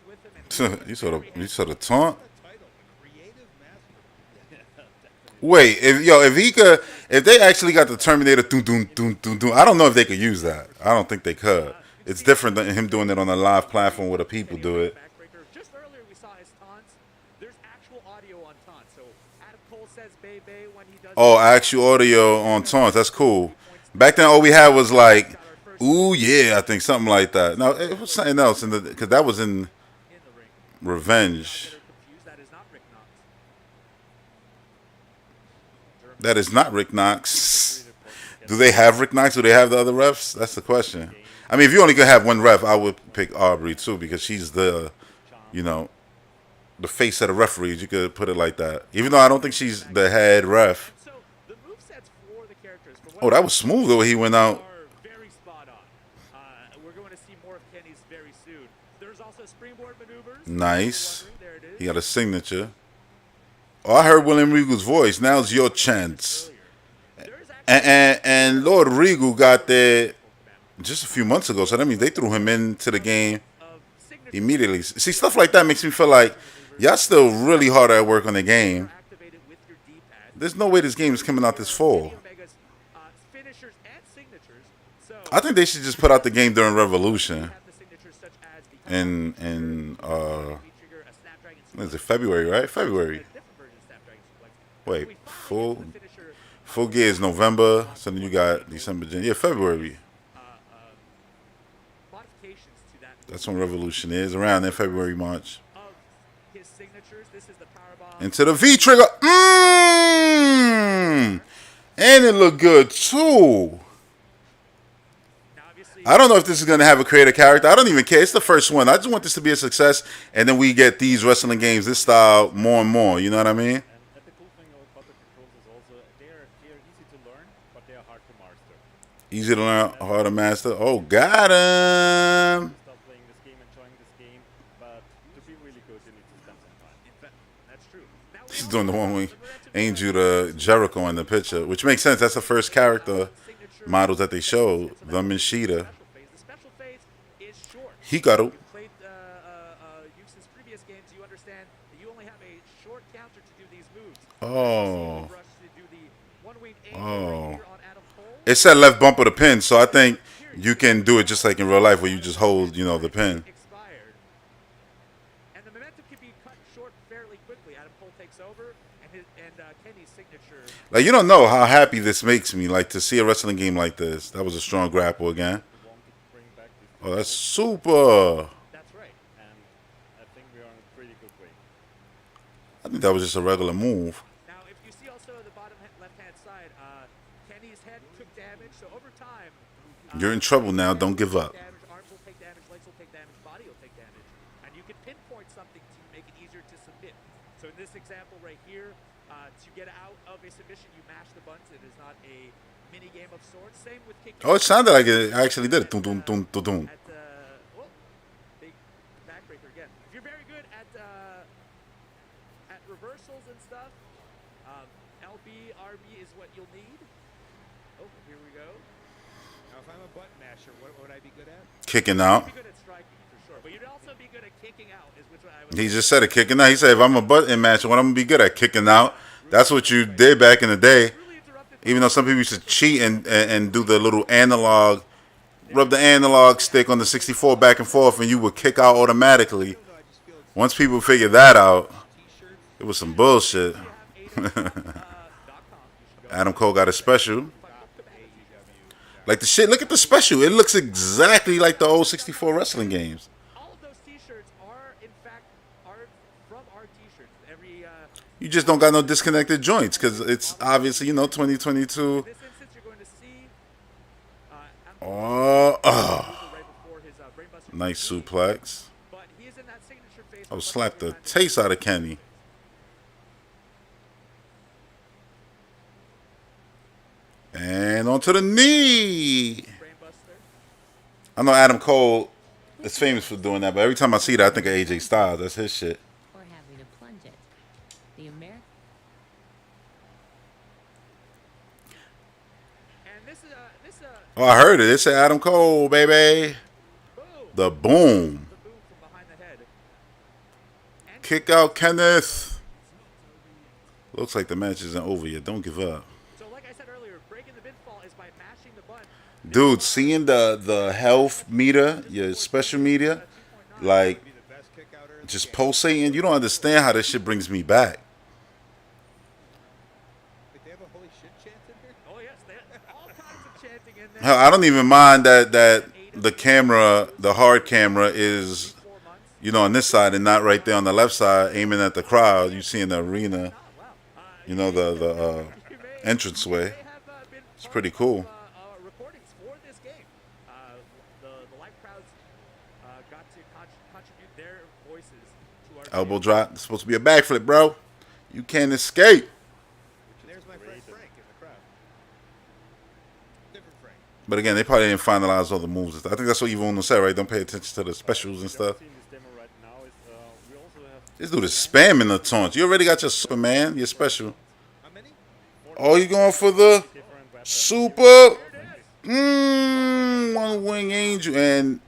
[SPEAKER 14] with him. And
[SPEAKER 1] you saw the taunt. Wait, if they actually got the Terminator, I don't know if they could use that. I don't think they could. It's different than him doing it on a live platform where the people do it.
[SPEAKER 14] Just earlier we saw his taunts. There's actual audio on taunts. So Adam Cole says "Bay Bay" when he does.
[SPEAKER 1] Oh, actual audio on taunts. That's cool. Back then, all we had was like, "Ooh yeah," I think something like that. No, it was something else because that was in Revenge. That is not Rick Knox. Do they have Rick Knox? Do they have the other refs? That's the question. I mean, if you only could have one ref, I would pick Aubrey too because she's the, the face of the referees. You could put it like that. Even though I don't think she's the head ref. Oh, that was smooth the way he went out.
[SPEAKER 14] Very spot on. We're going to see more of Kenny's very soon. There's also springboard maneuvers.
[SPEAKER 1] Nice. He got a signature. Oh, I heard William Regal's voice. Now's your chance. And Lord Regal got there just a few months ago. So that means they threw him into the game immediately. See, stuff like that makes me feel like y'all still really hard at work on the game. There's no way this game is coming out this fall. I think they should just put out the game during Revolution. What is it, February, right? February. Wait, full gear is November, so then you got December, January. Yeah, February. That's when Revolution is, around there, February, March. Into the V trigger. And it looked good too. I don't know if this is going to have a creator character. I don't even care. It's the first one. I just want this to be a success, and then we get these wrestling games, this style, more and more. You know what I mean? Easy to learn, hard to master. Oh, got him.
[SPEAKER 18] Stop playing this game, enjoying this game, but to be really good, you need to spend some time.
[SPEAKER 14] That's true.
[SPEAKER 1] He's doing the one with Angel to Jericho in the picture, which makes sense. That's the first character models that they showed. Them and Sheeta. He got it. Oh. Oh. It said left bumper to pin, so I think you can do it just like in real life where you just hold, the pin.
[SPEAKER 14] And the momentum can be cut short fairly quickly. Adam Cole takes over, and Kenny's signature.
[SPEAKER 1] Like, you don't know how happy this makes me, like, to see a wrestling game like this. That was a strong grapple again. Oh, that's super.
[SPEAKER 14] That's right.
[SPEAKER 18] And I think we are on a pretty good way.
[SPEAKER 1] I think that was just a regular move.
[SPEAKER 14] Now, if you see also the bottom left-hand side, Kenny's head took damage, so over time...
[SPEAKER 1] You're in trouble now. Don't give up.
[SPEAKER 14] Arms will take damage, legs will take damage, body will take damage. And you can pinpoint something to make it easier to submit. So in this example right here, to get out of a submission, you mash the buttons. It is not a mini game of sorts. Same with kicking.
[SPEAKER 1] Oh, it sounded like it actually did it. Dun, dun, dun, dun, dun.
[SPEAKER 14] Big backbreaker again. If you're very good at reversals and stuff, LB, RB is what you'll need. Oh, here we go.
[SPEAKER 19] Now, if I'm a button masher, what would I be good at?
[SPEAKER 1] Kicking out.
[SPEAKER 14] You'd be good at striking, for sure. But you'd also be good at kicking out, is which I would
[SPEAKER 1] He just said it, kicking out. He said, if I'm a button matcher, what I'm going to be good at? Kicking out. That's what you did back in the day. Even though some people used to cheat and do the little analog, rub the analog stick on the 64 back and forth, and you would kick out automatically. Once people figured that out, it was some bullshit. Adam Cole got a special. Like the shit, look at the special. It looks exactly like the old 64 wrestling games.
[SPEAKER 14] All of those t-shirts are, in fact, from our t-shirts.
[SPEAKER 1] You just don't got no disconnected joints because it's obviously, 2022. Nice suplex. I would slap the taste out of Kenny. And onto the knee. I know Adam Cole is famous for doing that, but every time I see that, I think of AJ Styles. That's his shit.
[SPEAKER 20] Or having to plunge it. The American.
[SPEAKER 1] Oh, I heard it. It said Adam Cole, baby. The boom. Kick out Kenneth. Looks like the match isn't over yet. Don't give up.
[SPEAKER 14] So like I said earlier, breaking the pinfall is by mashing the button.
[SPEAKER 1] Dude, seeing the health meter, your special meter, like just pulsating, you don't understand how this shit brings me back. Hell, I don't even mind that the camera, the hard camera, is, you know, on this side and not right there on the left side, aiming at the crowd. You see in the arena, you know, the entranceway. It's pretty cool. Elbow drop. It's supposed to be a backflip, bro. You can't escape.
[SPEAKER 19] There's my friend Frank in the crowd. Different Frank.
[SPEAKER 1] But again, they probably didn't finalize all the moves. I think that's what Evil Uno said, right? Don't pay attention to the specials and stuff. This dude is spamming the taunts. You already got your Superman, your special. Oh, you going for the super? One wing angel. And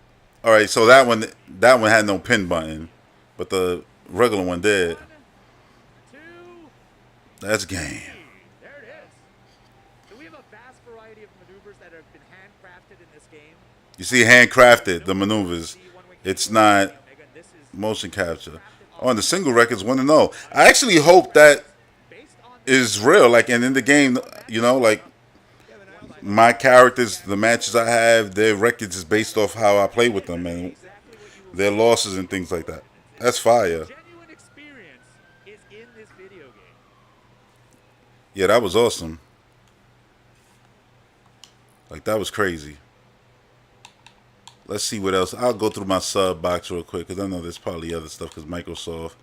[SPEAKER 1] all right, so that one had no pin button, but the regular one did. That's game.
[SPEAKER 14] There it is. So we have a vast variety of maneuvers that have been handcrafted in this game.
[SPEAKER 1] You see, handcrafted the maneuvers. It's not motion capture. On the single records, 1-0. I actually hope that is real. Like, and in the game, you know, like my characters, the matches I have, their records is based off how I play with them and their losses and things like that. That's fire. Yeah, that was awesome. Like, that was crazy. Let's see what else. I'll go through my sub box real quick because I know there's probably other stuff because Microsoft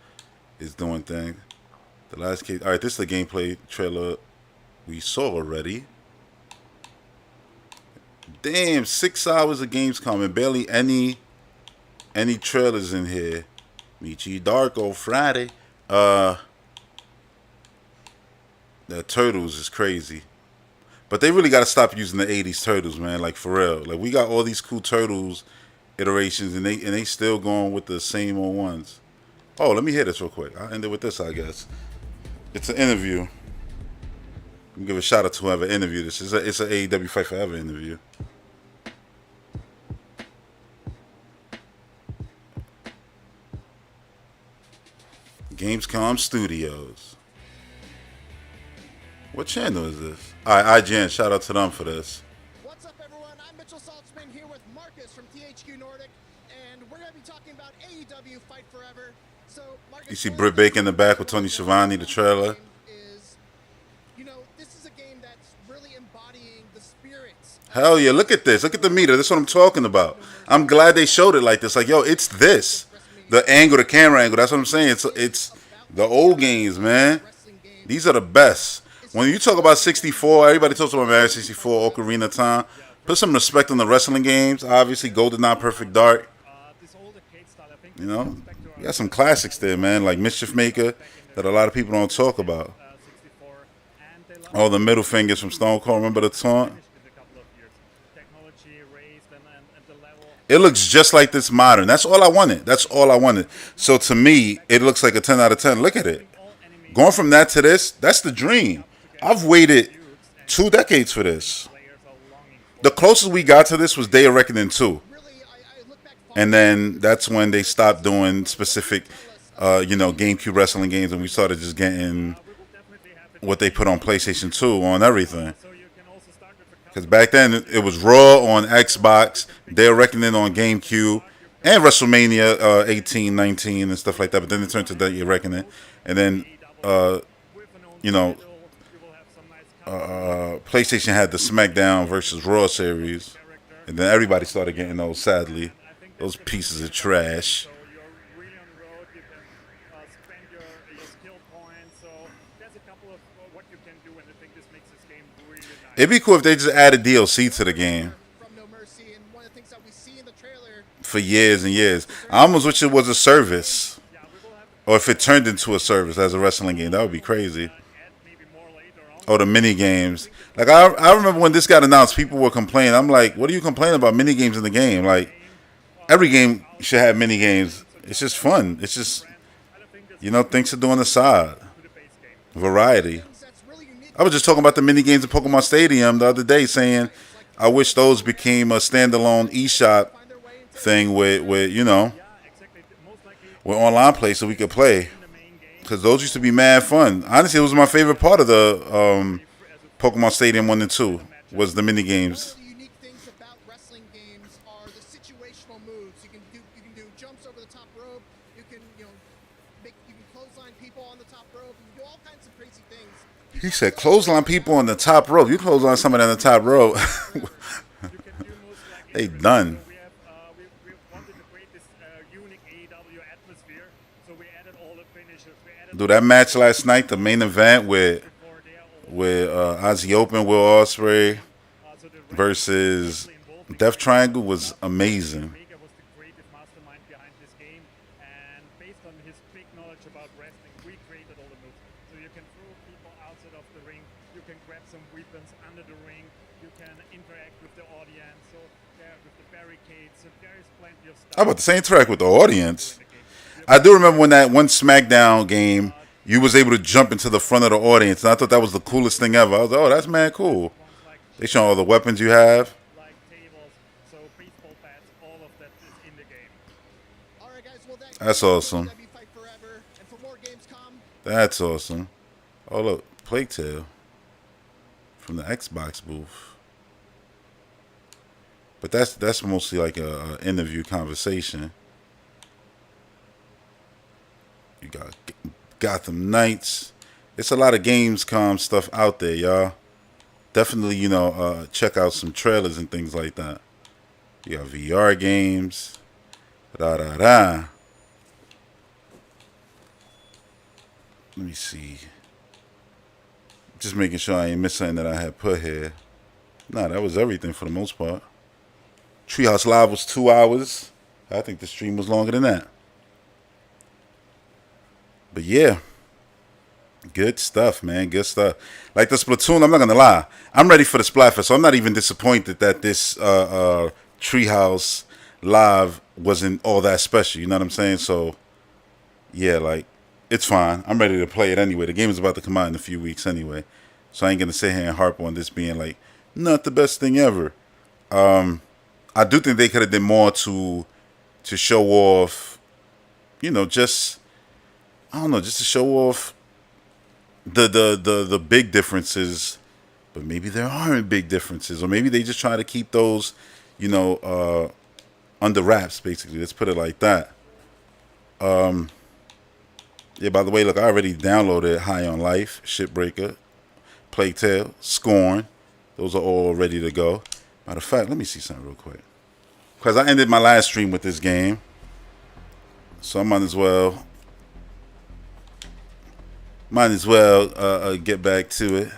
[SPEAKER 1] is doing things. The last case. All right, this is the gameplay trailer we saw already. Damn, 6 hours of Gamescom and barely any trailers in here. Meet you Darko Friday. The Turtles is crazy. But they really got to stop using the 80s Turtles, man. Like, for real. Like, we got all these cool Turtles iterations, and they still going with the same old ones. Oh, let me hear this real quick. I'll end it with this, I guess. It's an interview. Let me give a shout out to whoever interviewed this. It's an AEW Fight Forever interview. Gamescom Studios. What channel is this? All right, IGN. Shout out to them for this.
[SPEAKER 2] What's up, everyone? I'm Mitchell Saltzman here with Marcus from THQ Nordic, and we're going to be talking about AEW Fight Forever. So, Marcus,
[SPEAKER 1] you see Britt Baker in the back with Tony Schiavone, the trailer.
[SPEAKER 2] You know, this is a game that's really embodying the spirits.
[SPEAKER 1] Hell yeah, look at this. Look at the meter. That's what I'm talking about. I'm glad they showed it like this. Like, yo, it's this. The angle, the camera angle. That's what I'm saying. It's the old games, man. These are the best. When you talk about 64, everybody talks about Mario 64, Ocarina of Time. Put some respect on the wrestling games. Obviously, GoldenEye, Perfect Dark. You know, you got some classics there, man, like Mischief Maker that a lot of people don't talk about. All the middle fingers from Stone Cold. Remember the taunt? It looks just like this modern. That's all I wanted. That's all I wanted. So to me, it looks like a 10 out of 10. Look at it. Going from that to this, that's the dream. I've waited 2 decades for this. The closest we got to this was Day of Reckoning 2. And then that's when they stopped doing specific, GameCube wrestling games, and we started just getting what they put on PlayStation 2 on everything. Because back then, it was Raw on Xbox, Day of Reckoning on GameCube, and WrestleMania 18, 19, and stuff like that. But then it turned to Day of Reckoning. And then, PlayStation had the SmackDown versus Raw series, and then everybody started getting those. Sadly, those pieces of trash. It'd be cool if they just added DLC to the game. For years and years. I almost wish it was a service. Or if it turned into a service as a wrestling game. That would be crazy. Or the mini games. Like, I remember when this got announced, people were complaining. I'm like, what are you complaining about mini games in the game? Like, every game should have mini games. It's just fun. It's just, you know, things to do on the side. Variety. I was just talking about the mini games in Pokemon Stadium the other day, saying I wish those became a standalone eShop thing with you know, with online play so we could play. Because those used to be mad fun. Honestly, it was my favorite part of the Pokemon Stadium 1 and 2 was the mini games. He said, clothesline people on the top rope. You clothesline somebody on the top rope. They done. Dude, that match last night, the main event with Ozzy Open, Will Ospreay versus Death Triangle was amazing. I'm about to say interact with the audience. I do remember when that one SmackDown game, you was able to jump into the front of the audience, and I thought that was the coolest thing ever. I was like, oh, that's mad cool. They showing all the weapons you have. That's awesome. That's awesome. Oh, look, Plague Tale from the Xbox booth. But that's mostly like a interview conversation. You got Gotham Knights. It's a lot of Gamescom stuff out there, y'all. Definitely, you know, check out some trailers and things like that. You got VR games. Let me see. Just making sure I ain't missing anything that I had put here. Nah, that was everything for the most part. Treehouse Live was 2 hours. I think the stream was longer than that. But yeah, good stuff, man. Good stuff. Like the Splatoon, I'm not gonna lie. I'm ready for the Splatfest, so I'm not even disappointed that this Treehouse Live wasn't all that special. You know what I'm saying? So yeah, like it's fine. I'm ready to play it anyway. The game is about to come out in a few weeks anyway, so I ain't gonna sit here and harp on this being like not the best thing ever. I do think they could have done more to show off, you know, just I don't know, just to show off the big differences, but maybe there aren't big differences, or maybe they just try to keep those, you know, under wraps, basically. Let's put it like that. Yeah, by the way, look, I already downloaded High on Life, Shipbreaker, Plague Tale, Scorn. Those are all ready to go. Matter of fact, let me see something real quick. Because I ended my last stream with this game, so I might as well get back to it.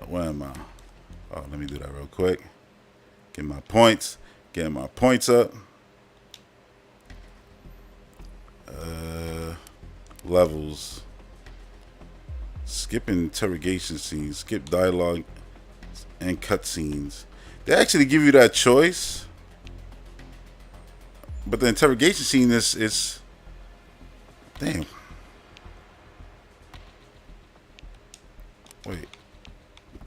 [SPEAKER 1] Where am I? Oh, let me do that real quick. Get my points. Getting my points up. Levels. Skip interrogation scenes. Skip dialogue and cutscenes. They actually give you that choice. But the interrogation scene is damn. Wait.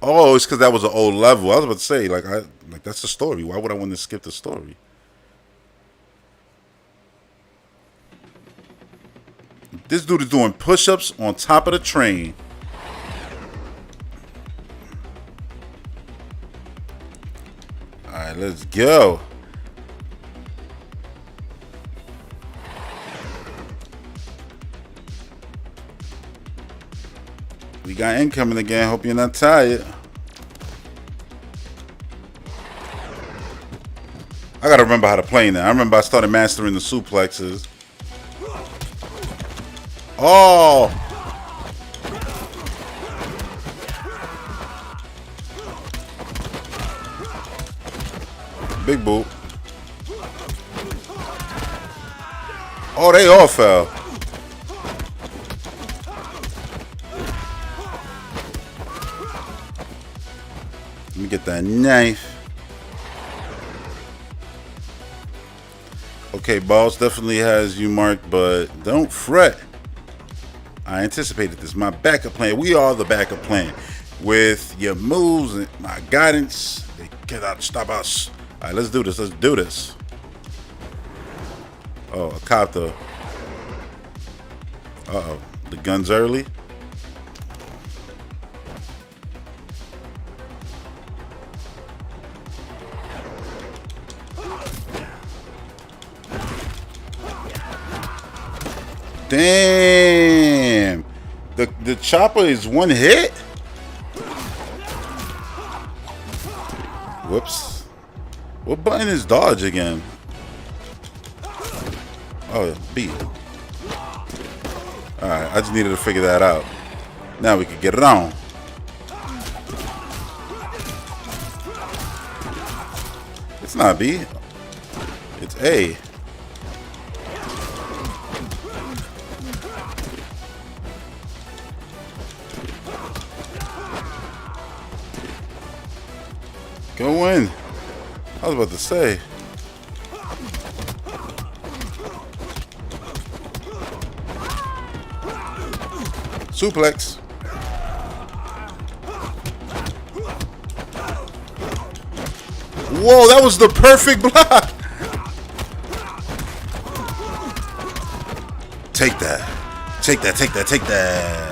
[SPEAKER 1] Oh, it's because that was an old level. I was about to say, like that's the story. Why would I want to skip the story? This dude is doing push-ups on top of the train. All right, let's go. We got incoming again. Hope you're not tired. I gotta remember how to play now. I remember I started mastering the suplexes. Oh! big boot. Oh, they all fell. Let me get that knife. Okay, boss definitely has you marked, but don't fret. I anticipated this. My backup plan. We are the backup plan. With your moves and my guidance, they cannot stop us. All right, let's do this. Let's do this. Oh, a copter. Uh-oh. The gun's early. Damn. The chopper is one hit? Whoops. What button is dodge again? Oh, B. Alright, I just needed to figure that out. Now we can get it on. It's not B. It's A. Go in. I was about to say. Suplex. Whoa, that was the perfect block. Take that. Take that, take that, take that.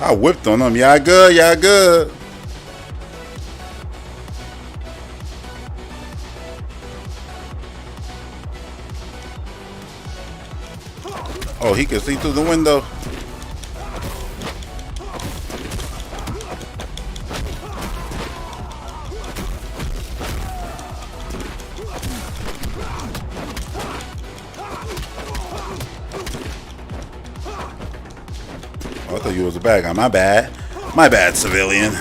[SPEAKER 1] I whipped on them. Y'all good? Y'all good? Oh, he can see through the window. Oh, I thought you was a bad guy. My bad. My bad, civilian.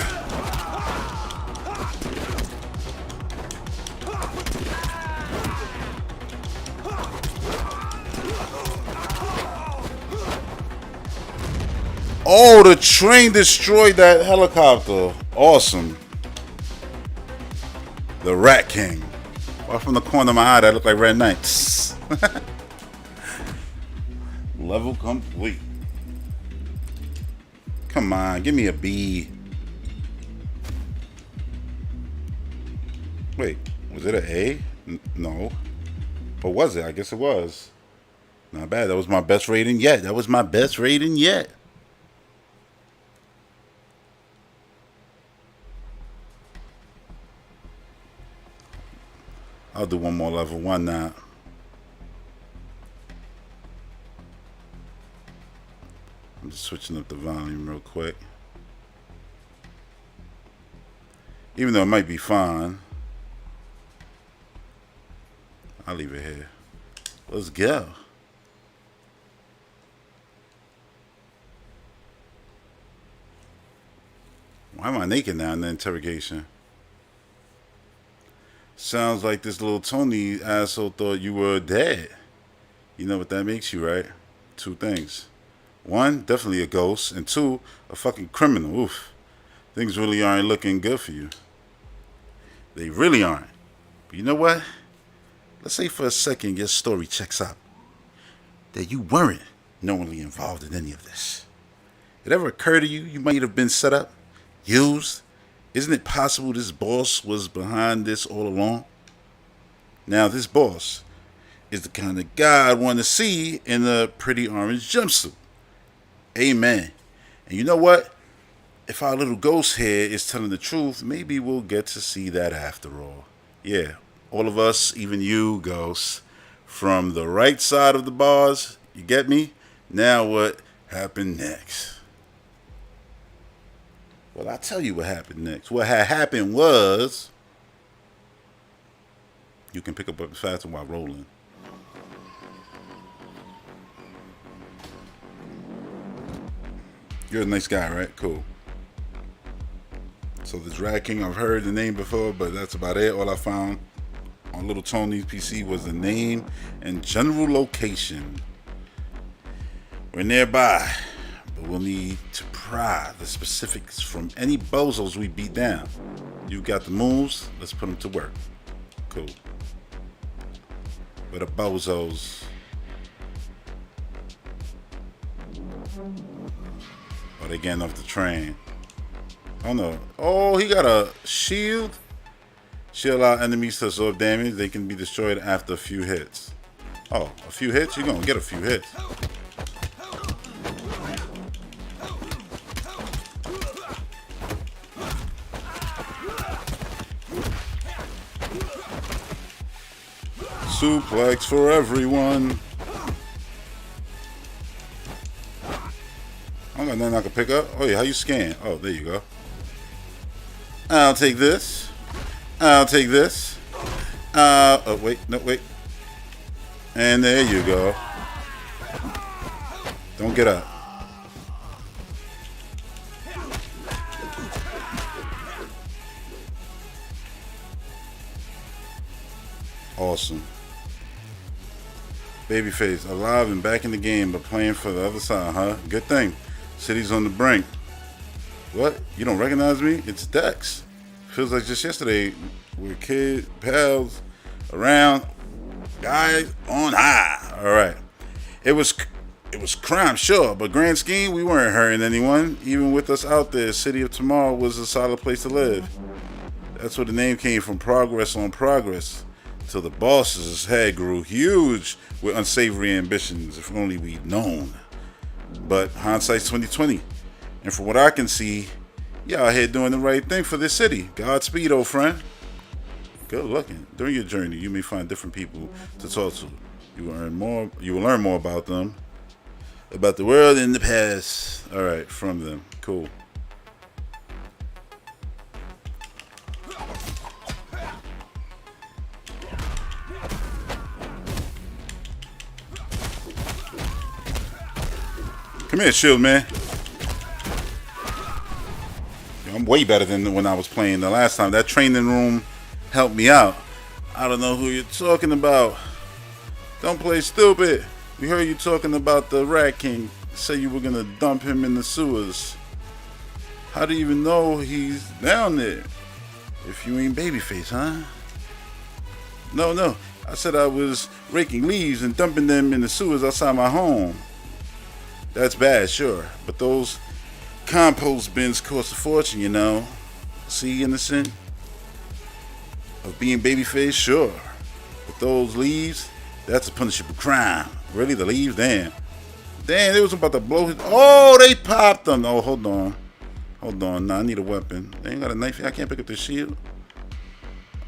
[SPEAKER 1] Oh, the train destroyed that helicopter. Awesome. The Rat King. Right from the corner of my eye, that looked like Red Knights. Level complete. Come on, give me a B. Wait, was it an A? No. Or was it? I guess it was. Not bad. That was my best rating yet. That was my best rating yet. I'll do one more level 1 now. I'm just switching up the volume real quick. Even though it might be fine, I'll leave it here. Let's go. Why am I naked now in the interrogation? Sounds like this little Tony asshole thought you were dead. You know what that makes you, right? 2 things. 1, definitely a ghost. And 2, a fucking criminal. Oof. Things really aren't looking good for you. They really aren't. But you know what? Let's say for a second your story checks out. That you weren't knowingly involved in any of this. It ever occurred to you might have been set up? Used? Isn't it possible this boss was behind this all along? Now this boss is the kind of guy I'd want to see in a pretty orange jumpsuit. Amen. And you know what? If our little ghost here is telling the truth, maybe we'll get to see that after all. Yeah, all of us, even you, ghosts, from the right side of the bars, you get me? Now what happened next? Well, I'll tell you what happened next. What had happened was, you can pick up faster while rolling. You're a nice guy, right? Cool. So the Drag King, I've heard the name before, but that's about it. All I found on Little Tony's PC was the name and general location. We're nearby, but we'll need to pry the specifics from any bozos we beat down. You got the moves, let's put them to work. Cool. Where the bozos? Oh, they getting off the train. Oh no. Oh, he got a shield. Shield allow enemies to absorb damage. They can be destroyed after a few hits. Oh, a few hits? You're gonna get a few hits. Suplex for everyone. I got nothing I can pick up. Oh yeah, how you scan? Oh, there you go. I'll take this. I'll take this. Oh wait, no wait. And there you go. Don't get up. Awesome. Babyface, alive and back in the game, but playing for the other side, huh? Good thing. City's on the brink. What? You don't recognize me? It's Dex. Feels like just yesterday. We're kid pals around, guys on high. All right. It was crime, sure, but grand scheme, we weren't hurting anyone. Even with us out there, City of Tomorrow was a solid place to live. That's where the name came from. Progress on progress. Till the boss's head grew huge with unsavory ambitions. If only we'd known. But hindsight's 2020, and from what I can see, y'all out here doing the right thing for this city. Godspeed, old friend. Good looking. During your journey, you may find different people to talk to. You will learn more about them, about the world in the past. All right, from them. Cool. Come here, Shield Man. I'm way better than when I was playing the last time. That training room helped me out. I don't know who you're talking about. Don't play stupid. We heard you talking about the Rat King. Say you were gonna dump him in the sewers. How do you even know he's down there? If you ain't Babyface, huh? No. I said I was raking leaves and dumping them in the sewers outside my home. That's bad, sure. But those compost bins cost a fortune, you know. See, innocent? Of being Babyface, sure. But those leaves, that's a punishable crime. Really, the leaves? Damn, they was about to blow his... Oh, they popped them. Oh, hold on. Nah, I need a weapon. They ain't got a knife here. I can't pick up the shield.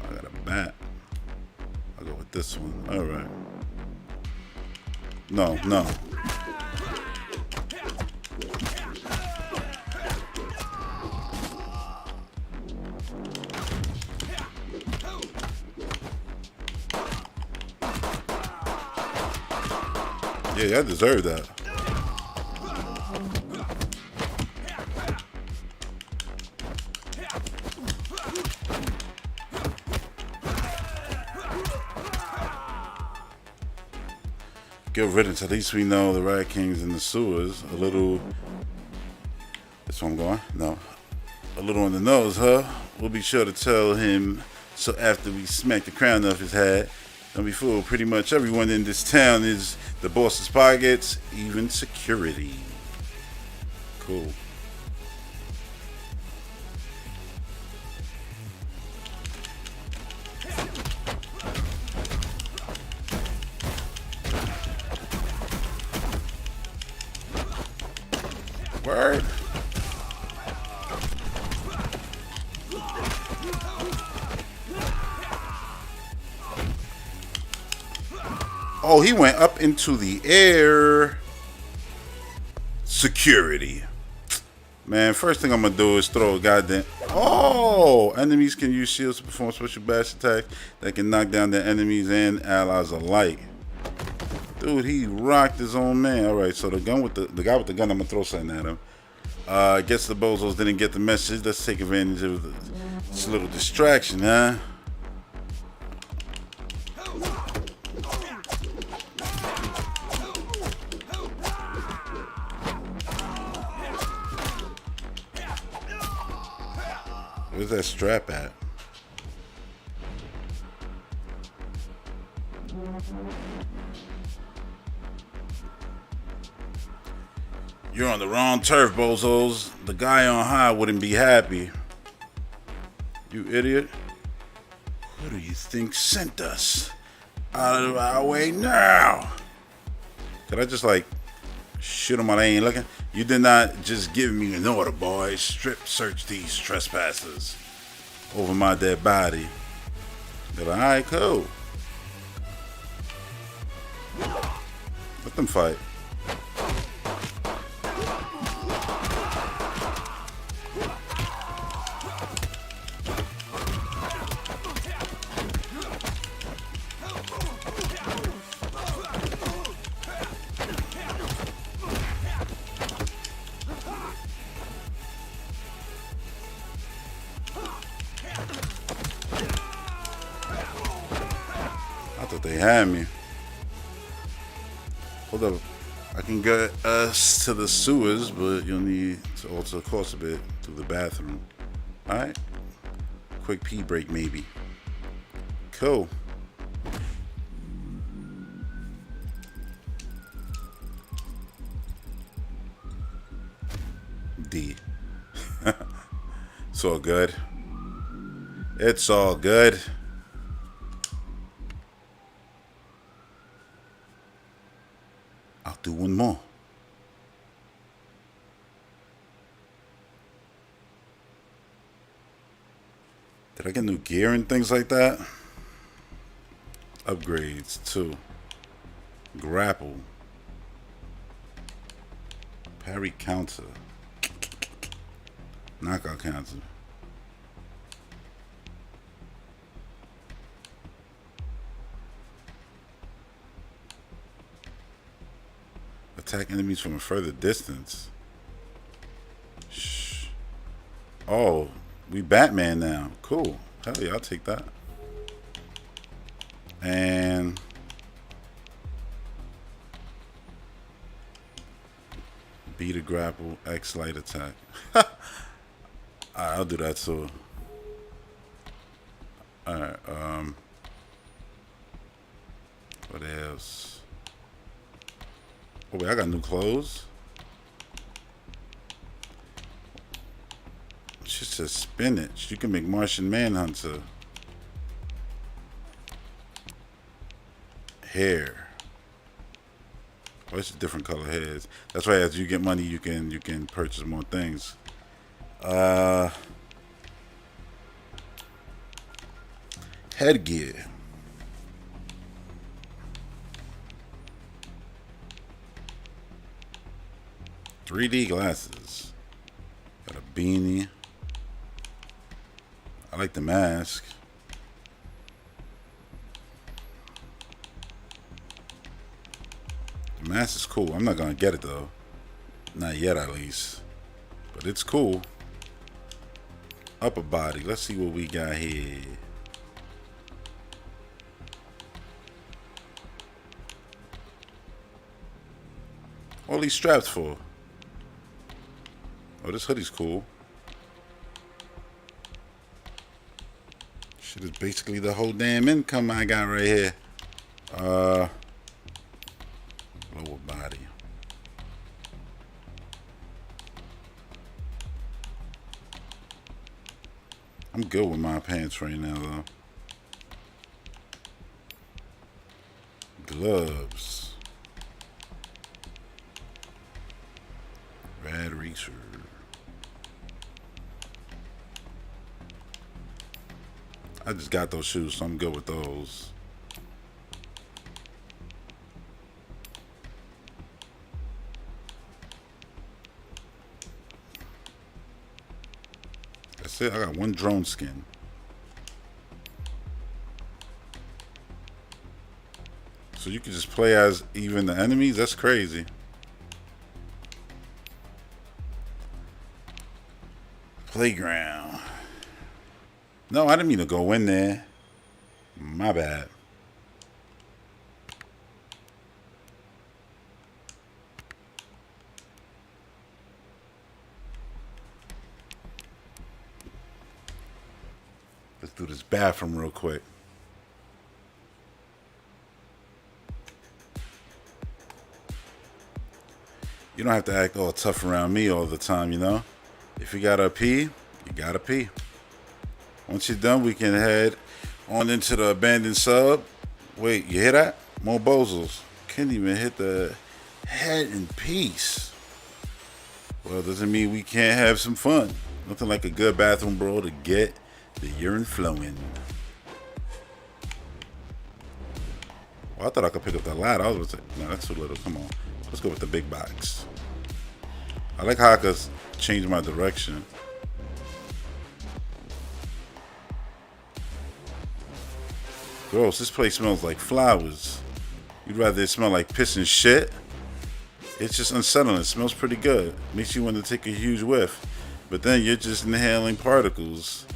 [SPEAKER 1] I got a bat. I'll go with this one. All right. No. Yeah, I deserve that. Good riddance. At least we know the Rat King's in the sewers. A little... That's where I'm going? No. A little on the nose, huh? We'll be sure to tell him so after we smack the crown off his head. Don't be fooled. Pretty much everyone in this town is the boss's pockets, even security. Cool. Word. Oh, he went up into the air. Security. Man, first thing I'm going to do is throw a goddamn... Oh! Enemies can use shields to perform special bash attacks that can knock down their enemies and allies alike. Dude, he rocked his own man. Alright, so the guy with the gun, I'm going to throw something at him. I guess the bozos didn't get the message. Let's take advantage of this little distraction, huh? Where's that strap at? You're on the wrong turf, bozos. The guy on high wouldn't be happy. You idiot. Who do you think sent us? Out of our way now. Could I just like shoot him while I ain't looking? You did not just give me an order, boy. Strip search these trespassers over my dead body. They're like, alright, cool. Let them fight. I thought they had me. Hold up. I can get us to the sewers, but you'll need to alter the course a bit through the bathroom. Alright? Quick pee break, maybe. Cool. D. It's all good. It's all good. I'll do one more. Did I get new gear and things like that? Upgrades too. Grapple. Parry counter. Knockout counter. Attack enemies from a further distance. Shh. Oh, we Batman now. Cool. Hell yeah, I'll take that. And B to grapple, X light attack. I'll do that too. Alright, what else? Oh wait, I got new clothes. She says spinach. You can make Martian Manhunter. Hair. Oh, it's different color hairs. That's right. As you get money, you can purchase more things. Headgear. $3D glasses. Got a beanie. I like the mask. The mask is cool. I'm not gonna get it though. Not yet, at least. But it's cool. Upper body. Let's see what we got here. All these straps for? Oh, this hoodie's cool. Shit is basically the whole damn income I got right here. Lower body. I'm good with my pants right now, though. Gloves. Rad Reacher. I just got those shoes, so I'm good with those. That's it. I got one drone skin. So you can just play as even the enemies? That's crazy. Playground. No, I didn't mean to go in there. My bad. Let's do this bathroom real quick. You don't have to act all tough around me all the time, you know? If you gotta pee, you gotta pee. Once you're done, we can head on into the abandoned sub. Wait, you hear that? More bozos. Can't even hit the head in peace. Well, doesn't mean we can't have some fun. Nothing like a good bathroom brawl to get the urine flowing. Well, I thought I could pick up that ladder. I was gonna say, no, that's too little. Come on. Let's go with the big box. I like how I could change my direction. Gross, this place smells like flowers. You'd rather it smell like piss and shit? It's just unsettling. It smells pretty good. Makes you want to take a huge whiff. But then you're just inhaling particles.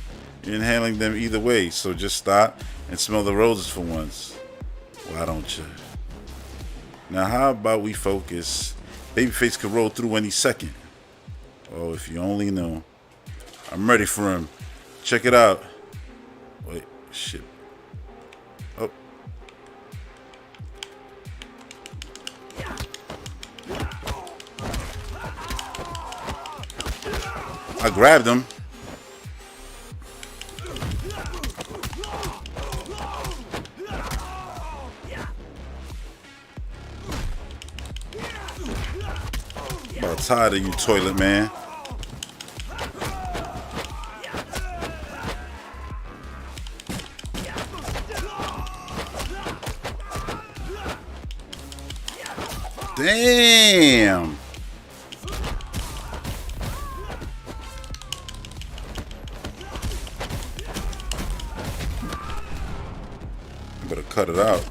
[SPEAKER 1] You're inhaling them either way. So just stop and smell the roses for once. Why don't you? Now how about we focus? Babyface could roll through any second. Oh, if you only knew. I'm ready for him. Check it out. Wait, shit. Oh. I grabbed him. About tired of you, toilet man. Damn. Better cut it out.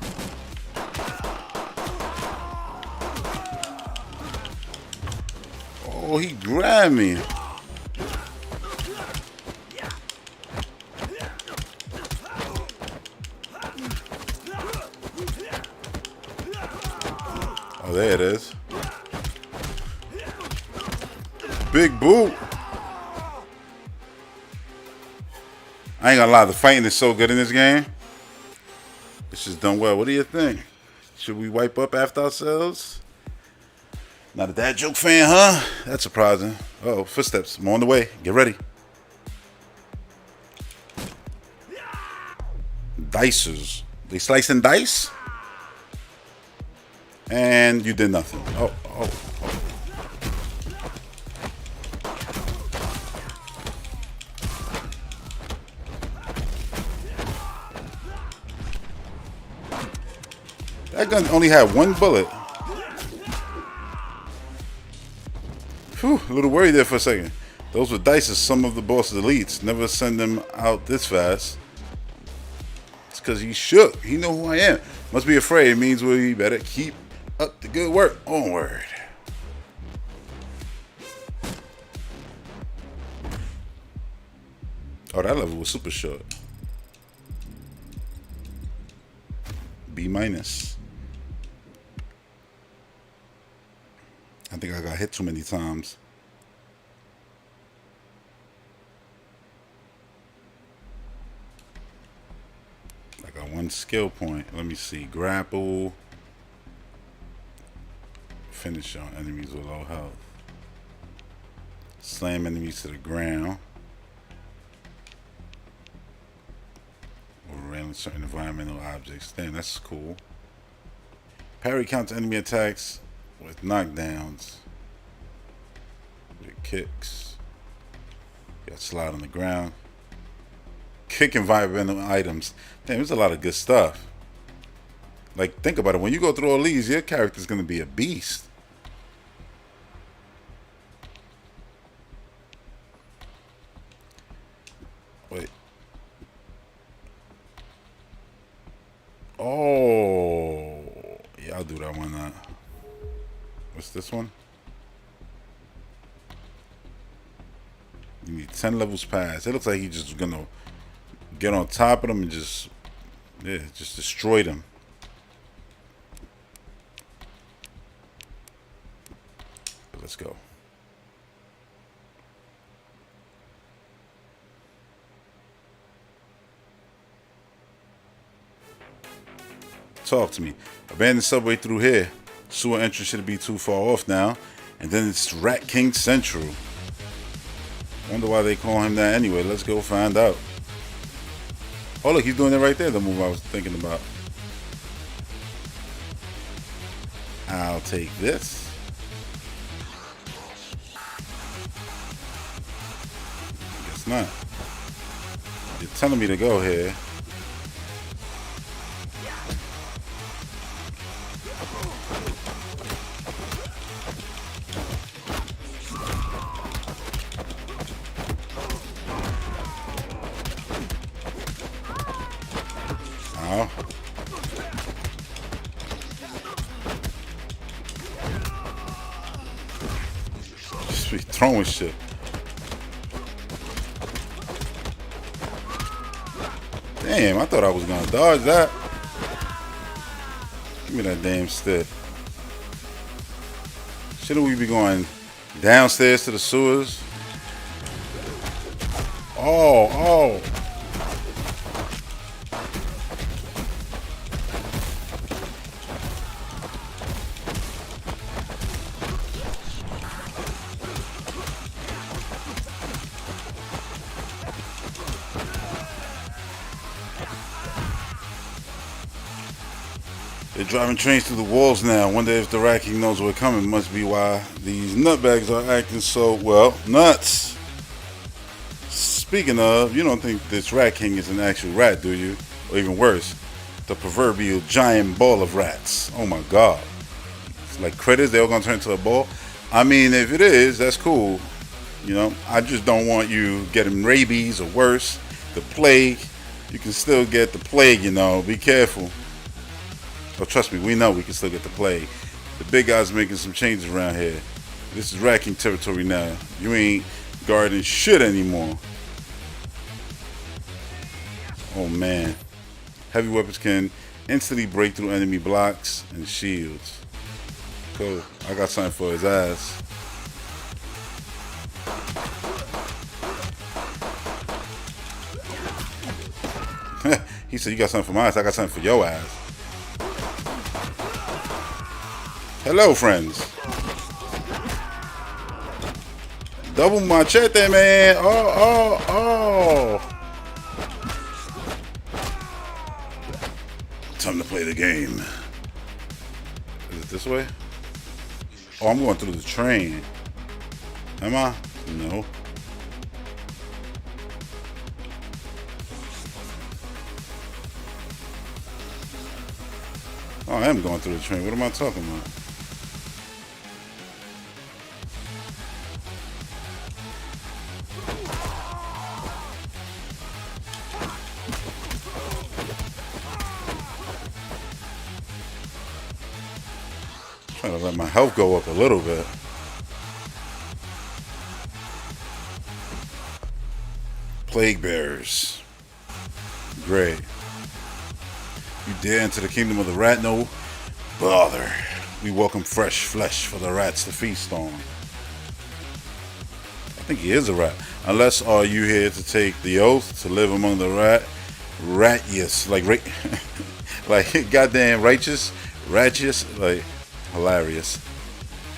[SPEAKER 1] Oh, he grabbed me. Oh, there it is. Big boot. I ain't gonna lie, the fighting is so good in this game. It's just done well. What do you think? Should we wipe up after ourselves? Not a dad joke fan, huh? That's surprising. Uh-oh, footsteps. I'm on the way. Get ready. Dicers. They slicing dice? And you did nothing. Oh. That gun only had one bullet. Whew, a little worried there for a second. Those were dice as some of the boss's elites. Never send them out this fast. It's because he shook. He know who I am. Must be afraid. It means we better keep up the good work. Onward. Oh, that level was super short. B-. I think I got hit too many times. I got one skill point. Let me see. Grapple. Finish on enemies with low health. Slam enemies to the ground. Or railing certain environmental objects. Damn, that's cool. Parry counter enemy attacks with knockdowns. With kicks. Got slide on the ground. Kick environmental items. Damn, there's a lot of good stuff. Like, think about it. When you go through all these, your character's going to be a beast. Wait. Oh. Yeah, I'll do that one. What's this one? You need 10 levels past. It looks like he's just gonna get on top of them and just destroy them. But let's go. Talk to me. Abandoned subway through here. Sewer entrance shouldn't be too far off now. And then it's Rat King Central. Wonder why they call him that anyway. Let's go find out. Oh look, he's doing it right there, the move I was thinking about. I'll take this. Guess not. You're telling me to go here. Just be throwing shit. Damn, I thought I was gonna dodge that. Give me that damn stick. Shouldn't we be going downstairs to the sewers? Oh. They're driving trains through the walls now. Wonder if the Rat King knows we're coming. Must be why these nutbags are acting so, well, nuts. Speaking of, you don't think this Rat King is an actual rat, do you? Or even worse, the proverbial giant ball of rats. Oh my God. It's like critters, they're all gonna turn into a ball. I mean, if it is, that's cool. You know, I just don't want you getting rabies or worse, the plague. You can still get the plague, you know, be careful. But trust me, we know we can still get the plague. The big guy's making some changes around here. This is Rat King territory now. You ain't guarding shit anymore. Oh man. Heavy weapons can instantly break through enemy blocks and shields. Cool. I got something for his ass. He said, you got something for my ass, I got something for your ass. Hello, friends. Double machete, man. Oh. Time to play the game. Is it this way? Oh, I'm going through the train. Am I? No. Oh, I am going through the train. What am I talking about? Trying to let my health go up a little bit. Plague bearers. Great. You dare enter the kingdom of the rat? No bother. We welcome fresh flesh for the rats to feast on. I think he is a rat. Unless are you here to take the oath to live among the rat-yes, like goddamn righteous, like hilarious.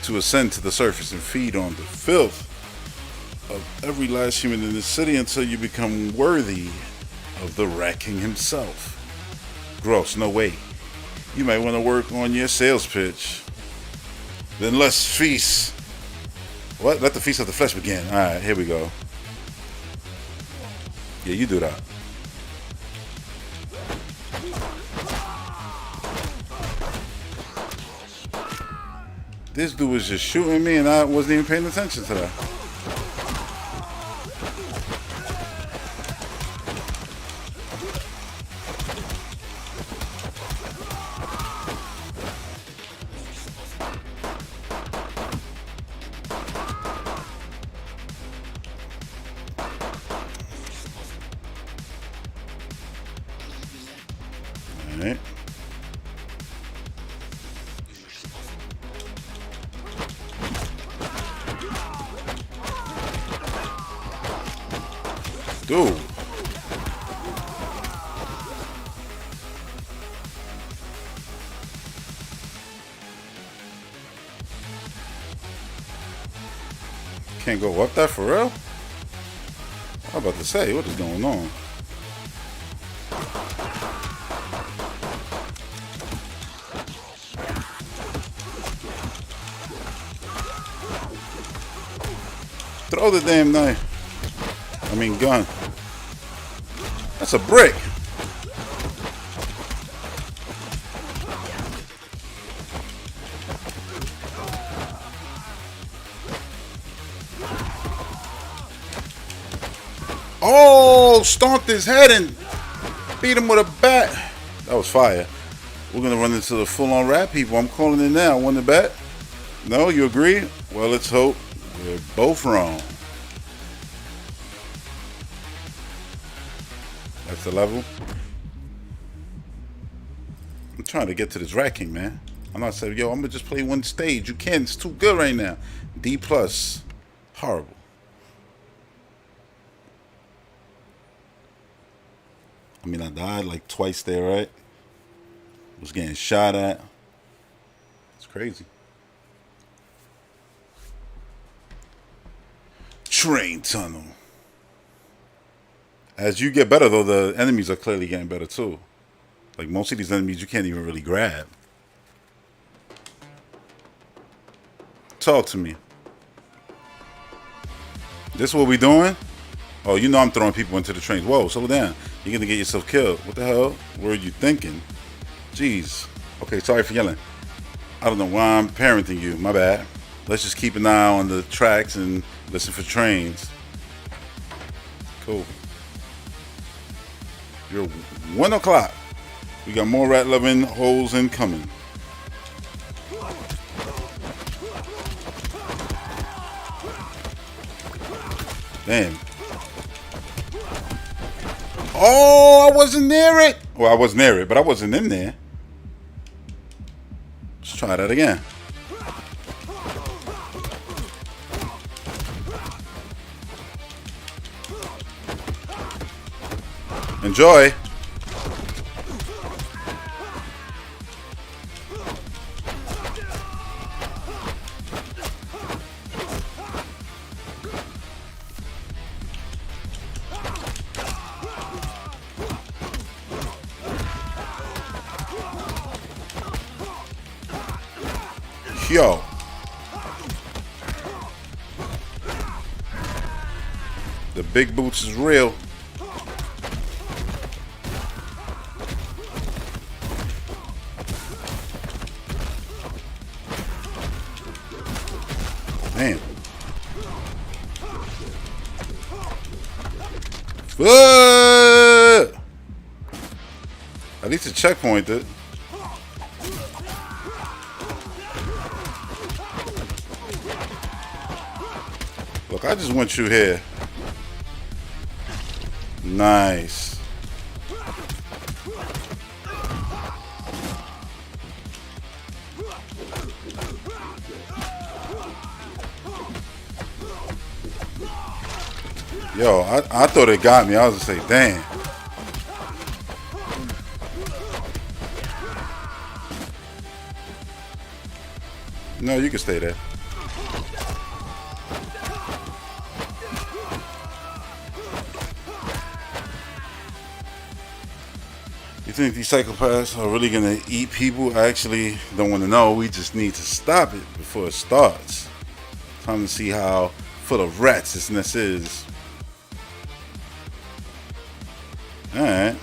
[SPEAKER 1] To ascend to the surface and feed on the filth of every last human in the city until you become worthy of the Rat King himself. Gross, no way. You might want to work on your sales pitch. Then let's feast. What? Let the feast of the flesh begin. Alright, here we go. Yeah, you do that. This dude was just shooting me and I wasn't even paying attention to that. Alright. Dude. Can't go up that for real? I'm about to say, what is going on? Throw the damn knife. I mean gun. That's a brick. Oh, stomped his head and beat him with a bat. That was fire. We're going to run into the full-on rat people. I'm calling it now. Won the bet? No, you agree? Well, let's hope we're both wrong. That's the level. I'm trying to get to this Rat King, man. I'm not saying, yo, I'm going to just play one stage. You can't. It's too good right now. D+. Horrible. I mean, I died like twice there, right? Was getting shot at. It's crazy. Train tunnel. As you get better, though, the enemies are clearly getting better, too. Like, most of these enemies you can't even really grab. Talk to me. This what we doing? Oh, you know I'm throwing people into the trains. Whoa, slow down. You're going to get yourself killed. What the hell were you thinking? Jeez. Okay, sorry for yelling. I don't know why I'm parenting you. My bad. Let's just keep an eye on the tracks and listen for trains. Cool. You're 1 o'clock. We got more rat-loving holes incoming. Damn. Oh, I wasn't near it. Well, I was near it, but I wasn't in there. Let's try that again. Enjoy. Yo. The big boots is real. Damn. At least a checkpoint, dude. Look, I just want you here. Nice. Yo, I thought it got me. I was gonna say, damn. No, you can stay there. You think these psychopaths are really gonna eat people? I actually don't want to know. We just need to stop it before it starts. Time to see how full of rats this mess is. Alright.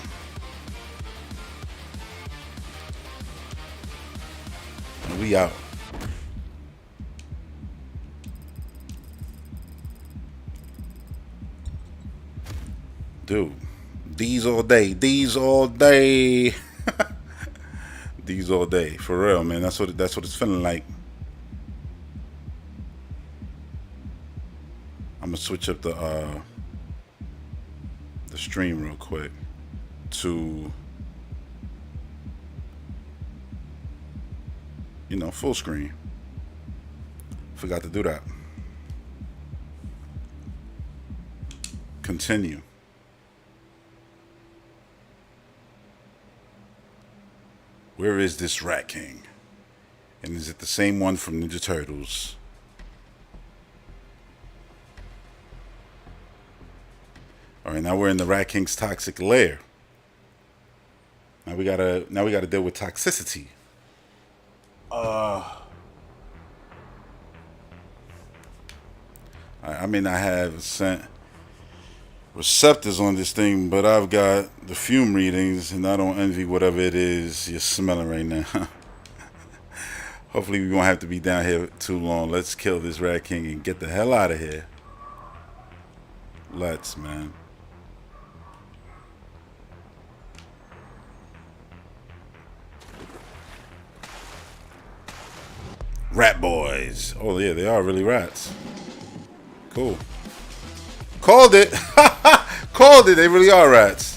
[SPEAKER 1] And we out. Dude. These all day. These all day. These all day. For real, man. That's what it's feeling like. I'm gonna switch up the stream real quick to you know, full screen. Forgot to do that. Continue. Where is this Rat King? And is it the same one from Ninja Turtles? Alright, now we're in the Rat King's toxic lair. Now we gotta deal with toxicity. I may not have sent receptors on this thing, but I've got the fume readings, and I don't envy whatever it is you're smelling right now. Hopefully we won't have to be down here too long. Let's kill this Rat King and get the hell out of here. Let's, man. Rat boys. Oh yeah, they are really rats. Cool. Called it. Called it. They really are rats.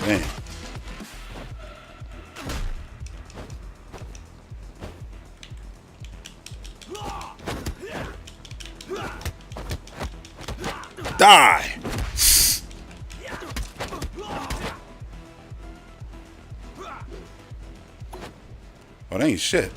[SPEAKER 1] Man. Die! Oh, that ain't shit.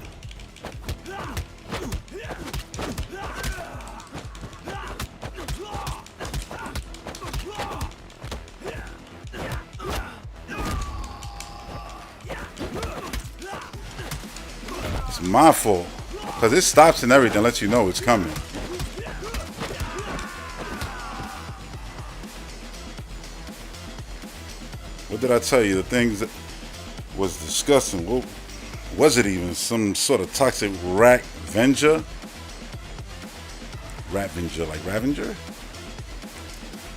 [SPEAKER 1] It's my fault. Because it stops and everything, lets you know it's coming. What did I tell you? The things that was disgusting. What was it even? Some sort of toxic rat venger? Rat venger, like Ravenger?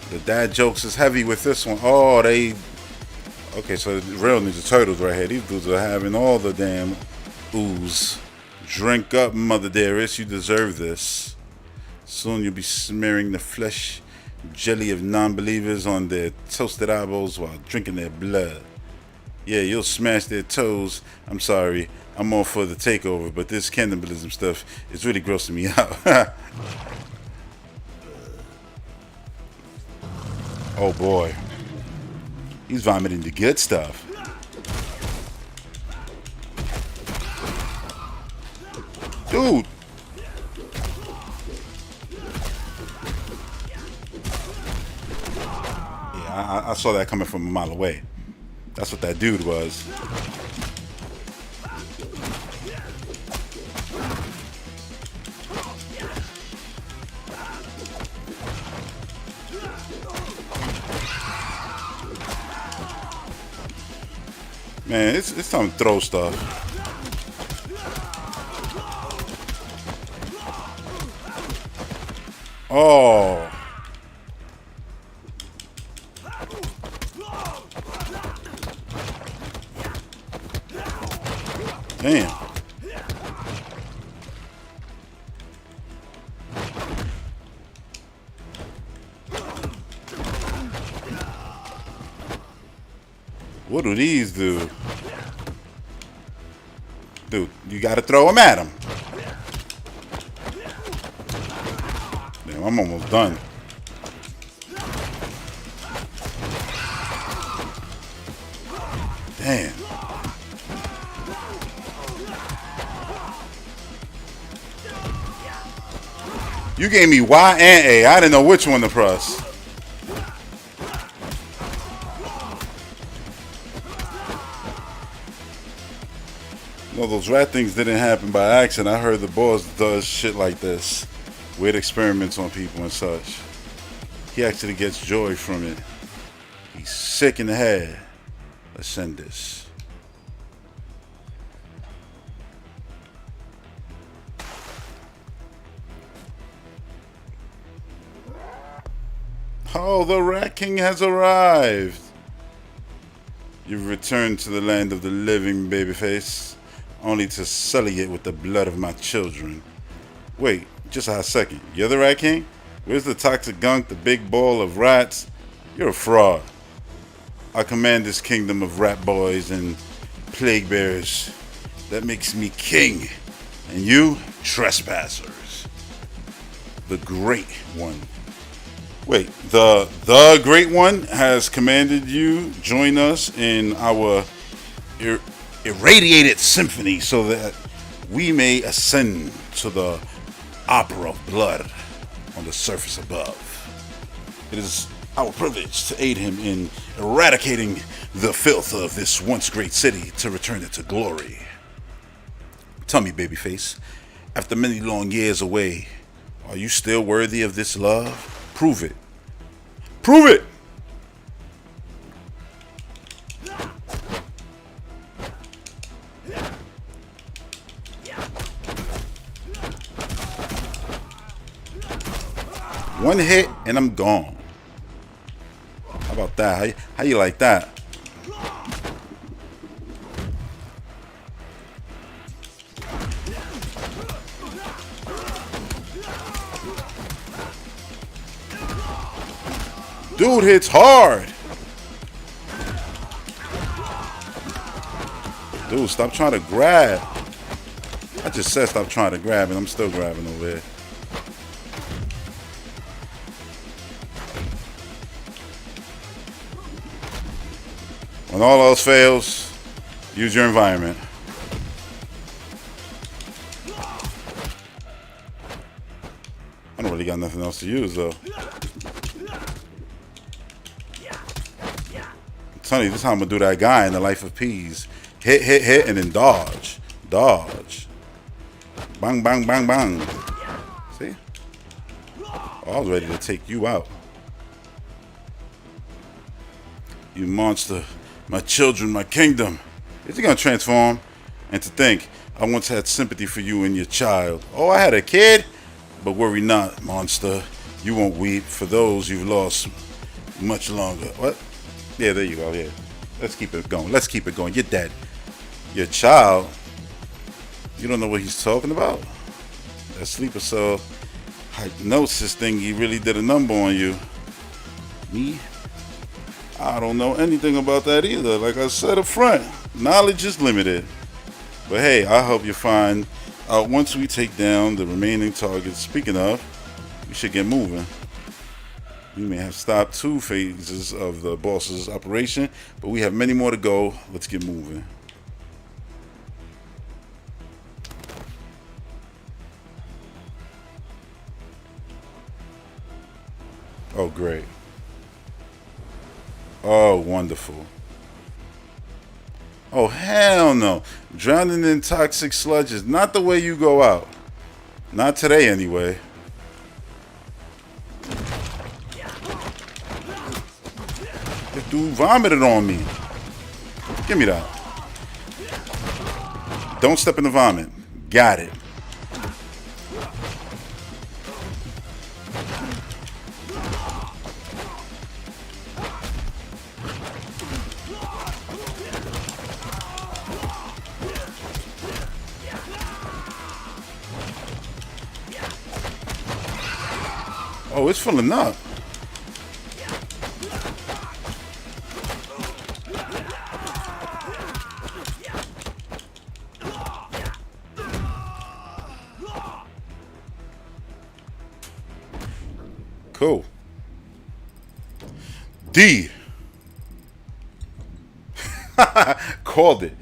[SPEAKER 1] The dad jokes is heavy with this one. Oh, they... Okay, so the real Ninja Turtles right here. These dudes are having all the damn ooze. Drink up, mother dearest. You deserve this. Soon you'll be smearing the flesh jelly of non-believers on their toasted eyeballs while drinking their blood. Yeah, you'll smash their toes. I'm sorry. I'm all for the takeover, but this cannibalism stuff is really grossing me out. Oh boy. He's vomiting the good stuff. Dude. Yeah, I saw that coming from a mile away. That's what that dude was. Man, it's time to throw stuff. Oh. Damn. What do these do? Dude, you gotta throw them at him. Damn, I'm almost done. Damn. You gave me Y and A. I didn't know which one to press. No, those rat things didn't happen by accident. I heard the boss does shit like this. Weird experiments on people and such. He actually gets joy from it. He's sick in the head. Let's send this. Oh, the Rat King has arrived. You've returned to the land of the living, babyface, only to sully it with the blood of my children. Wait, just a second. You're the Rat King? Where's the toxic gunk, the big ball of rats? You're a fraud. I command this kingdom of rat boys and plague bearers. That makes me king. And you, trespassers. The Great One. Wait, the Great One has commanded you join us in our irradiated symphony so that we may ascend to the opera of blood on the surface above. It is our privilege to aid him in eradicating the filth of this once great city to return it to glory. Tell me, babyface, after many long years away, are you still worthy of this love? Prove it. Prove it! One hit and I'm gone. How about that? How you like that? Dude hits hard. Dude, stop trying to grab. I just said stop trying to grab and I'm still grabbing over here. When all else fails, use your environment. I don't really got nothing else to use though. I'm telling you, this is how I'm gonna do that guy in the Life of Peas. Hit, and then dodge. Dodge. Bang, bang, bang, bang. See? Oh, I was ready to take you out. You monster. My children, my kingdom. Is he gonna transform? And to think, I once had sympathy for you and your child. Oh, I had a kid? But worry not, monster. You won't weep for those you've lost much longer. What? Yeah, there you go. Yeah. Let's keep it going. Let's keep it going. You're dead. Your child? You don't know what he's talking about? That sleeper cell hypnosis thing, he really did a number on you. Me? I don't know anything about that either. Like I said up front, knowledge is limited. But hey, I hope you find out once we take down the remaining targets. Speaking of, we should get moving. We may have stopped 2 phases of the boss's operation, but we have many more to go. Let's get moving. Oh, great. Oh, wonderful. Oh, hell no. Drowning in toxic sludge is not the way you go out. Not today, anyway. This dude vomited on me. Give me that. Don't step in the vomit. Got it. Oh, it's filling up. Cool. D. Called it.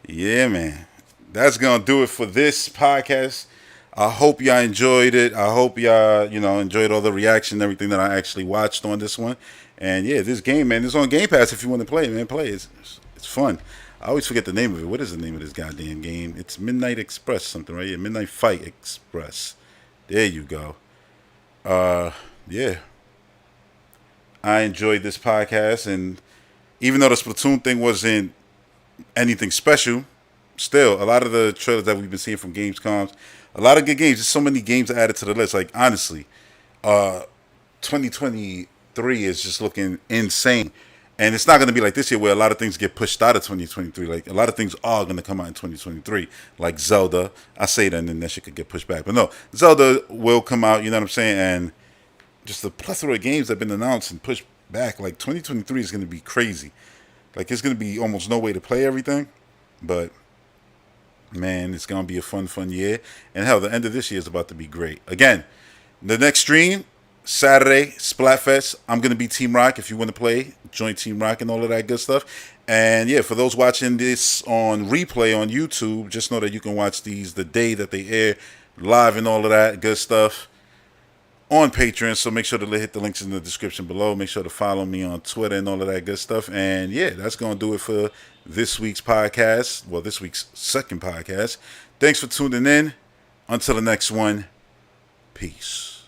[SPEAKER 1] Yeah, man. That's gonna do it for this podcast. I hope y'all enjoyed it. I hope y'all, enjoyed all the reaction and everything that I actually watched on this one. And yeah, this game, man, it's on Game Pass if you want to play, man. Play it. It's fun. I always forget the name of it. What is the name of this goddamn game? It's Midnight Express something, right? Yeah, Midnight Fight Express. There you go. Yeah. I enjoyed this podcast, and even though the Splatoon thing wasn't anything special, still, a lot of the trailers that we've been seeing from Gamescom, a lot of good games. There's so many games added to the list. Like, honestly, 2023 is just looking insane. And it's not going to be like this year where a lot of things get pushed out of 2023. Like, a lot of things are going to come out in 2023. Like Zelda. I say that and then that shit could get pushed back. But no, Zelda will come out, you know what I'm saying? And just the plethora of games that have been announced and pushed back. Like, 2023 is going to be crazy. Like, there's going to be almost no way to play everything. But, man, it's going to be a fun year. And, hell, the end of this year is about to be great. Again, the next stream, Saturday, Splatfest. I'm going to be Team Rock. If you want to play, join Team Rock and all of that good stuff. And, yeah, for those watching this on replay on YouTube, just know that you can watch these the day that they air live and all of that good stuff on Patreon. So make sure to hit the links in the description below. Make sure to follow me on Twitter and all of that good stuff. And, yeah, that's going to do it for this week's podcast. Well, this week's second podcast. Thanks for tuning in. Until the next one, peace.